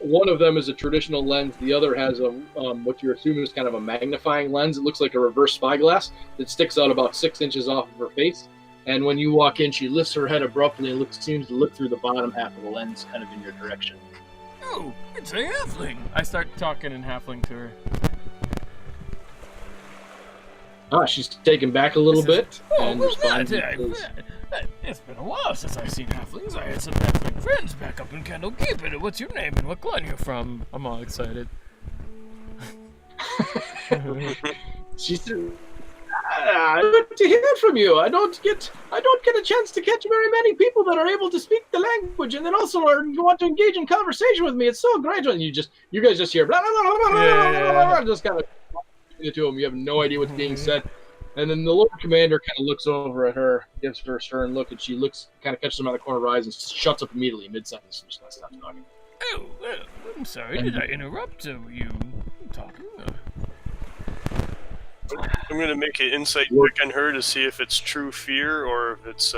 one of them is a traditional lens. The other has a what you're assuming is kind of a magnifying lens. It looks like a reverse spyglass that sticks out about 6 inches off of her face. And when you walk in, she lifts her head abruptly and seems to look through the bottom half of the lens kind of in your direction. Oh, it's a halfling. I start talking in halfling to her. She's taken back a little bit. Oh, and well, responds it's been a while since I've seen halflings. I had some halfling friends back up in Candlekeep. What's your name and what clan you're from? I'm all excited. She said, good to hear from you. I don't get a chance to catch very many people that are able to speak the language and then also want to engage in conversation with me. It's so great when you guys just hear blah, blah, blah, blah, blah, blah, blah, just kind of to him. You have no idea what's being said. And then the Lord Commander kind of looks over at her, gives her a stern look, and she kind of catches him out of the corner of her eyes and shuts up immediately mid-sentence and just stops talking. Oh, well, I'm sorry. Did I interrupt? Were you talking? I'm going to make an insight check on her to see if it's true fear or if it's...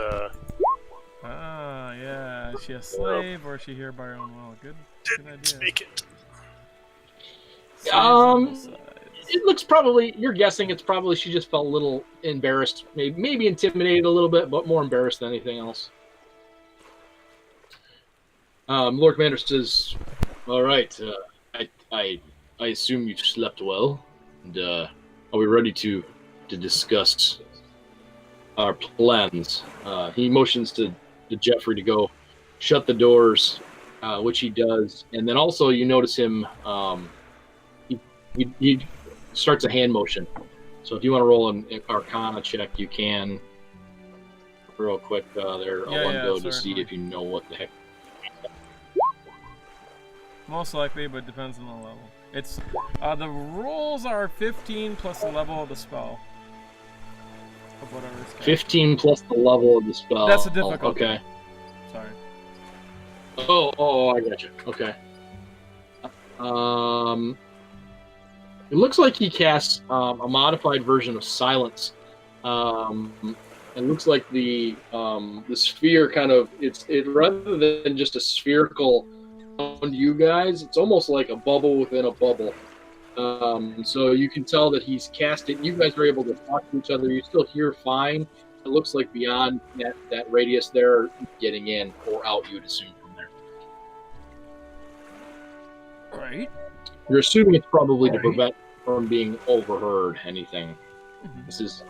yeah. Is she a slave or is she here by her own will? Good idea. Speak it. It looks probably, you're guessing it's probably she just felt a little embarrassed, maybe intimidated a little bit, but more embarrassed than anything else. Lord Commander says, all right, I assume you've slept well, and are we ready to discuss our plans? He motions to Jeffrey to go shut the doors, which he does, and then also you notice him, he starts a hand motion. So if you want to roll an Arcana check, you can. Real quick there, I'll go to see if you know what the heck. Most likely, but it depends on the level. It's the rolls are 15 plus the level of the spell. Of whatever it's called. 15 plus the level of the spell. That's a difficulty. Okay. Sorry. Oh, I got you. Okay. It looks like he casts a modified version of silence. It looks like the sphere kind of it rather than just a spherical around you guys, it's almost like a bubble within a bubble. So you can tell that he's cast it. You guys are able to talk to each other. You still hear fine. It looks like beyond that radius there, getting in or out, you'd assume from there. All right. You're assuming it's probably to prevent from being overheard anything. Mm-hmm. This is,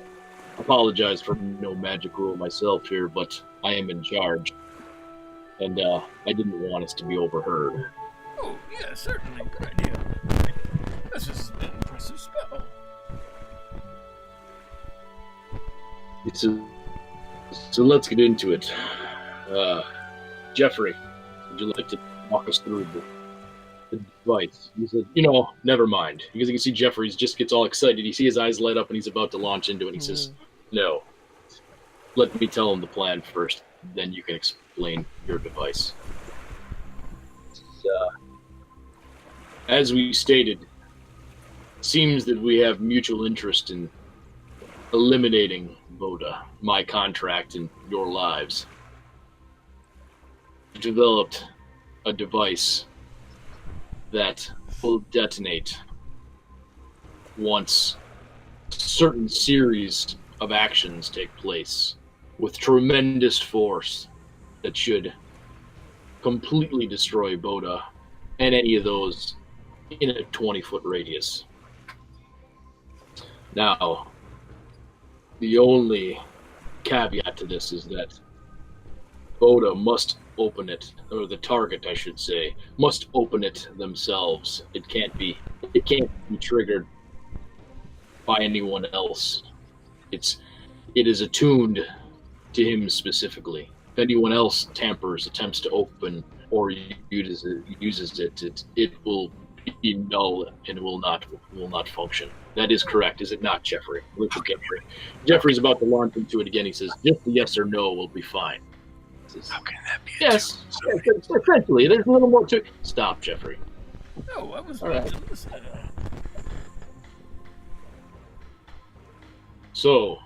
apologize for no magic rule myself here, but I am in charge. And I didn't want us to be overheard. Oh, yeah, certainly. Good idea. This is an impressive spell. So let's get into it. Jeffrey, would you like to walk us through the device? He said, never mind. Because you can see Jeffrey just gets all excited. You see his eyes light up and he's about to launch into it. And he says, no. Let me tell him the plan first. Then you can explain your device. As we stated, it seems that we have mutual interest in eliminating Voda, my contract, and your lives. We've developed a device that will detonate once certain series of actions take place with tremendous force that should completely destroy Boda and any of those in a 20-foot radius. Now, the only caveat to this is that Boda must open it, or the target, I should say, must open it themselves. It can't be triggered by anyone else. It is attuned to him specifically. If anyone else attempts to open or uses it, it will be null and will not function. That is correct, is it not, Jeffrey? Look at Jeffrey. Jeffrey's about to launch into it again. He says, just a yes or no will be fine. How can that be? Yes, essentially. There's a little more to it. Stop, Jeffrey. No, I was All right. to listen. So,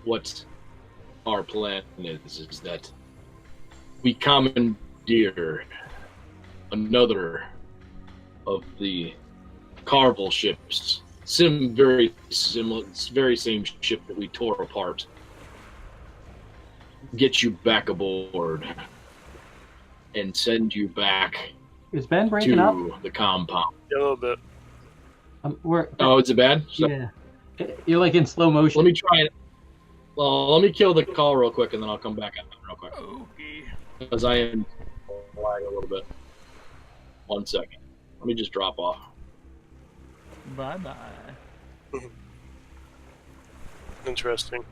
what our plan is that we commandeer another of the Carvel ships, very same ship that we tore apart. Get you back aboard and send you back Is Ben breaking to up? the compound. Yeah, a little bit. Oh, is it bad? Yeah. You're like in slow motion. Let me try it. Well, let me kill the call real quick, and then I'll come back out real quick. Okay. Because I am lagging a little bit. 1 second. Let me just drop off. Bye-bye. Interesting.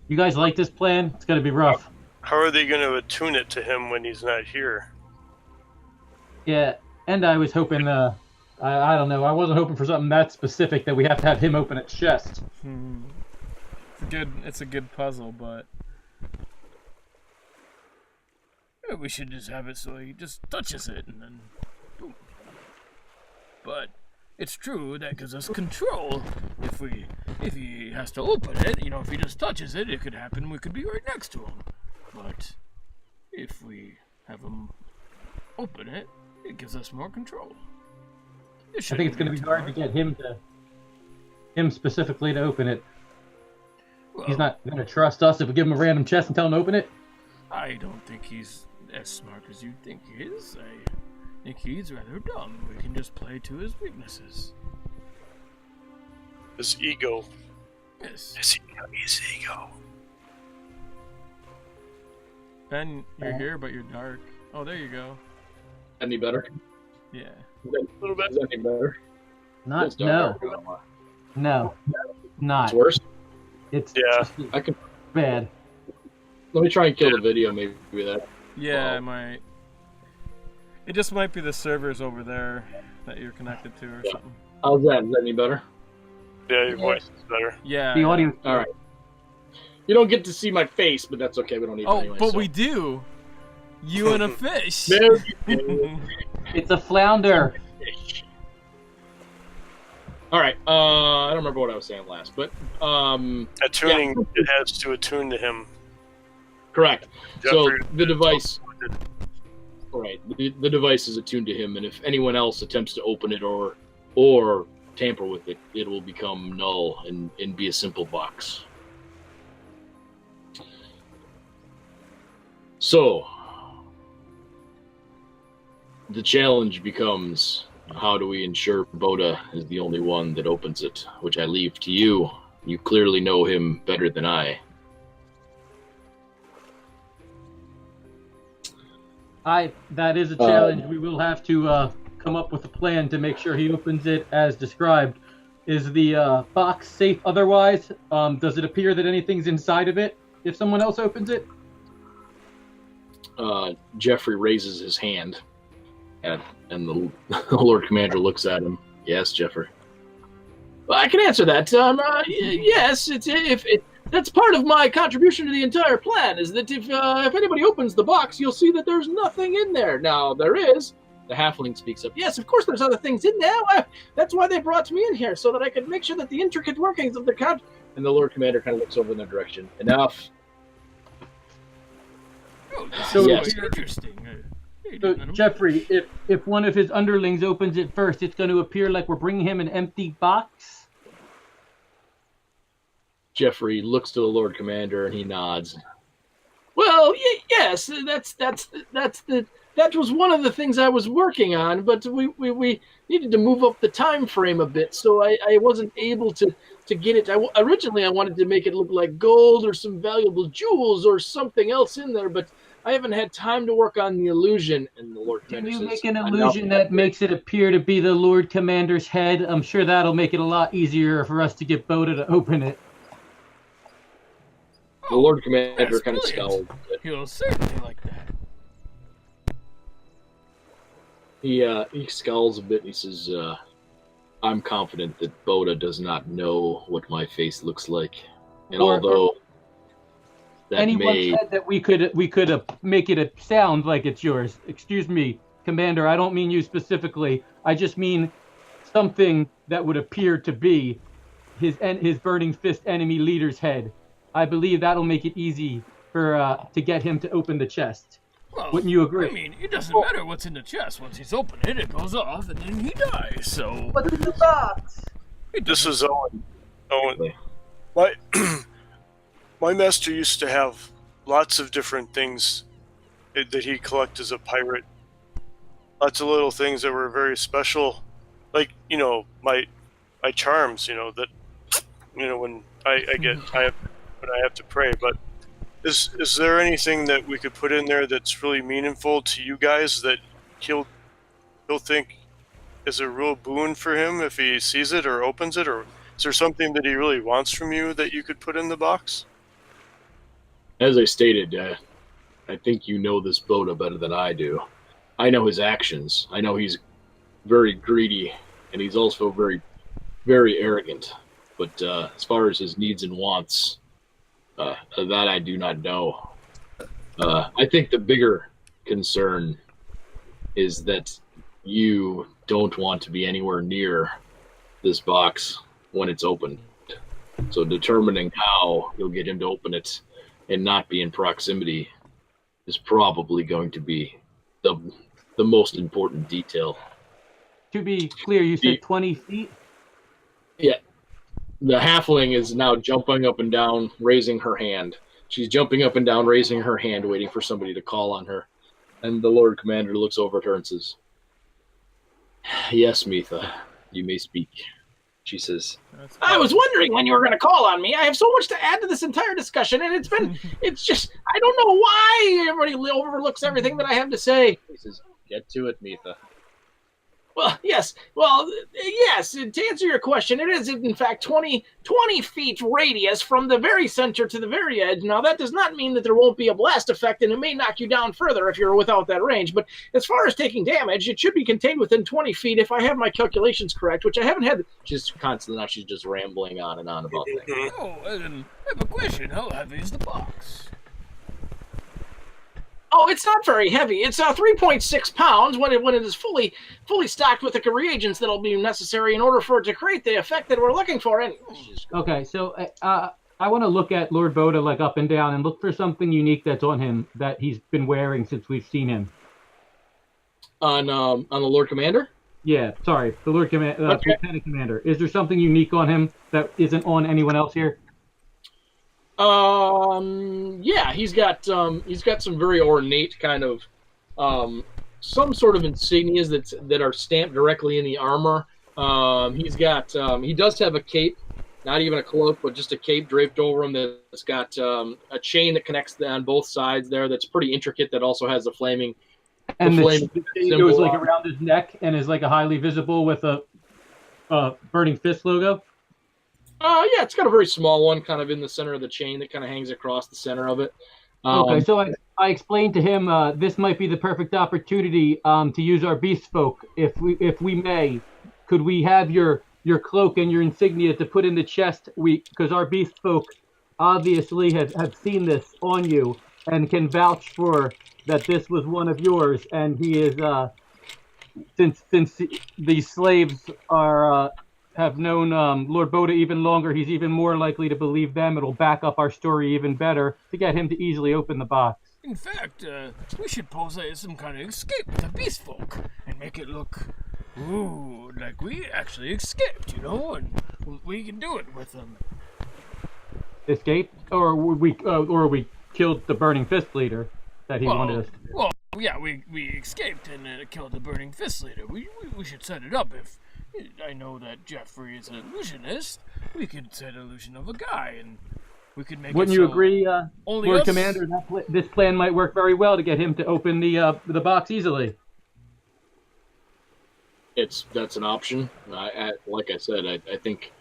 You guys like this plan? It's gonna be rough. How are they going to attune it to him when he's not here? Yeah, and I was hoping, I don't know, I wasn't hoping for something that specific that we have to have him open a chest. It's a good puzzle, but We should just have it so he just touches it and then boom. But it's true that gives us control. If he has to open it, if he just touches it, it could happen. We could be right next to him. But if we have him open it, it gives us more control. I think it's going to be hard to get him specifically to open it. Well, He's not going to trust us if we give him a random chest and tell him to open it. I don't think he's as smart as you think he is. I think he's rather dumb. We can just play to his weaknesses. His ego. Yes. His ego. Ben, you're here, but you're dark. Oh, there you go. Any better? Yeah. A little bit. Is that any better? Not, It's no, darker. no, not. It's worse. It's Yeah. just I can. bad. Let me try and kill the video. Maybe that. Yeah, Well- it might. It just might be the servers over there that you're connected to or Yeah. something. How's that? Is that any better? Yeah, your voice is better. Yeah. The audio. All right. You don't get to see my face, but that's okay. We don't need it Oh, anyway. but so. we do. You and a fish. There you go. It's a flounder. All right. I don't remember what I was saying last, but Attuning, Yeah. it has to attune to him. correct. So Jeffrey- the device, right? The device is attuned to him, and if anyone else attempts to open it or tamper with it, it will become null and be a simple box. So the challenge becomes, how do we ensure Boda is the only one that opens it? Which I leave to you. You clearly know him better than I. That is a challenge. We will have to come up with a plan to make sure he opens it as described. Is the box safe otherwise? Does it appear that anything's inside of it if someone else opens it? Jeffrey raises his hand, and the Lord Commander looks at him. Yes, Jeffrey. Well, I can answer that. Yes, that's part of my contribution to the entire plan. Is that if anybody opens the box, you'll see that there's nothing in there. Now there is. The halfling speaks up. Yes, of course, there's other things in there. That's why they brought me in here, so that I could make sure that the intricate workings of the And the Lord Commander kind of looks over in their direction. Enough. Oh, this So is yes. very interesting. So, Jeffrey, if one of his underlings opens it first, it's going to appear like we're bringing him an empty box? Jeffrey looks to the Lord Commander and he nods. Well, yes, that was one of the things I was working on, but we needed to move up the time frame a bit, so I wasn't able to get it. Originally, I wanted to make it look like gold or some valuable jewels or something else in there, but I haven't had time to work on the illusion. And the Lord Commander says, "Can you make an illusion that makes it appear to be the Lord Commander's head? I'm sure that'll make it a lot easier for us to get Boda to open it." The Lord Commander kind of scowled. He'll certainly like that. He scowls a bit and he says, I'm confident that Boda does not know what my face looks like. And although that anyone said that we could make it sound like it's yours. Excuse me, Commander, I don't mean you specifically. I just mean something that would appear to be his Burning Fist enemy leader's head. I believe that'll make it easy for to get him to open the chest. Well, wouldn't you agree? I mean, it doesn't matter what's in the chest. Once he's opened it, it goes off, and then he dies, so... What's in the box? This is Owen. My master used to have lots of different things that he collected as a pirate. Lots of little things that were very special. Like, my charms, that, when I have to pray, but is there anything that we could put in there that's really meaningful to you guys that he'll think is a real boon for him if he sees it or opens it, or is there something that he really wants from you that you could put in the box? As I stated, I think you know this Boda better than I do. I know his actions. I know he's very greedy, and he's also very, very arrogant. But as far as his needs and wants, that I do not know. I think the bigger concern is that you don't want to be anywhere near this box when it's opened. So determining how you'll get him to open it and not be in proximity is probably going to be the most important detail. To be clear, you said 20 feet? Yeah. The halfling is now jumping up and down, raising her hand. She's jumping up and down, raising her hand, waiting for somebody to call on her. And the Lord Commander looks over at her and says, Yes, Mitha, you may speak. She says, I was wondering when you were going to call on me. I have so much to add to this entire discussion, and it's just, I don't know why everybody overlooks everything that I have to say. He says, Get to it, Mitha. Well, yes. To answer your question, it is in fact 20 feet radius from the very center to the very edge. Now, that does not mean that there won't be a blast effect, and it may knock you down further if you're without that range. But as far as taking damage, it should be contained within 20 feet if I have my calculations correct, which I haven't had. She's constantly now. She's just rambling on and on about things. Oh, I have a question. How heavy is the box? Oh, it's not very heavy. It's 3.6 pounds when it is fully stocked with the reagents that'll be necessary in order for it to create the effect that we're looking for. Okay, so I want to look at Lord Boda like up and down and look for something unique that's on him that he's been wearing since we've seen him. On the Lord Commander? Yeah, sorry, the Lord Commander, Okay. Lieutenant Commander. Is there something unique on him that isn't on anyone else here? Yeah, he's got some very ornate kind of some sort of insignias that are stamped directly in the armor. He does have a cape, not even a cloak, but just a cape draped over him that's got a chain that connects on both sides there. That's pretty intricate. That also has a flaming. And the chain goes like around his neck and is like a highly visible with a Burning Fist logo. Yeah, it's got a very small one kind of in the center of the chain that kind of hangs across the center of it. Okay, so I explained to him this might be the perfect opportunity to use our beast folk. If we may, could we have your cloak and your insignia to put in the chest? Because our beast folk obviously have seen this on you and can vouch for that this was one of yours. And he is since these slaves are. Have known Lord Boda even longer, he's even more likely to believe them. It'll back up our story even better to get him to easily open the box. In fact, we should pose some kind of escape with the beast folk and make it look, ooh, like we actually escaped, and we can do it with them. Escape, or we killed the burning fist leader that he wanted us to do. Well, yeah, we escaped and killed the burning fist leader. We should set it up. If I know that Jeffrey is an illusionist, we could set an illusion of a guy, and we could make. Wouldn't it you so agree, only Lord us... Commander? This plan might work very well to get him to open the box easily. That's an option. Like I said, I think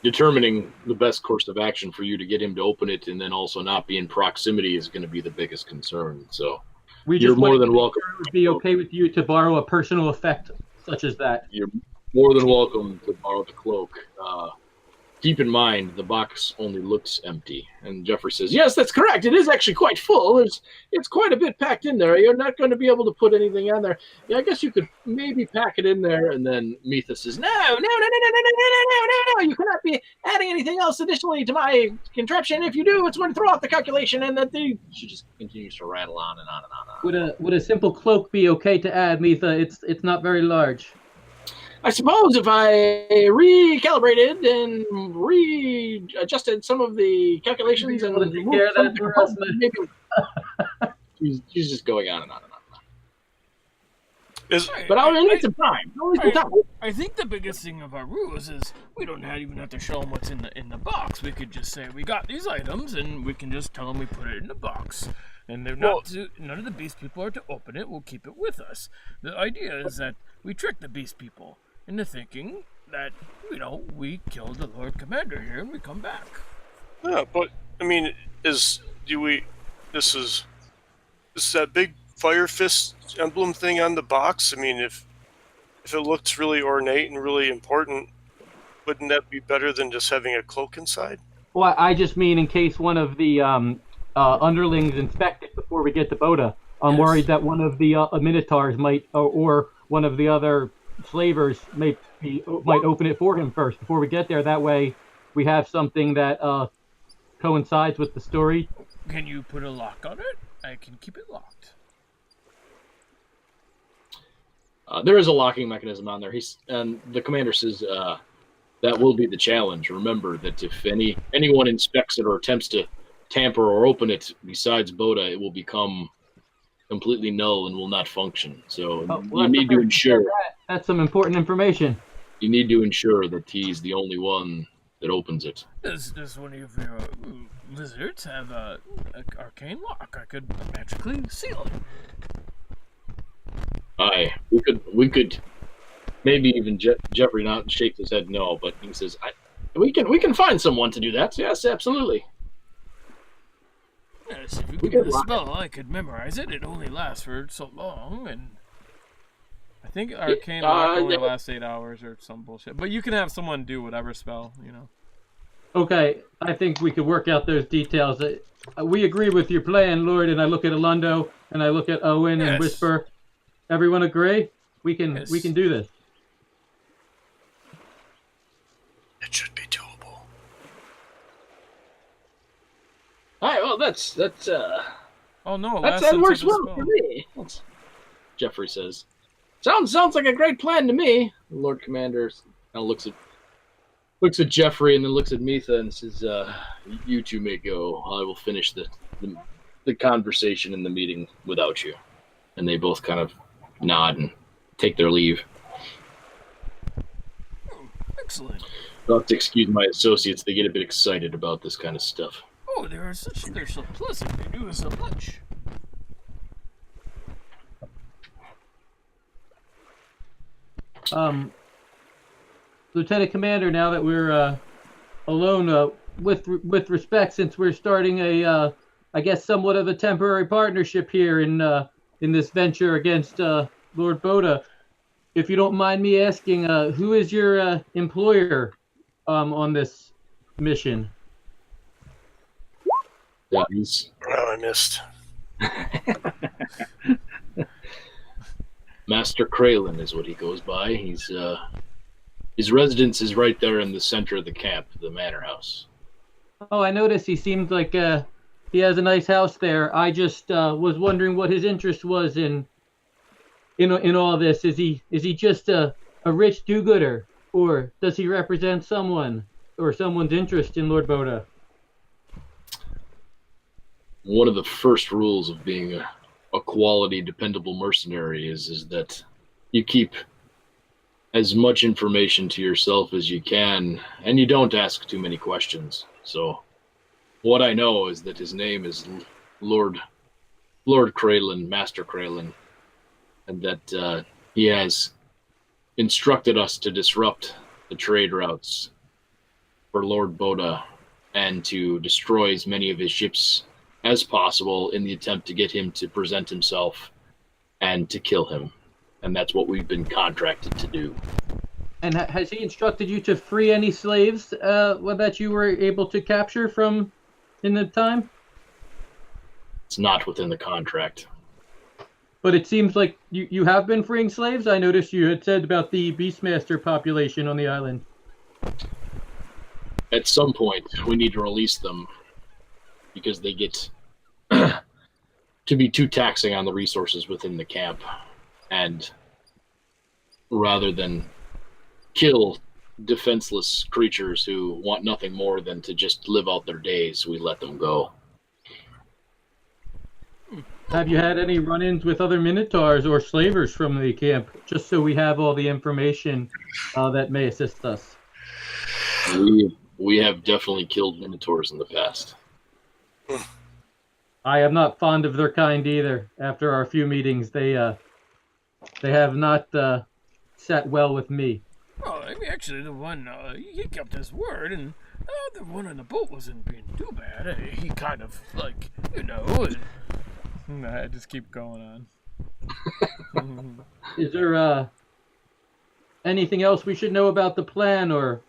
determining the best course of action for you to get him to open it and then also not be in proximity is going to be the biggest concern. So you're more than welcome. It would be okay with you to borrow a personal effect such as that. You're more than welcome to borrow the cloak. Keep in mind, the box only looks empty. And Jeffrey says, yes, that's correct. It is actually quite full. It's quite a bit packed in there. You're not going to be able to put anything on there. Yeah, I guess you could maybe pack it in there. And then Metha says, no. You cannot be adding anything else additionally to my contraption. If you do, it's going to throw off the calculation. And that she just continues to rattle on and on and on. And on. Would a simple cloak be okay to add, Metha? It's not very large. I suppose if I recalibrated and readjusted some of the calculations and take care of that for us, maybe she's just going on and on and on. But I need some time. I think the biggest thing of our ruse is we don't even have to show them what's in the box. We could just say we got these items, and we can just tell them we put it in the box. And they're none of the beast people are to open it. We'll keep it with us. The idea is that we trick the beast people into thinking that, we killed the Lord Commander here and we come back. Yeah, but, I mean, this is that big fire fist emblem thing on the box? I mean, if it looks really ornate and really important, wouldn't that be better than just having a cloak inside? Well, I just mean in case one of the underlings inspect it before we get to Boda. I'm worried that one of the Minotaurs might, or one of the other slavers might open it for him first before we get there. That way we have something that coincides with the story. Can you put a lock on it? I can keep it locked. There is a locking mechanism on there. And the commander says that will be the challenge. Remember that if anyone inspects it or attempts to tamper or open it besides Boda, it will become completely null and will not function. So you need to ensure that's some important information. You need to ensure that he's the only one that opens it. Does one of your lizards have an arcane lock? I could magically seal it. We could maybe even Jeffrey not shake his head no, but he says we can find someone to do that. Yes, absolutely. Yes, if you give me the spell, I could memorize it. It only lasts for so long, and I think arcane lock only lasts 8 hours or some bullshit. But you can have someone do whatever spell, Okay, I think we could work out those details. We agree with your plan, Lord, and I look at Alondo, and I look at Owen and Whisper. Everyone agree? We can do this. It should be doable. All right, well, that's oh no, that works well for me. Jeffrey says, sounds like a great plan to me. The Lord Commander now looks at Jeffrey and then looks at Metha and says, you two may go. I will finish the conversation in the meeting without you. And they both kind of nod and take their leave. Excellent. I'll have to excuse my associates. They get a bit excited about this kind of stuff. Oh, they're so pleasant. They do so much. Lieutenant Commander, now that we're alone, with respect, since we're starting I guess somewhat of a temporary partnership here in this venture against Lord Boda, if you don't mind me asking, who is your employer on this mission? I missed. Master Kralin is what he goes by. He's his residence is right there in the center of the camp, the manor house. Oh, I noticed he seemed like He has a nice house there. I just was wondering what his interest was in all this. Is he just a rich do-gooder, or does he represent someone or someone's interest in Lord Boda? One of the first rules of being a quality, dependable mercenary is that you keep as much information to yourself as you can, and you don't ask too many questions. So what I know is that his name is Lord Kraylin, Master Kraylin, and that he has instructed us to disrupt the trade routes for Lord Boda and to destroy as many of his ships as possible in the attempt to get him to present himself and to kill him. And that's what we've been contracted to do. And has he instructed you to free any slaves that you were able to capture from in the time? It's not within the contract. But it seems like you have been freeing slaves. I noticed you had said about the Beastmaster population on the island. At some point, we need to release them because they get to be too taxing on the resources within the camp. And rather than kill defenseless creatures who want nothing more than to just live out their days, we let them go. Have you had any run-ins with other Minotaurs or slavers from the camp, just so we have all the information that may assist us? We have definitely killed Minotaurs in the past. I am not fond of their kind either. After our few meetings, they have not sat well with me. Oh, I mean, actually, the one, he kept his word, and the one on the boat wasn't being too bad. He kind of, like, Nah, just keep going on. Is there anything else we should know about the plan, or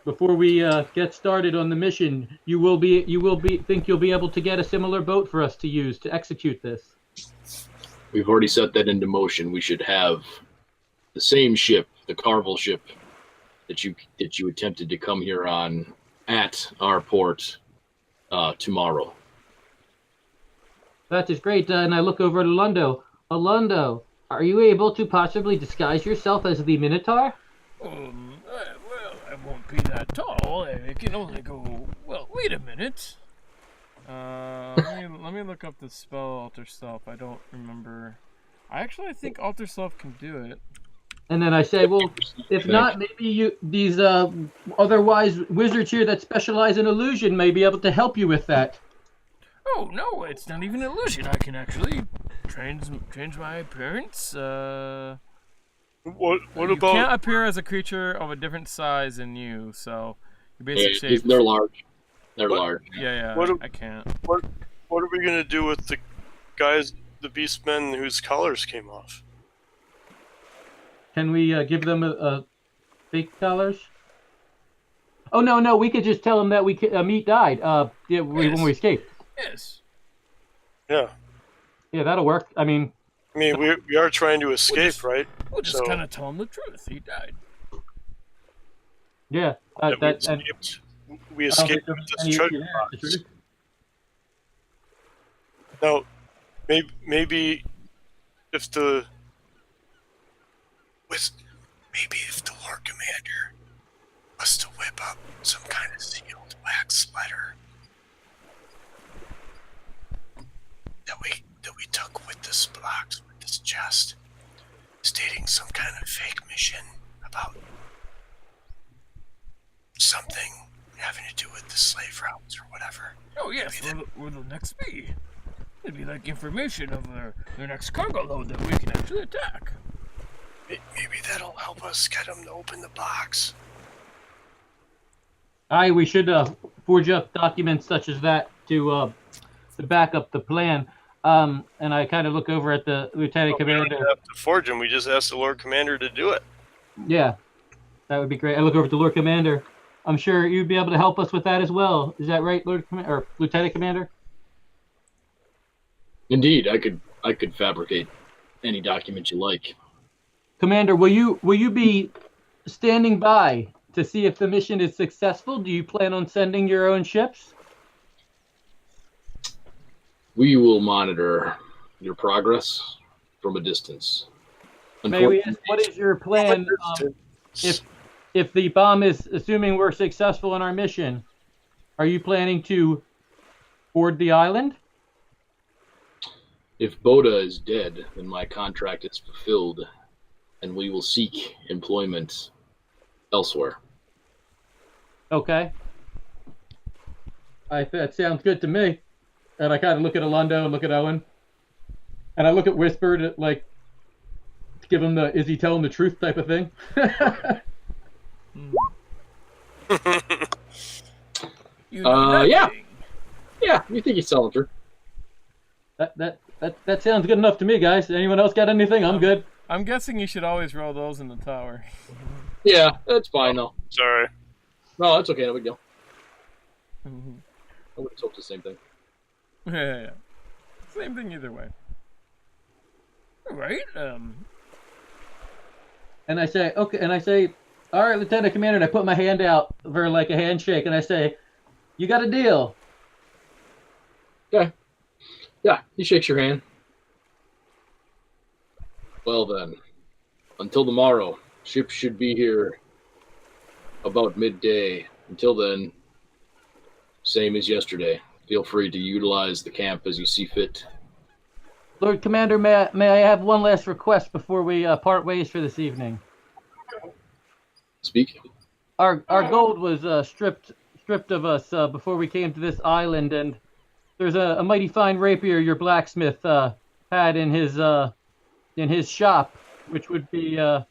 before we get started on the mission, think you'll be able to get a similar boat for us to use to execute this? We've already set that into motion. We should have the same ship, the Carvel ship that you attempted to come here on at our port tomorrow. That is great, and I look over at Alondo. Alondo, are you able to possibly disguise yourself as the Minotaur? well, I won't be that tall. I can only go, well, wait a minute. Let me look up the spell Alter Self. I don't remember. I think Alter Self can do it. And then I say, well, if not, maybe these otherwise wizards here that specialize in illusion may be able to help you with that. Oh, no, it's not even an illusion. I can actually change my appearance. What You about? can't appear as a creature of a different size than you, so your basic shape. They're large. They're What? large. Yeah, What do- I can't. What are we gonna do with the guys, the beastmen whose collars came off? Can we give them a fake collars? Oh, no, we could just tell them that Meat died when we escaped. Yes. Yeah, Yeah, that'll work. I mean, we are trying to escape, right? We'll just So- kind of tell him the truth. He died. yeah. That we And escaped. We I don't think escaped there's with any this issue treasure there. box. Now, maybe if the Lord Commander was to whip up some kind of sealed wax letter that we took with this box, with this chest, stating some kind of fake mission about something having to do with the slave routes or whatever. Oh, yes, where the next be. It'd be like information of their next cargo load that we can actually attack. Maybe that'll help us get them to open the box. we should forge up documents such as that to back up the plan. And I kind of look over at the Lieutenant We don't Commander. have to forge them. We just ask the Lord Commander to do it. Yeah, that would be great. I look over at the Lord Commander. I'm sure you'd be able to help us with that as well. Is that right, or Lieutenant Commander? Indeed, I could fabricate any document you like. Commander, will you be standing by to see if the mission is successful? Do you plan on sending your own ships? We will monitor your progress from a distance. May we ask, what is your plan if the bomb is, assuming we're successful in our mission, are you planning to board the island? If Boda is dead, then my contract is fulfilled, and we will seek employment elsewhere. Okay. That sounds good to me. And I kind of look at Alondo and look at Owen. And I look at Whisper to, like, give him the, is he telling the truth type of thing? Yeah. Yeah, you think he's telling the truth. That sounds good enough to me, guys. Anyone else got anything? I'm good. I'm guessing you should always roll those in the tower. Yeah, that's fine, though. Sorry. No, that's okay. No big deal. Mhm. I would have told the same thing. Yeah. Same thing either way. All right. And I say, okay, and I say, all right, Lieutenant Commander, and I put my hand out for like a handshake, and I say, you got a deal. Okay. Yeah, he shakes your hand. Well then, until tomorrow, ship should be here about midday. Until then, same as yesterday. Feel free to utilize the camp as you see fit. Lord Commander, may I have one last request before we part ways for this evening? Speak. Our gold was stripped of us before we came to this island, and there's a mighty fine rapier your blacksmith had in his shop, which would be a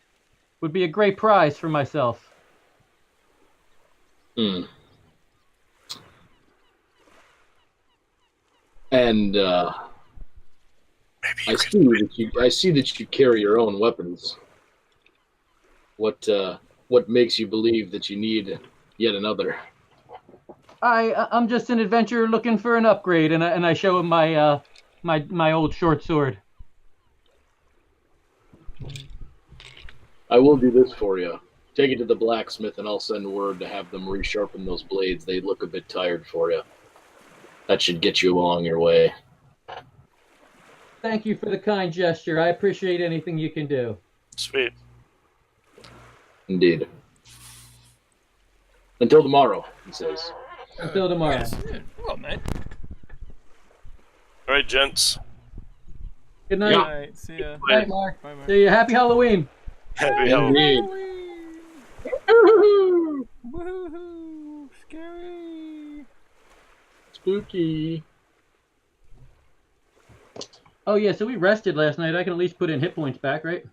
great prize for myself. Hmm. And I see that you carry your own weapons. What makes you believe that you need yet another? I'm just an adventurer looking for an upgrade, and I show him my old short sword. I will do this for you. Take it to the blacksmith, and I'll send word to have them resharpen those blades. They look a bit tired for you. That should get you along your way. Thank you for the kind gesture. I appreciate anything you can do. Sweet. Indeed. Until tomorrow, he says. Until tomorrow. Yes. Well, mate. All right, gents. Good night. Yeah. All right. See ya. Good night, Mark. Bye, Mark. See you. Happy Halloween. Happy Halloween. Indeed. Woohoo! Scary. Spooky. Oh yeah, so we rested last night. I can at least put in hit points back, right?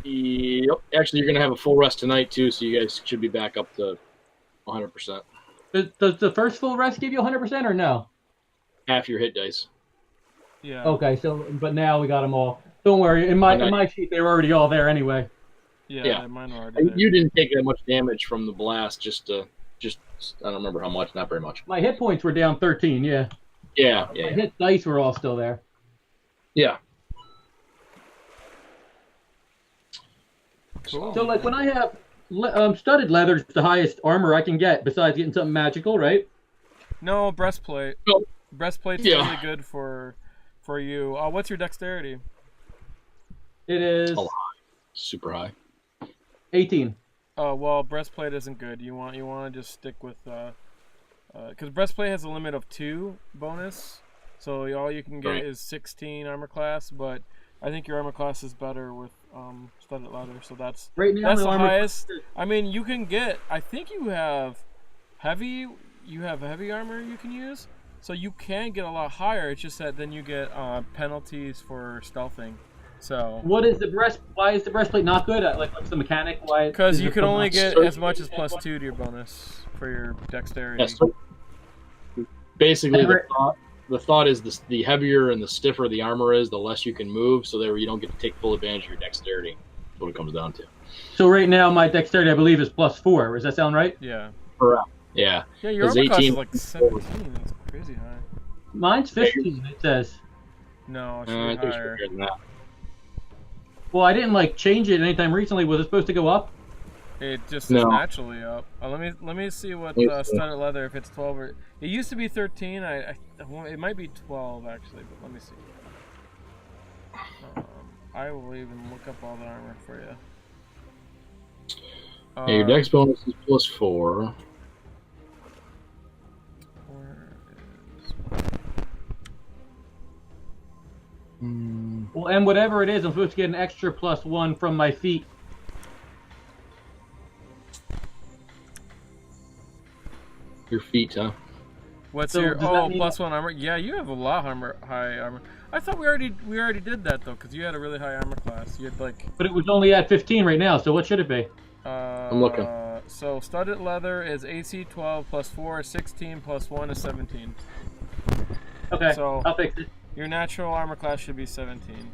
Yep. Actually, you're going to have a full rest tonight, too, so you guys should be back up to 100%. Does the first full rest give you 100% or no? Half your hit dice. Yeah. Okay, so but now we got them all. Don't worry, in my sheet they were already all there anyway. Yeah. Mine are already there. You didn't take that much damage from the blast, just I don't remember how much, not very much. My hit points were down 13, yeah. Yeah. My hit dice were all still there. Yeah. Cool. So like when I have studded leather, it's the highest armor I can get besides getting something magical, right? No, breastplate. No. Breastplate's Yeah. really good for you. What's your dexterity? It is Oh. Super high. 18. Oh well, breastplate isn't good. You want to just stick with because breastplate has a limit of 2 bonus, so all you can get Right. is 16 armor class. But I think your armor class is better with studded leather, so that's Right now that's my the armor highest. I mean, you can get. I think you have heavy. You have heavy armor you can use, so you can get a lot higher. It's just that then you get penalties for stealthing. So What is the why is the breastplate not good? Like what's the mechanic? Why? because is you it can so only much? get as much as +2 to your bonus for your dexterity. Yeah, so basically, the thought is the heavier and the stiffer the armor is, the less you can move, so that you don't get to take full advantage of your dexterity. That's what it comes down to. So right now my dexterity I believe is +4. Does that sound right? Yeah. Correct. Yeah. Yeah, your It's armor class 18. is like 17. That's crazy high. Mine's 15. It says. No, it I should think be it's higher. higher than that. Well, I didn't like change it anytime recently. Was it supposed to go up? It just is No. naturally up. Let me see what studded leather, if it's 12 or it used to be 13. It might be 12 actually, but let me see. I will even look up all the armor for you. Yeah, your dex bonus is +4. Where is... Well, and whatever it is, I'm supposed to get an extra +1 from my feet. Your feet, huh? What's So your does that mean- +1 armor? Yeah, you have a lot high armor. I thought we already did that though, because you had a really high armor class. You had like. But it was only at 15 right now. So what should it be? I'm looking. So studded leather is AC 12 +4 is 16 +1 is 17. Okay, So I'll fix it. your natural armor class should be 17.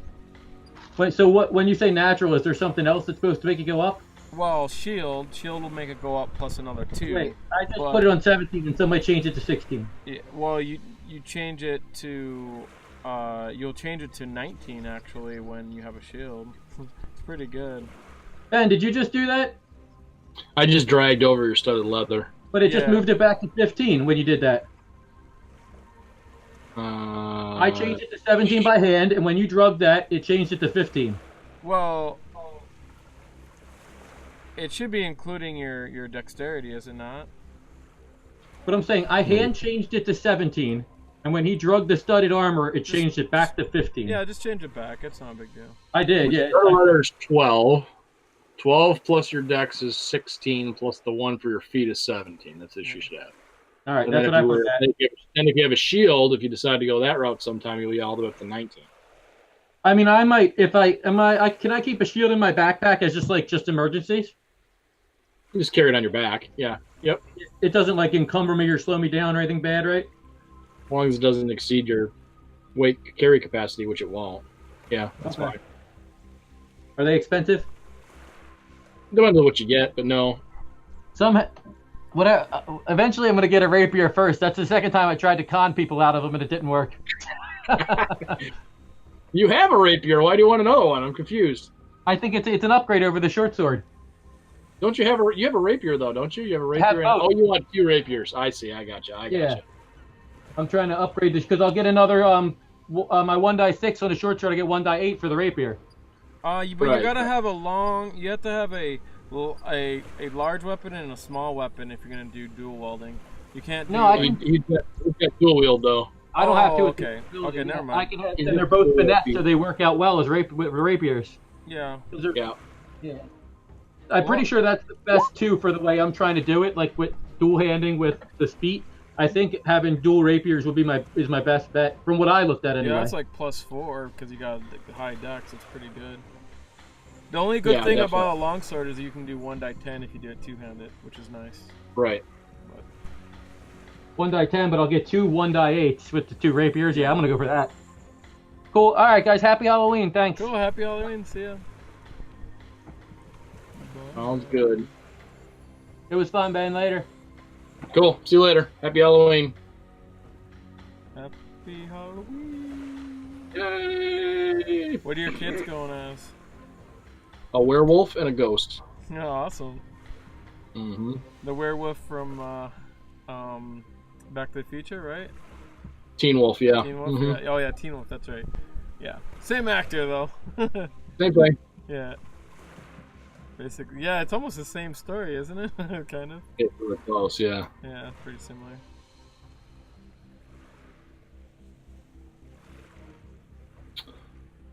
Wait, so what? When you say natural, is there something else that's supposed to make it go up? Well, shield will make it go up plus another 2. Wait, I just but- put it on 17 and somebody changed it to 16. Yeah, well, you change it to you'll change it to 19 actually when you have a shield. It's pretty good. Ben, did you just do that? I just dragged over your studded leather. But it just Yeah. moved it back to 15 when you did that. I I changed it to 17 by hand, and when you drugged that, it changed it to 15. Well, it should be including your dexterity, is it not? But I'm saying I hand changed it to 17, and when he drugged the studded armor, it changed it back to 15. Yeah, just change it back. It's not a big deal. I did, yeah. Studded leather is 12. 12 plus your dex is 16, plus the 1 for your feet is 17. That's what you should have. All right, And that's then what I if you put were- that. then if you have a shield, if you decide to go that route sometime, you'll be all the way up to 19. I mean, I might, if can I keep a shield in my backpack as just emergencies? You just carry it on your back. Yeah. Yep. It doesn't like encumber me or slow me down or anything bad, right? As long as it doesn't exceed your weight carry capacity, which it won't. Yeah, that's Okay. fine. Are they expensive? Depends on what you get, but no. Eventually I'm going to get a rapier first. That's the second time I tried to con people out of them and it didn't work. You have a rapier. Why do you want another one? I'm confused. I think it's an upgrade over the short sword. Don't you have a rapier though? Don't you? You have a have rapier. both. You want 2 rapiers? I see. I got you. Yeah. I'm trying to upgrade this because I'll get another my 1/6 on the short sword. I get 1/8 for the rapier. But you Right. gotta have you have to have a large weapon and a small weapon if you're gonna do dual wielding. You can't. No, I do, can- He's got dual wield though. I don't have to. Oh, with okay. the ability. Okay, never mind. I can have, and they're both finesse, so they work out well as rapiers. Yeah. Yeah. Yeah. I'm pretty sure that's the best too for the way I'm trying to do it, like with dual handing with the speed. I think having dual rapiers would be my best bet from what I looked at anyway. Yeah, that's like +4 because you got the high dex. It's pretty good. The only good Yeah, thing definitely. about a longsword is you can do 1/10 if you do it two-handed, which is nice. Right. 1/10, but I'll get 2 1/8s with the 2 rapiers. Yeah, I'm gonna go for that. Cool. All right, guys. Happy Halloween. Thanks. Cool. Happy Halloween. See ya. Sounds good. It was fun, Ben. Later. Cool. See you later. Happy Halloween. Happy Halloween. Yay! What are your kids going as? A werewolf and a ghost. Oh, awesome. Mm-hmm. The werewolf from Back to the Future, right? Teen Wolf, yeah. Teen Wolf. Mhm. Yeah. Oh yeah, Teen Wolf. That's right. Yeah. Same actor though. Same thing. Yeah. Basically, yeah. It's almost the same story, isn't it? Kind of. It's really close, yeah. Yeah, pretty similar.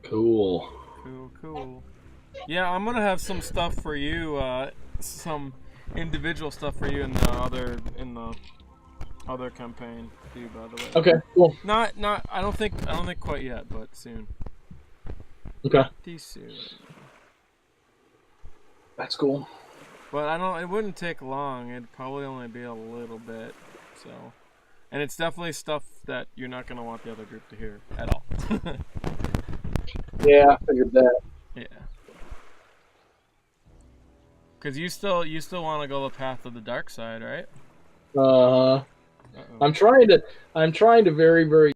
Cool. Cool. Yeah, I'm gonna have some stuff for you. Some individual stuff for you in the other campaign too. By the way. Okay, cool. Not. I don't think quite yet, but soon. Okay. Pretty soon. That's cool. But it wouldn't take long. It'd probably only be a little bit. So, and it's definitely stuff that you're not gonna want the other group to hear at all. Yeah, I figured that. Yeah. Because you still want to go the path of the dark side, right? Uh-huh. Uh-oh. I'm trying to very, very